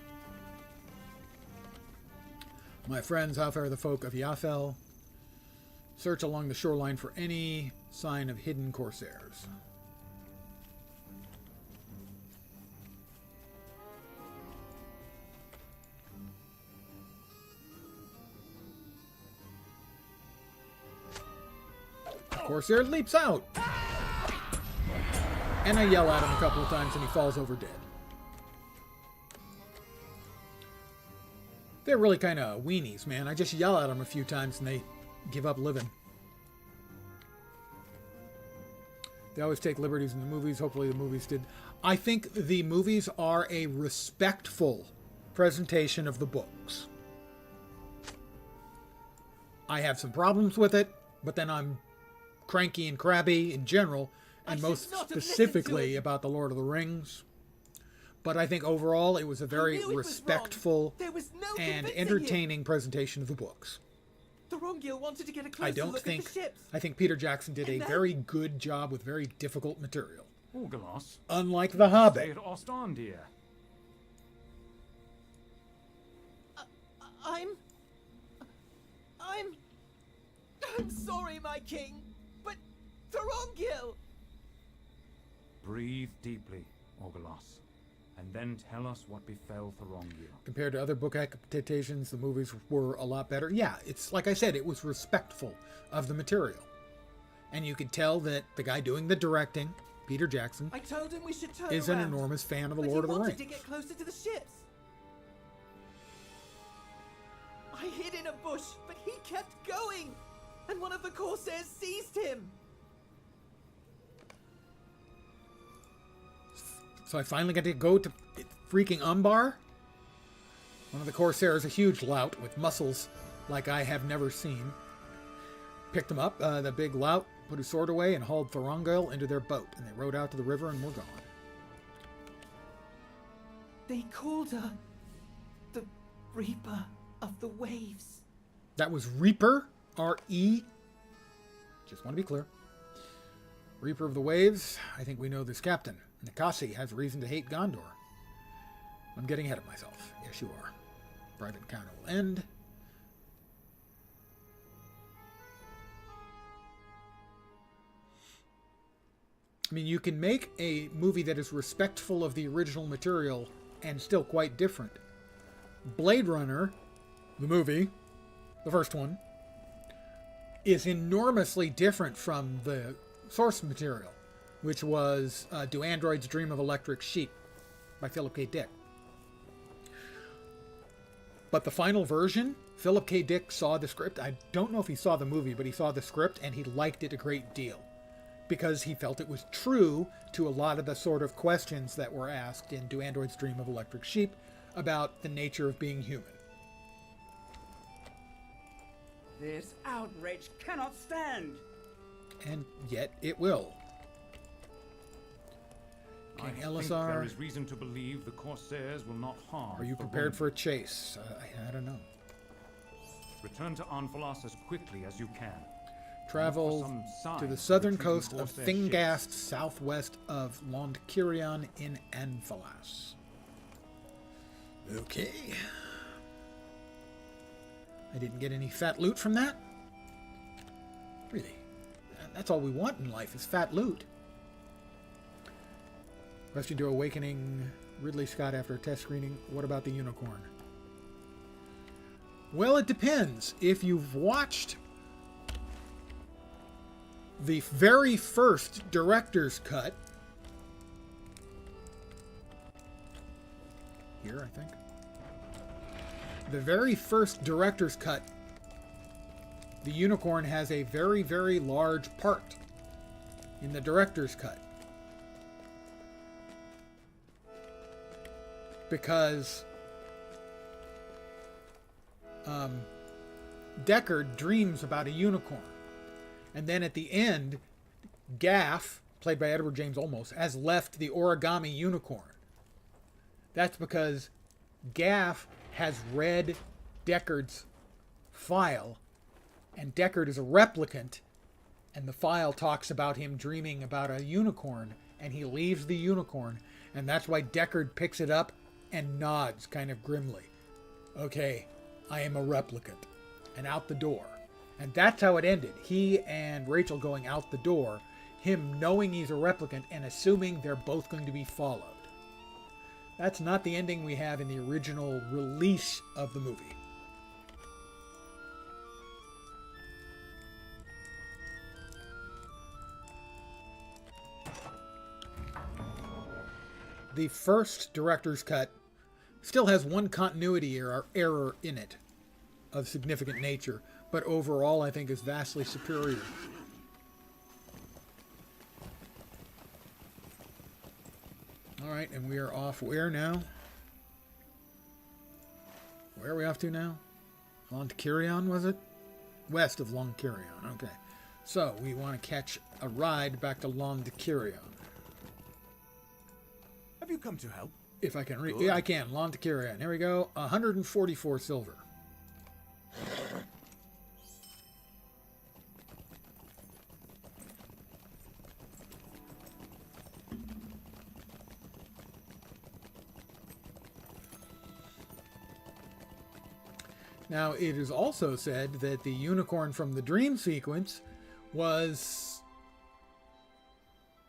My friends, how fare the folk of Yafel? Search along the shoreline for any sign of hidden corsairs. Corsair leaps out. And I yell at him a couple of times and he falls over dead. They're really kind of weenies, man. I just yell at them a few times and they give up living. They always take liberties in the movies. Hopefully the movies did. I think the movies are a respectful presentation of the books. I have some problems with it, but then I'm cranky and crabby in general, and most specifically about the Lord of the Rings. But I think overall it was a very respectful and entertaining presentation of the books. Thorongil wanted to get a closer look at the ships. I think Peter Jackson did a very good job with very difficult material. Orgalos. Unlike The Hobbit. Stay at Ostandir. I'm sorry, my king, but Thorongil. Breathe deeply, Orgalos, and then tell us what befell Thorongil. Compared to other book adaptations, the movies were a lot better. Yeah, it's like I said, it was respectful of the material. And you could tell that the guy doing the directing, Peter Jackson, I told him we should turn is around, an enormous fan of the but Lord of the he Rings. wanted to get closer to the ships. I hid in a bush, but he kept going, and one of the corsairs seized him. So I finally got to go to freaking Umbar. One of the corsairs, a huge lout with muscles like I have never seen, picked him up, the big lout, put his sword away, and hauled Thorongil into their boat. And they rowed out to the river and were gone. They called her the Reaper of the Waves. That was Reaper, R-E. Just want to be clear. Reaper of the Waves. I think we know this captain. Nikasi has reason to hate Gondor. I'm getting ahead of myself. Yes, you are. Private encounter will end. I mean, you can make a movie that is respectful of the original material and still quite different. Blade Runner, the movie, the first one, is enormously different from the source material, which was Do Androids Dream of Electric Sheep by Philip K. Dick. But the final version, Philip K. Dick saw the script. I don't know if he saw the movie, but he saw the script and he liked it a great deal because he felt it was true to a lot of the sort of questions that were asked in Do Androids Dream of Electric Sheep about the nature of being human. This outrage cannot stand. And yet it will. I think there is reason to believe the Corsairs will not harm. Are you prepared for a chase? I don't know. Return to Anfalas as quickly as you can. Travel to the southern coast of Thingast, southwest of Londkirion in Anfalas. Okay. I didn't get any fat loot from that. Really. That's all we want in life is fat loot. Question to Awakening Ridley Scott after a test screening. What about the unicorn? Well, it depends. If you've watched the very first director's cut, here I think, the very first director's cut the unicorn has a very, very large part in the director's cut. Because Deckard dreams about a unicorn. And then at the end, Gaff, played by Edward James Olmos, has left the origami unicorn. That's because Gaff has read Deckard's file, and Deckard is a replicant, and the file talks about him dreaming about a unicorn, and he leaves the unicorn, and that's why Deckard picks it up and nods kind of grimly. Okay, I am a replicant. And out the door. And that's how it ended. He and Rachel going out the door, him knowing he's a replicant and assuming they're both going to be followed. That's not the ending we have in the original release of the movie. The first director's cut still has one continuity error in it of significant nature, but overall I think is vastly superior. Alright, and we are off where now? Where are we off to now? Lonkirion, was it? West of Lonkirion, okay. So, we want to catch a ride back to Lonkirion. Have you come to help? If I can read. Yeah, I can. Lonkirion. Here we go. 144 silver. Now, it is also said that the unicorn from the dream sequence was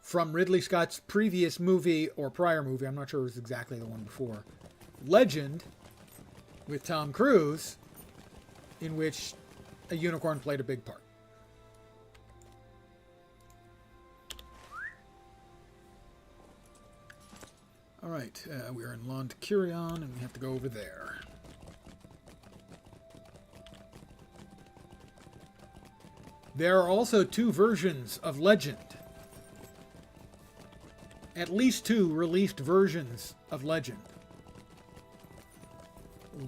from Ridley Scott's previous movie, or prior movie, I'm not sure it was exactly the one before, Legend, with Tom Cruise, in which a unicorn played a big part. All right, we're in Lonkirion, and we have to go over there. There are also two versions of Legend. At least two released versions of Legend.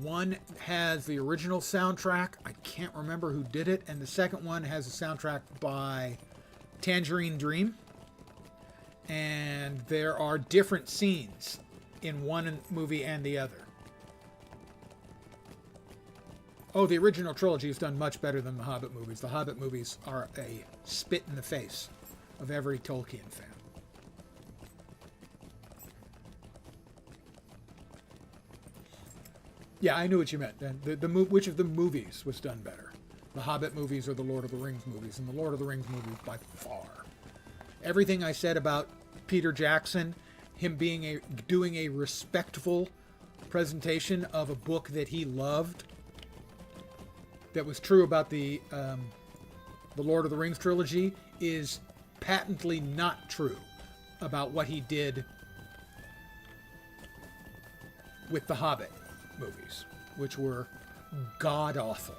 One has the original soundtrack. I can't remember who did it. And the second one has a soundtrack by Tangerine Dream. And there are different scenes in one movie and the other. Oh, the original trilogy is done much better than the Hobbit movies. The Hobbit movies are a spit in the face of every Tolkien fan. Yeah, I knew what you meant. Which of the movies was done better? The Hobbit movies or the Lord of the Rings movies? And the Lord of the Rings movies by far. Everything I said about Peter Jackson, him doing a respectful presentation of a book that he loved, that was true about the Lord of the Rings trilogy, is patently not true about what he did with the Hobbit movies, which were god-awful.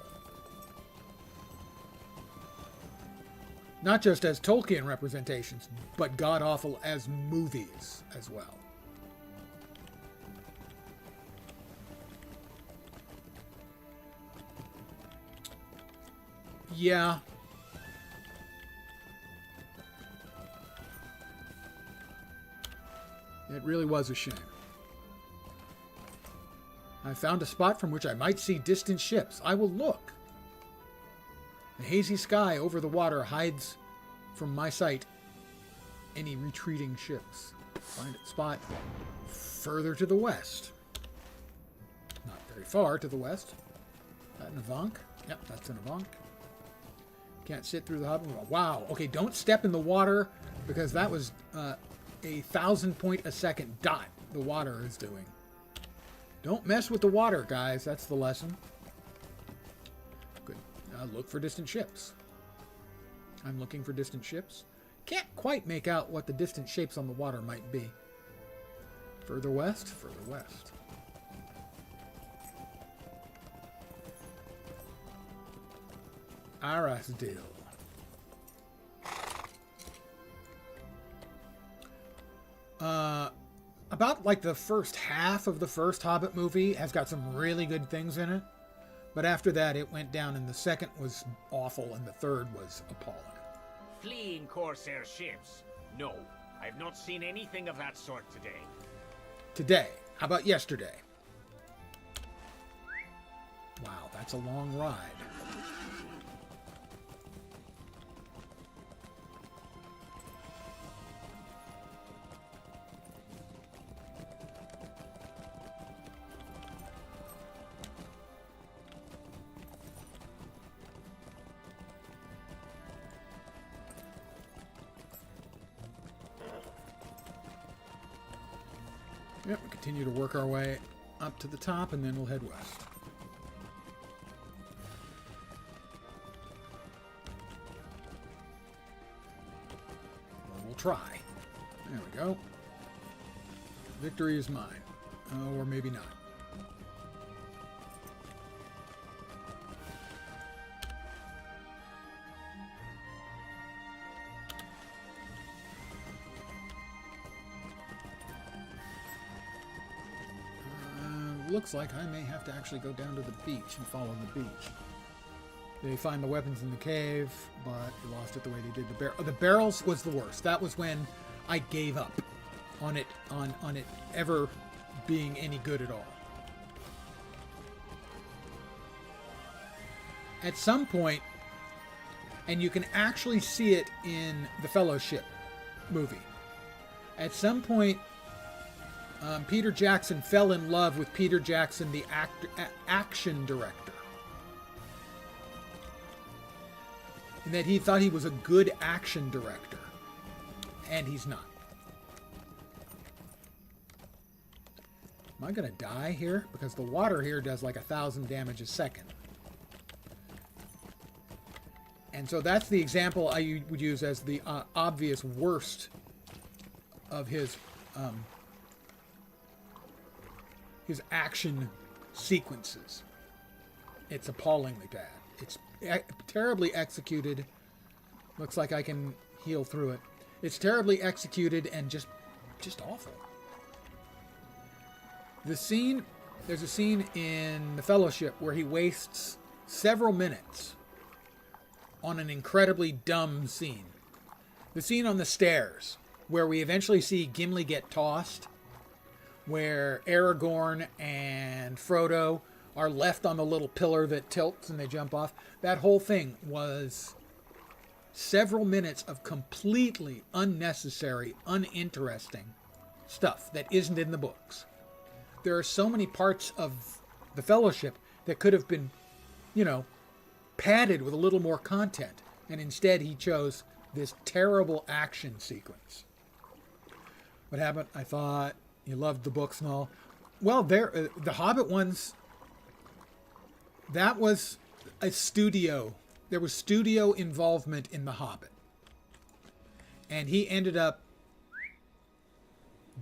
Not just as Tolkien representations, but god-awful as movies as well. Yeah. It really was a shame. I found a spot from which I might see distant ships. I will look. The hazy sky over the water hides from my sight any retreating ships. Find a spot further to the west. Not very far to the west. Is that an Avank? Yep, that's an Avank. Can't sit through the hub. Wow. Okay, don't step in the water, because that was a 1,000 point a second dot the water is doing. Don't mess with the water, guys. That's the lesson. Good. Now look for distant ships. I'm looking for distant ships. Can't quite make out what the distant shapes on the water might be. Further west? Further west. Arasdil. About like the first half of the first Hobbit movie has got some really good things in it. But after that, it went down, and the second was awful, and the third was appalling. Fleeing Corsair ships? No, I've not seen anything of that sort today. Today? How about yesterday? Wow, that's a long ride. Yep, we continue to work our way up to the top, and then we'll head west. Well, we'll try. There we go. Victory is mine. Or maybe not. Looks like I may have to actually go down to the beach and follow the beach. They find the weapons in the cave, but they lost it the way they did the barrel. The barrels was the worst. That was when I gave up on it ever being any good at all. At some point, and you can actually see it in the Fellowship movie. At some point, Peter Jackson fell in love with Peter Jackson, the action director. And that he thought he was a good action director. And he's not. Am I going to die here? Because the water here does like 1,000 damage a second. And so that's the example I would use as the obvious worst of his action sequences. It's appallingly bad. It's terribly executed. Looks like I can heal through it. It's terribly executed and just awful. There's a scene in The Fellowship where he wastes several minutes on an incredibly dumb scene. The scene on the stairs where we eventually see Gimli get tossed, where Aragorn and Frodo are left on the little pillar that tilts and they jump off. That whole thing was several minutes of completely unnecessary, uninteresting stuff that isn't in the books. There are so many parts of the Fellowship that could have been, padded with a little more content. And instead he chose this terrible action sequence. What happened? I thought you loved the books and all. Well, the Hobbit ones, that was a studio. There was studio involvement in The Hobbit. And he ended up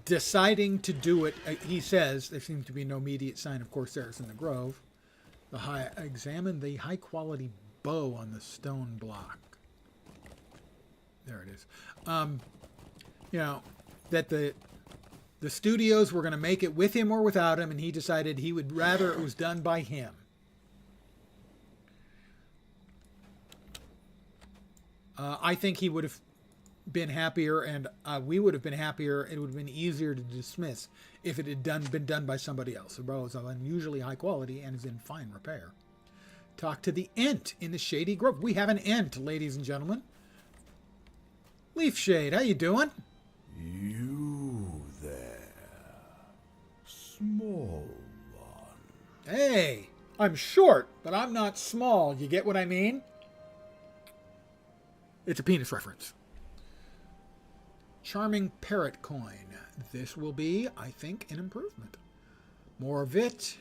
deciding to do it. He says, there seems to be no immediate sign of Corsairs in the Grove. Examine the high-quality bow on the stone block. There it is. That the studios were going to make it with him or without him, and he decided he would rather it was done by him. I think he would have been happier, and we would have been happier. It would have been easier to dismiss if it had been done by somebody else. The bow is of unusually high quality and is in fine repair. Talk to the Ent in the Shady Grove. We have an Ent, ladies and gentlemen. Leafshade, how you doing? You there, small one. Hey, I'm short, but I'm not small. You get what I mean? It's a penis reference. Charming parrot coin. This will be, I think, an improvement. More of it.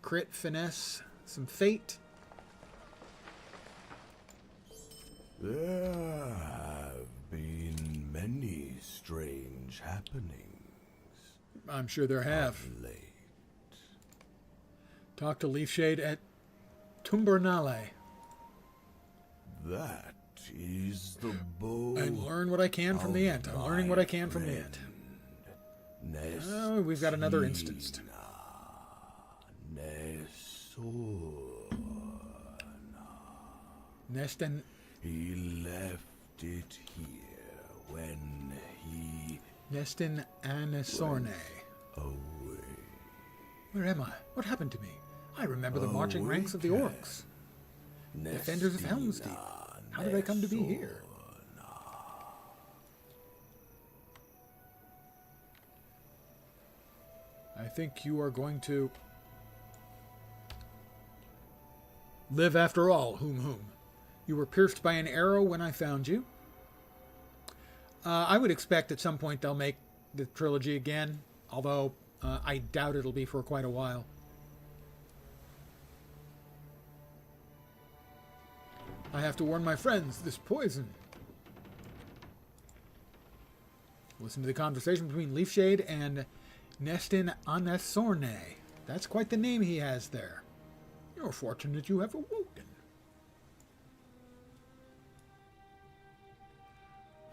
Crit, finesse, some fate. There have been many strange happenings. I'm sure there have. Of late. Talk to Leafshade at Tumbernale. That is the bow. And learn what I can from the ant. I'm learning what I can from the ant. Oh, we've got another instanced. Nestin. He left it here when he... Nestin Anasorne. Away. Where am I? What happened to me? I remember the marching ranks of the orcs. Defenders of Helm's Deep. How did I come to be here? I think you are going to live after all, whom. You were pierced by an arrow when I found you. I would expect at some point they'll make the trilogy again, although I doubt it'll be for quite a while. I have to warn my friends, this poison. Listen to the conversation between Leafshade and Nestin Anasorne. That's quite the name he has there. You're fortunate you have awoken.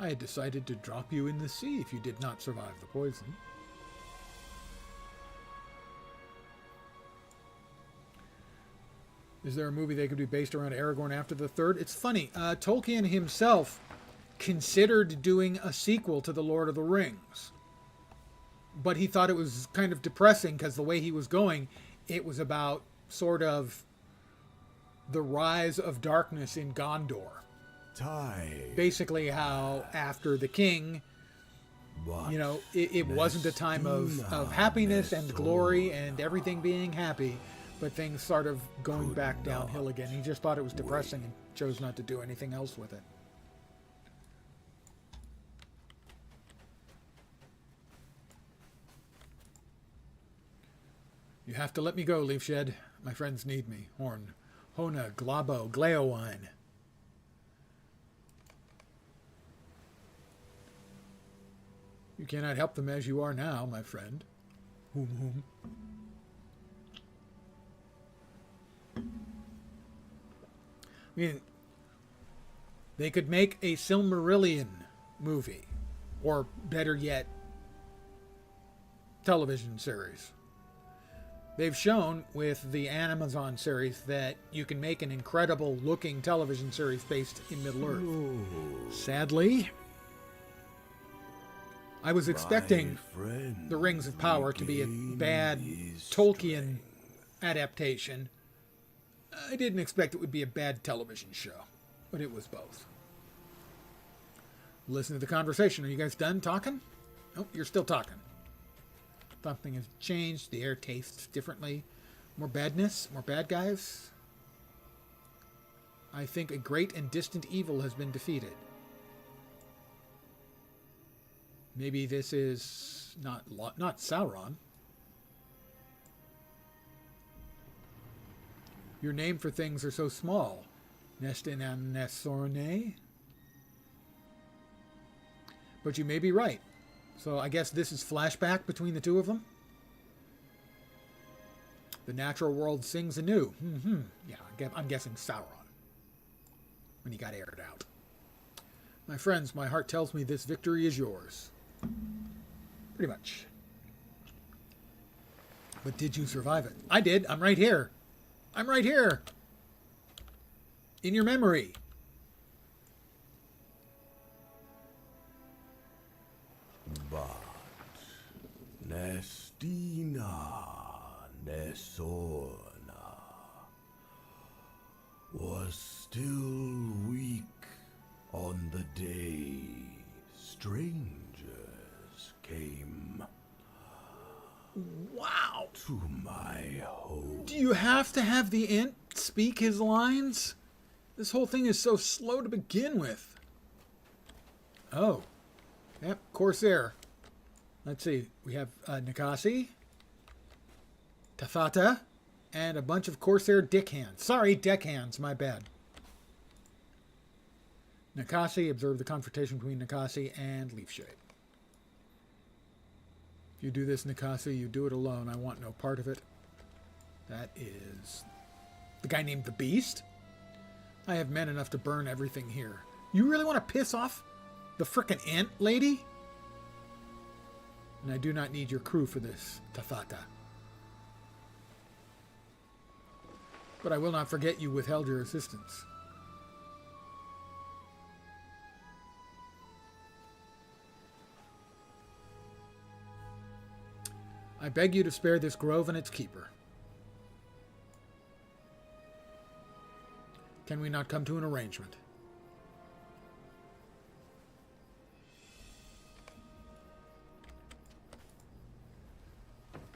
I had decided to drop you in the sea if you did not survive the poison. Is there a movie that could be based around Aragorn after the third? It's funny. Tolkien himself considered doing a sequel to The Lord of the Rings. But he thought it was kind of depressing because the way he was going, it was about sort of the rise of darkness in Gondor. Basically how after the king, it wasn't a time of happiness and glory and everything being happy, but things sort of going back downhill again. He just thought it was depressing and chose not to do anything else with it. You have to let me go, Leafshed. My friends need me. Horn, Hona, Glabo, Gleowine. You cannot help them as you are now, my friend. Whom. I mean, they could make a Silmarillion movie, or better yet, television series. They've shown with the Amazon series that you can make an incredible looking television series based in Middle-earth. Sadly, I was expecting The Rings of Power to be a bad Tolkien adaptation. I didn't expect it would be a bad television show, but it was both. Listen to the conversation. Are you guys done talking? Nope, you're still talking. Something has changed. The air tastes differently. More badness, more bad guys. I think a great and distant evil has been defeated. Maybe this is not Sauron. Your name for things are so small. Nestin Anasorne. But you may be right. So I guess this is flashback between the two of them. The natural world sings anew. Yeah, I'm guessing Sauron. When he got aired out. My friends, my heart tells me this victory is yours. Pretty much. But did you survive it? I did. I'm right here. I'm right here. In your memory. But Nestina Nesorna was still weak on the day strangers came. Wow. To my home. Do you have to have the ant speak his lines? This whole thing is so slow to begin with. Oh. Yep, Corsair. Let's see. We have Nikasi, Tathata, and a bunch of Corsair dickhands. Sorry, deckhands. My bad. Nikasi. Observe the confrontation between Nikasi and Leafshade. If you do this, Nikasi, you do it alone. I want no part of it. That is the guy named the Beast. I have men enough to burn everything here. You really want to piss off the frickin' ant lady? And I do not need your crew for this, Tafata. But I will not forget you withheld your assistance. I beg you to spare this grove and its keeper. Can we not come to an arrangement?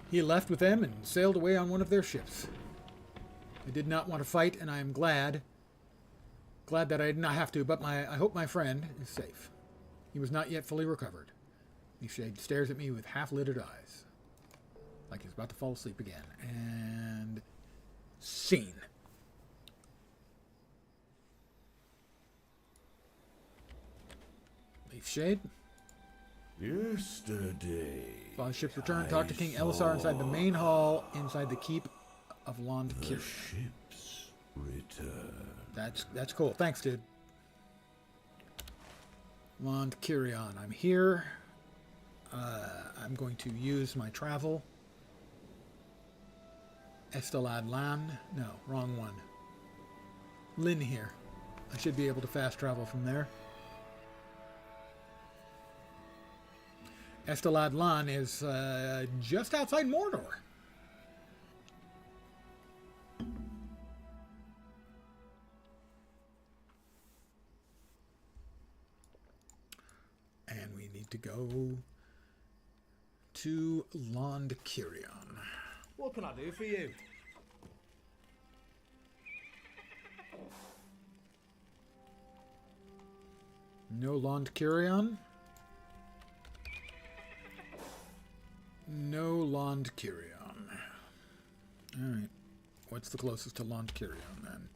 He left with them and sailed away on one of their ships. I did not want to fight, and I am glad that I did not have to, but I hope my friend is safe. He was not yet fully recovered. He stares at me with half-lidded eyes, like he's about to fall asleep again. And scene. Leaf Shade. Yesterday. Saw his ship's return. Talk to King Elisar inside the main hall, inside the keep of Lond Kir. Ship's return. That's cool. Thanks, dude. Lond Kirion. I'm here. I'm going to use my travel. Estelad Lan. No, wrong one. Lin here. I should be able to fast travel from there. Estelad Lan is just outside Mordor. And we need to go to Lond Kirion. What can I do for you? No Lond Kirion. No Lond Kirion. Alright. What's the closest to Lond Kirion then?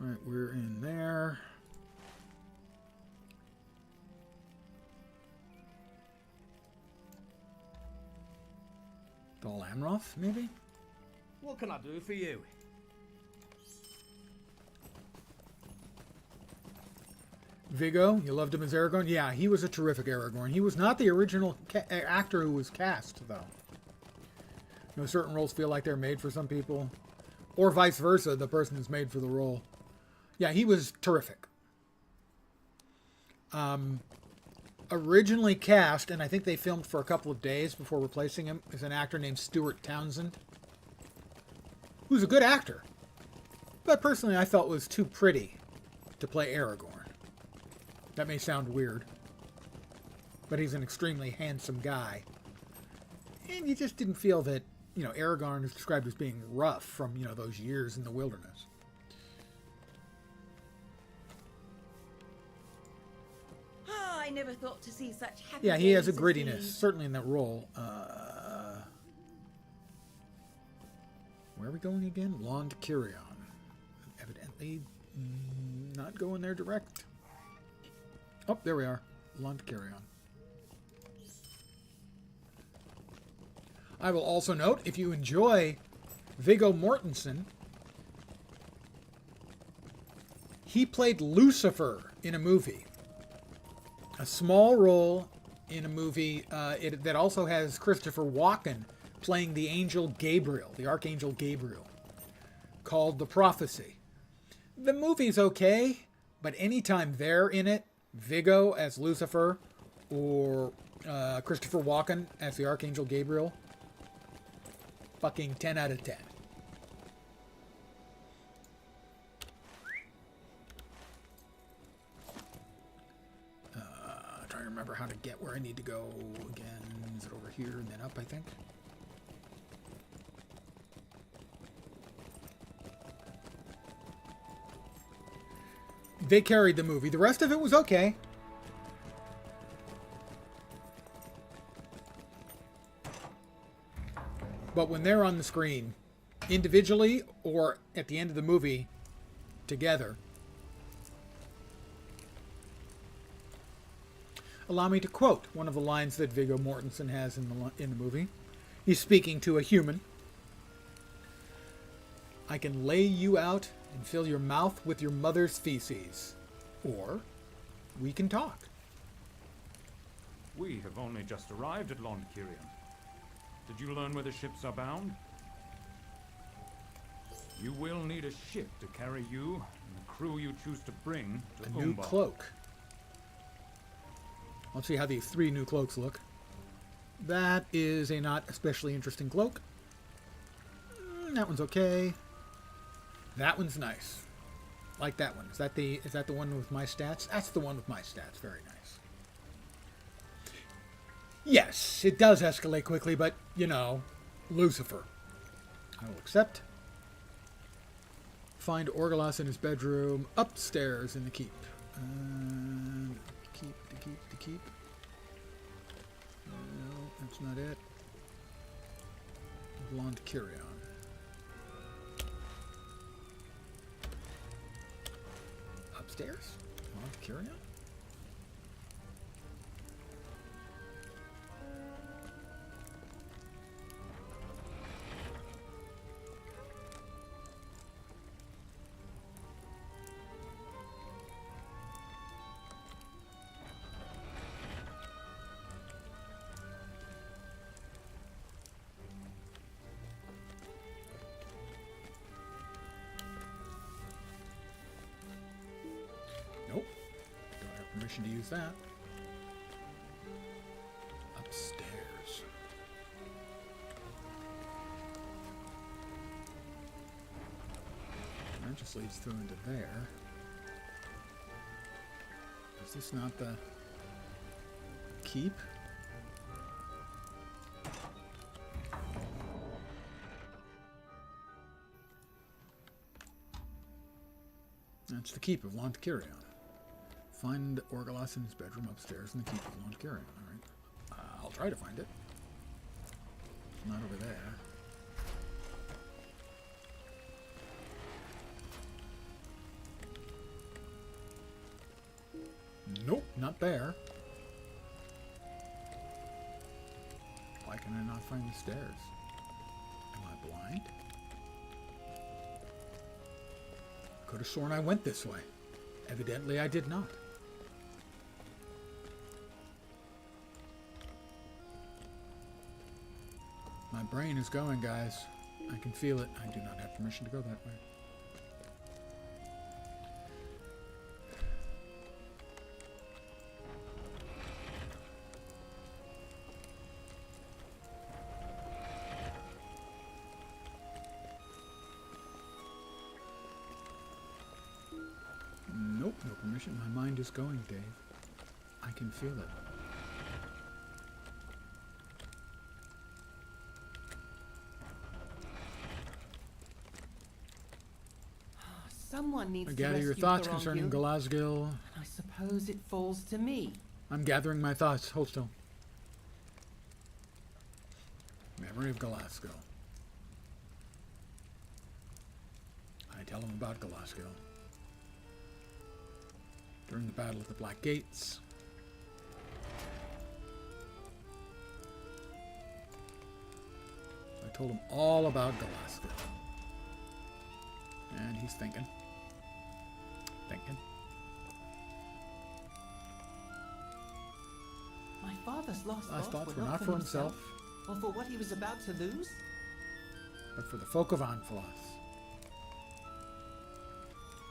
Alright, we're in there. Dol Amroth, maybe? What can I do for you? Viggo, you loved him as Aragorn? Yeah, he was a terrific Aragorn. He was not the original actor who was cast, though. You know, certain roles feel like they're made for some people. Or vice versa, the person who's made for the role. Yeah, he was terrific. Originally cast, and I think they filmed for a couple of days before replacing him, is an actor named Stuart Townsend, who's a good actor, but personally I felt was too pretty to play Aragorn. That may sound weird, but he's an extremely handsome guy. And you just didn't feel that, you know, Aragorn is described as being rough from, you know, those years in the wilderness. I never thought to see such happy Yeah, he has a days as grittiness, these. certainly in that role. Where are we going again? Lond Kirion. Evidently not going there direct. Oh, there we are. Lond Kirion. I will also note, if you enjoy Viggo Mortensen, he played Lucifer in a movie. A small role in a movie that also has Christopher Walken playing the angel Gabriel, the archangel Gabriel, called The Prophecy. The movie's okay, but anytime they're in it, Viggo as Lucifer or Christopher Walken as the archangel Gabriel, fucking 10 out of 10. Trying to remember how to get where I need to go again. Is it over here and then up, I think? They carried the movie. The rest of it was okay. But when they're on the screen, individually or at the end of the movie, together. Allow me to quote one of the lines that Viggo Mortensen has in the movie. He's speaking to a human. I can lay you out and fill your mouth with your mother's feces. Or we can talk. We have only just arrived at Lond Kirion. Did you learn where the ships are bound? You will need a ship to carry you and the crew you choose to bring to A new Umbar. cloak. Let's see how these 3 new cloaks look. That is a not especially interesting cloak. That one's okay. That one's nice. Like that one. Is that the one with my stats? That's the one with my stats. Very nice. Yes, it does escalate quickly, but, you know, Lucifer. I will accept. Find Orgelas in his bedroom upstairs in the keep. Keep. No, that's not it. Lond Kirion. Upstairs? Lond Kirion? Nope. Don't have permission to use that. Upstairs. That just leads through into there. Is this not the keep? That's the keep of Lond Kirion. Find Orgelas in his bedroom upstairs in the keep of Lond Kirion. Alright. I'll try to find it. It's not over there. Nope, not there. Why can I not find the stairs? Am I blind? Could have sworn I went this way. Evidently I did not. My brain is going, guys. I can feel it. I do not have permission to go that way. Nope, no permission. My mind is going, Dave. I can feel it. Someone needs I to gather your rescue thoughts Thorongil, concerning Galazgil. and I suppose it falls to me. I'm gathering my thoughts. Hold still. Memory of Galazgil. I tell him about Galazgil. During the Battle of the Black Gates. I told him all about Galazgil. And he's thinking. My father's lost thoughts were not for himself, or for what he was about to lose. but for the folk of Anfalas.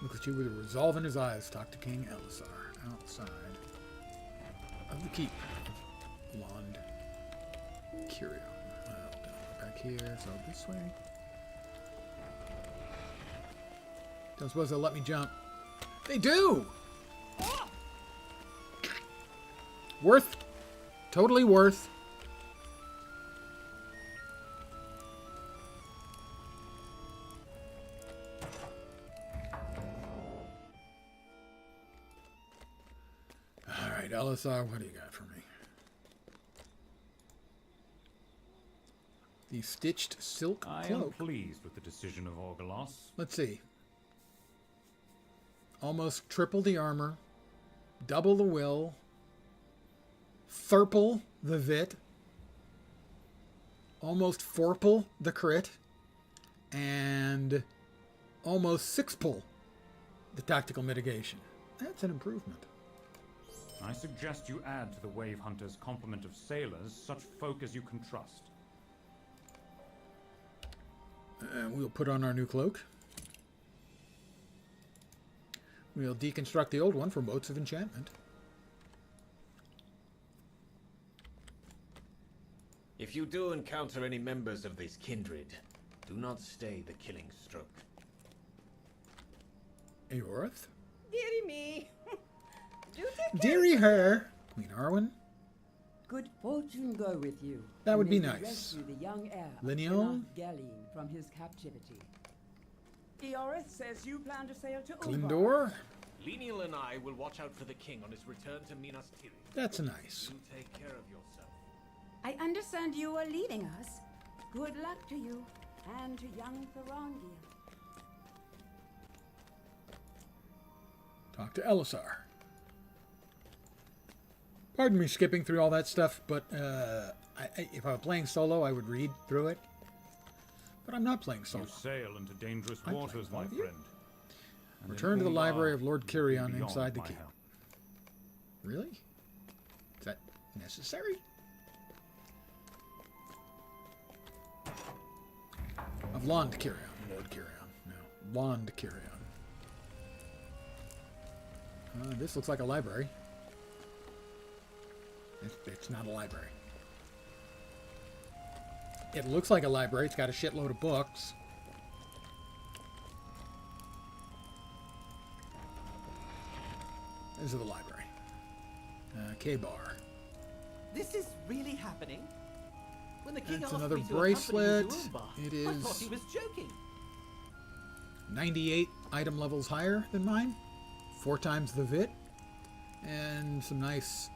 Look at you with a resolve in his eyes. Talk to King Elisar outside of the keep of Lond Kirion. Back here, so this way. Don't suppose they'll let me jump. They do! Worth. Totally worth. Alright, Elisar, what do you got for me? The stitched silk I cloak. am pleased with the decision of Orgelas. Let's see. Almost triple the armor. Double the will. Thurple the vit. Almost fourple the crit. And almost 6-pull the tactical mitigation. That's an improvement. I suggest you add to the Wave Hunter's complement of sailors such folk as you can trust. And we'll put on our new cloak. We'll deconstruct the old one for motes of enchantment. If you do encounter any members of this kindred, do not stay the killing stroke. Aorith? Dearie me. Do take care Dearie of her! Queen Arwen? Good fortune go with you. That would be May you nice. rescue the young heir of Lineal? Galeen from his captivity. Eorith says you plan to sail to Umbar. Glyndor? Lenial and I will watch out for the king on his return to Minas Tirith. That's nice. You take care of yourself. I understand you are leaving us. Good luck to you and to young Thorongil. Talk to Elisar. Pardon me skipping through all that stuff, but if I were playing solo, I would read through it. But I'm not playing solo. You sail into dangerous I'm waters, playing my with you. friend. And Return in to the Umbar, library of Lord you will be Kirion beyond inside the my keep. help. Really? Is that necessary? Of Lond Kirion. Lord Kirion. No. Lond Kirion. This looks like a library. It's not a library. It looks like a library. It's got a shitload of books. This is the library. K-Bar. This is really happening? When the king That's asked another me to accompany bracelet. you to Umbar, It I is thought he was joking. 98 item levels higher than mine. 4 times the VIT. And some nice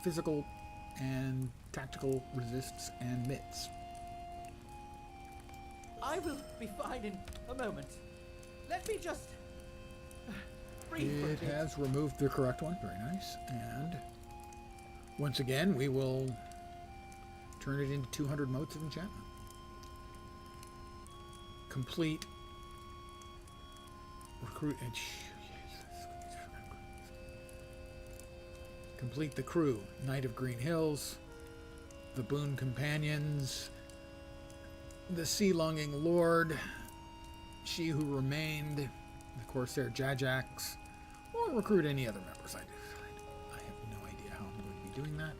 physical and tactical resists and mitts. I will be fine in a moment. Let me just breathe for a It bit. has removed the correct one. Very nice. And once again, we will turn it into 200 motes of enchantment. Complete recruit. Complete the crew. Knight of Green Hills, the Boon Companions, the Sea-Longing Lord, She Who Remained, the Corsair Jajaks, or recruit any other members. I have no idea how I'm going to be doing that.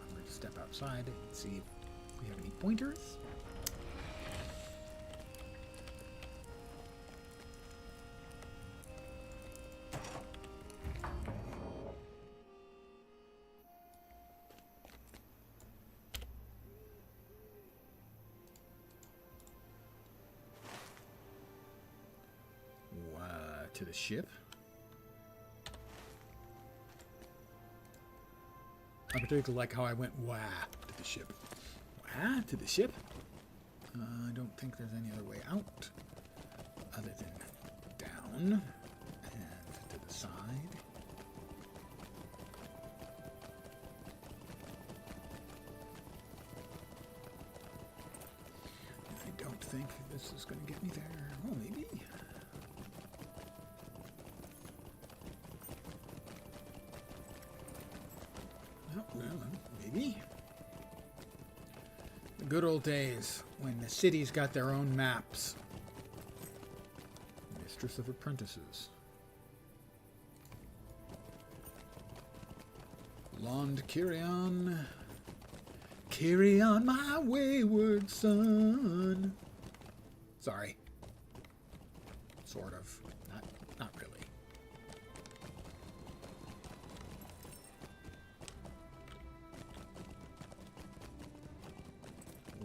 I'm going to step outside and see if we have any pointers. To the ship. I particularly like how I went wah to the ship. Wah to the ship. I don't think there's any other way out other than down and to the side. I don't think this is going to get me there. Oh, maybe. Well, maybe. The good old days when the cities got their own maps. Mistress of Apprentices. Lond Kirion. Kirion, my wayward son. Sorry. Sort of. Not really.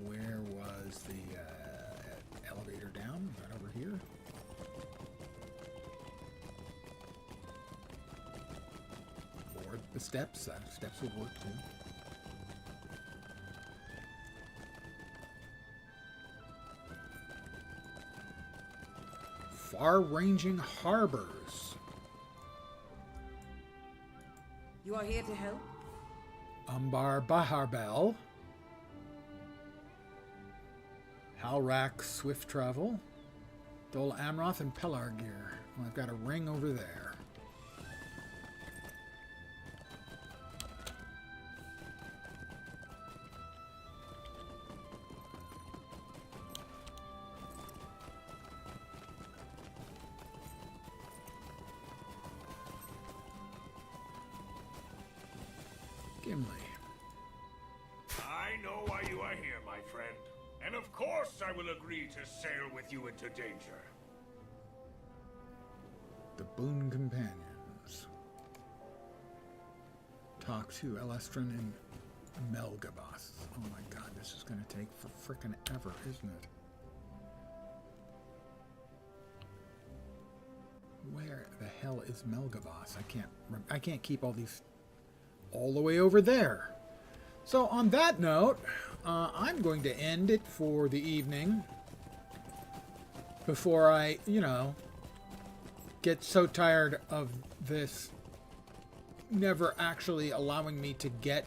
Where was the elevator down? Right over here. Or the steps. Steps would work too. Far-ranging harbors. You are here to help? Umbar Baharbel. Halrak Swift Travel. Dol Amroth and Pelargir. Well, I've got a ring over there. Gimli. I know why you are here, my friend. And of course I will agree to sail with you into danger. The Boon Companions. Talk to Elestrin and Melgabas. Oh my god, this is going to take for frickin' ever, isn't it? Where the hell is Melgabas? I can't keep all these all the way over there. So on that note, I'm going to end it for the evening before I, get so tired of this never actually allowing me to get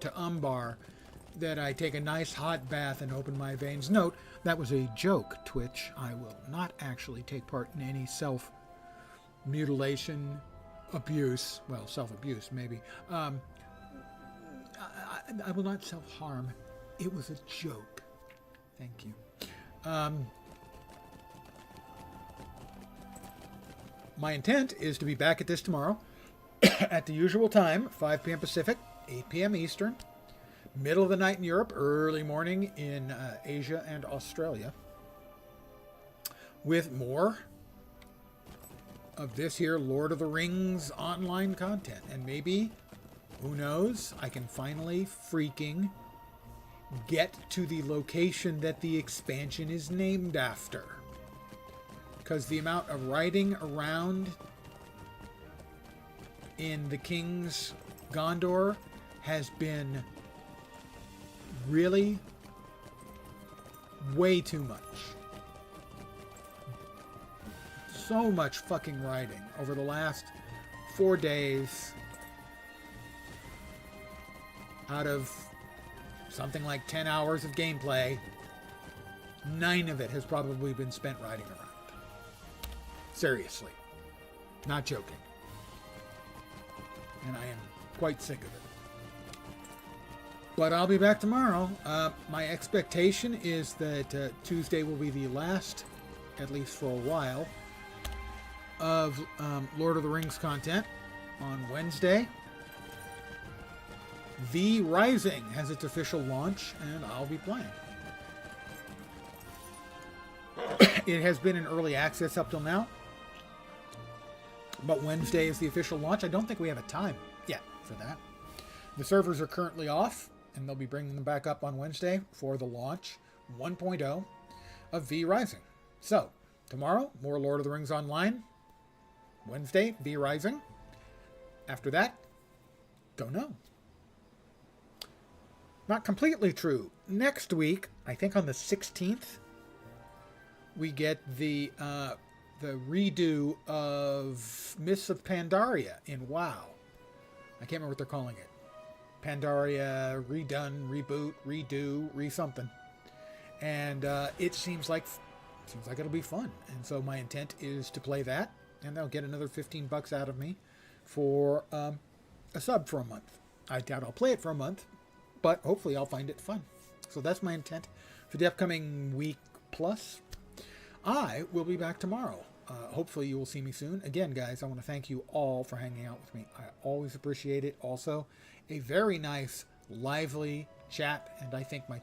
to Umbar that I take a nice hot bath and open my veins. Note, that was a joke, Twitch. I will not actually take part in any self-mutilation, abuse. Well, self-abuse, maybe. I will not self-harm. It was a joke. Thank you. My intent is to be back at this tomorrow at the usual time, 5 p.m. Pacific, 8 p.m. Eastern, middle of the night in Europe, early morning in Asia and Australia, with more of this here Lord of the Rings online content. And maybe, who knows, I can finally freaking get to the location that the expansion is named after. Because the amount of riding around in the King's Gondor has been really way too much. So much fucking riding over the last 4 days. Out of something like 10 hours of gameplay, 9 of it has probably been spent riding around. Seriously. Not joking. And I am quite sick of it. But I'll be back tomorrow. My expectation is that Tuesday will be the last, at least for a while, of Lord of the Rings content. On Wednesday, V Rising has its official launch, and I'll be playing. It has been in early access up till now, but Wednesday is the official launch. I don't think we have a time yet for that. The servers are currently off, and they'll be bringing them back up on Wednesday for the launch 1.0 of V Rising. So, tomorrow, more Lord of the Rings Online. Wednesday, V Rising. After that, don't know. Not completely true. Next week, I think on the 16th, we get the redo of Mists of Pandaria in WoW. I can't remember what they're calling it. Pandaria redone, reboot, redo, re-something. And it seems like it'll be fun. And so my intent is to play that, and they'll get another $15 out of me for a sub for a month. I doubt I'll play it for a month, but hopefully I'll find it fun. So that's my intent for the upcoming week plus. I will be back tomorrow. Hopefully you will see me soon. Again, guys, I want to thank you all for hanging out with me. I always appreciate it. Also, a very nice, lively chat. And I think when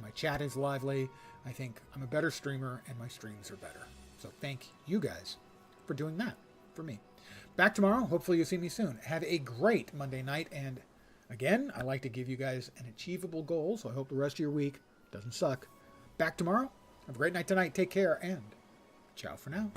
my chat is lively, I think I'm a better streamer and my streams are better. So thank you guys for doing that for me. Back tomorrow. Hopefully you'll see me soon. Have a great Monday night. And again, I like to give you guys an achievable goal. So I hope the rest of your week doesn't suck. Back tomorrow. Have a great night tonight. Take care and ciao for now.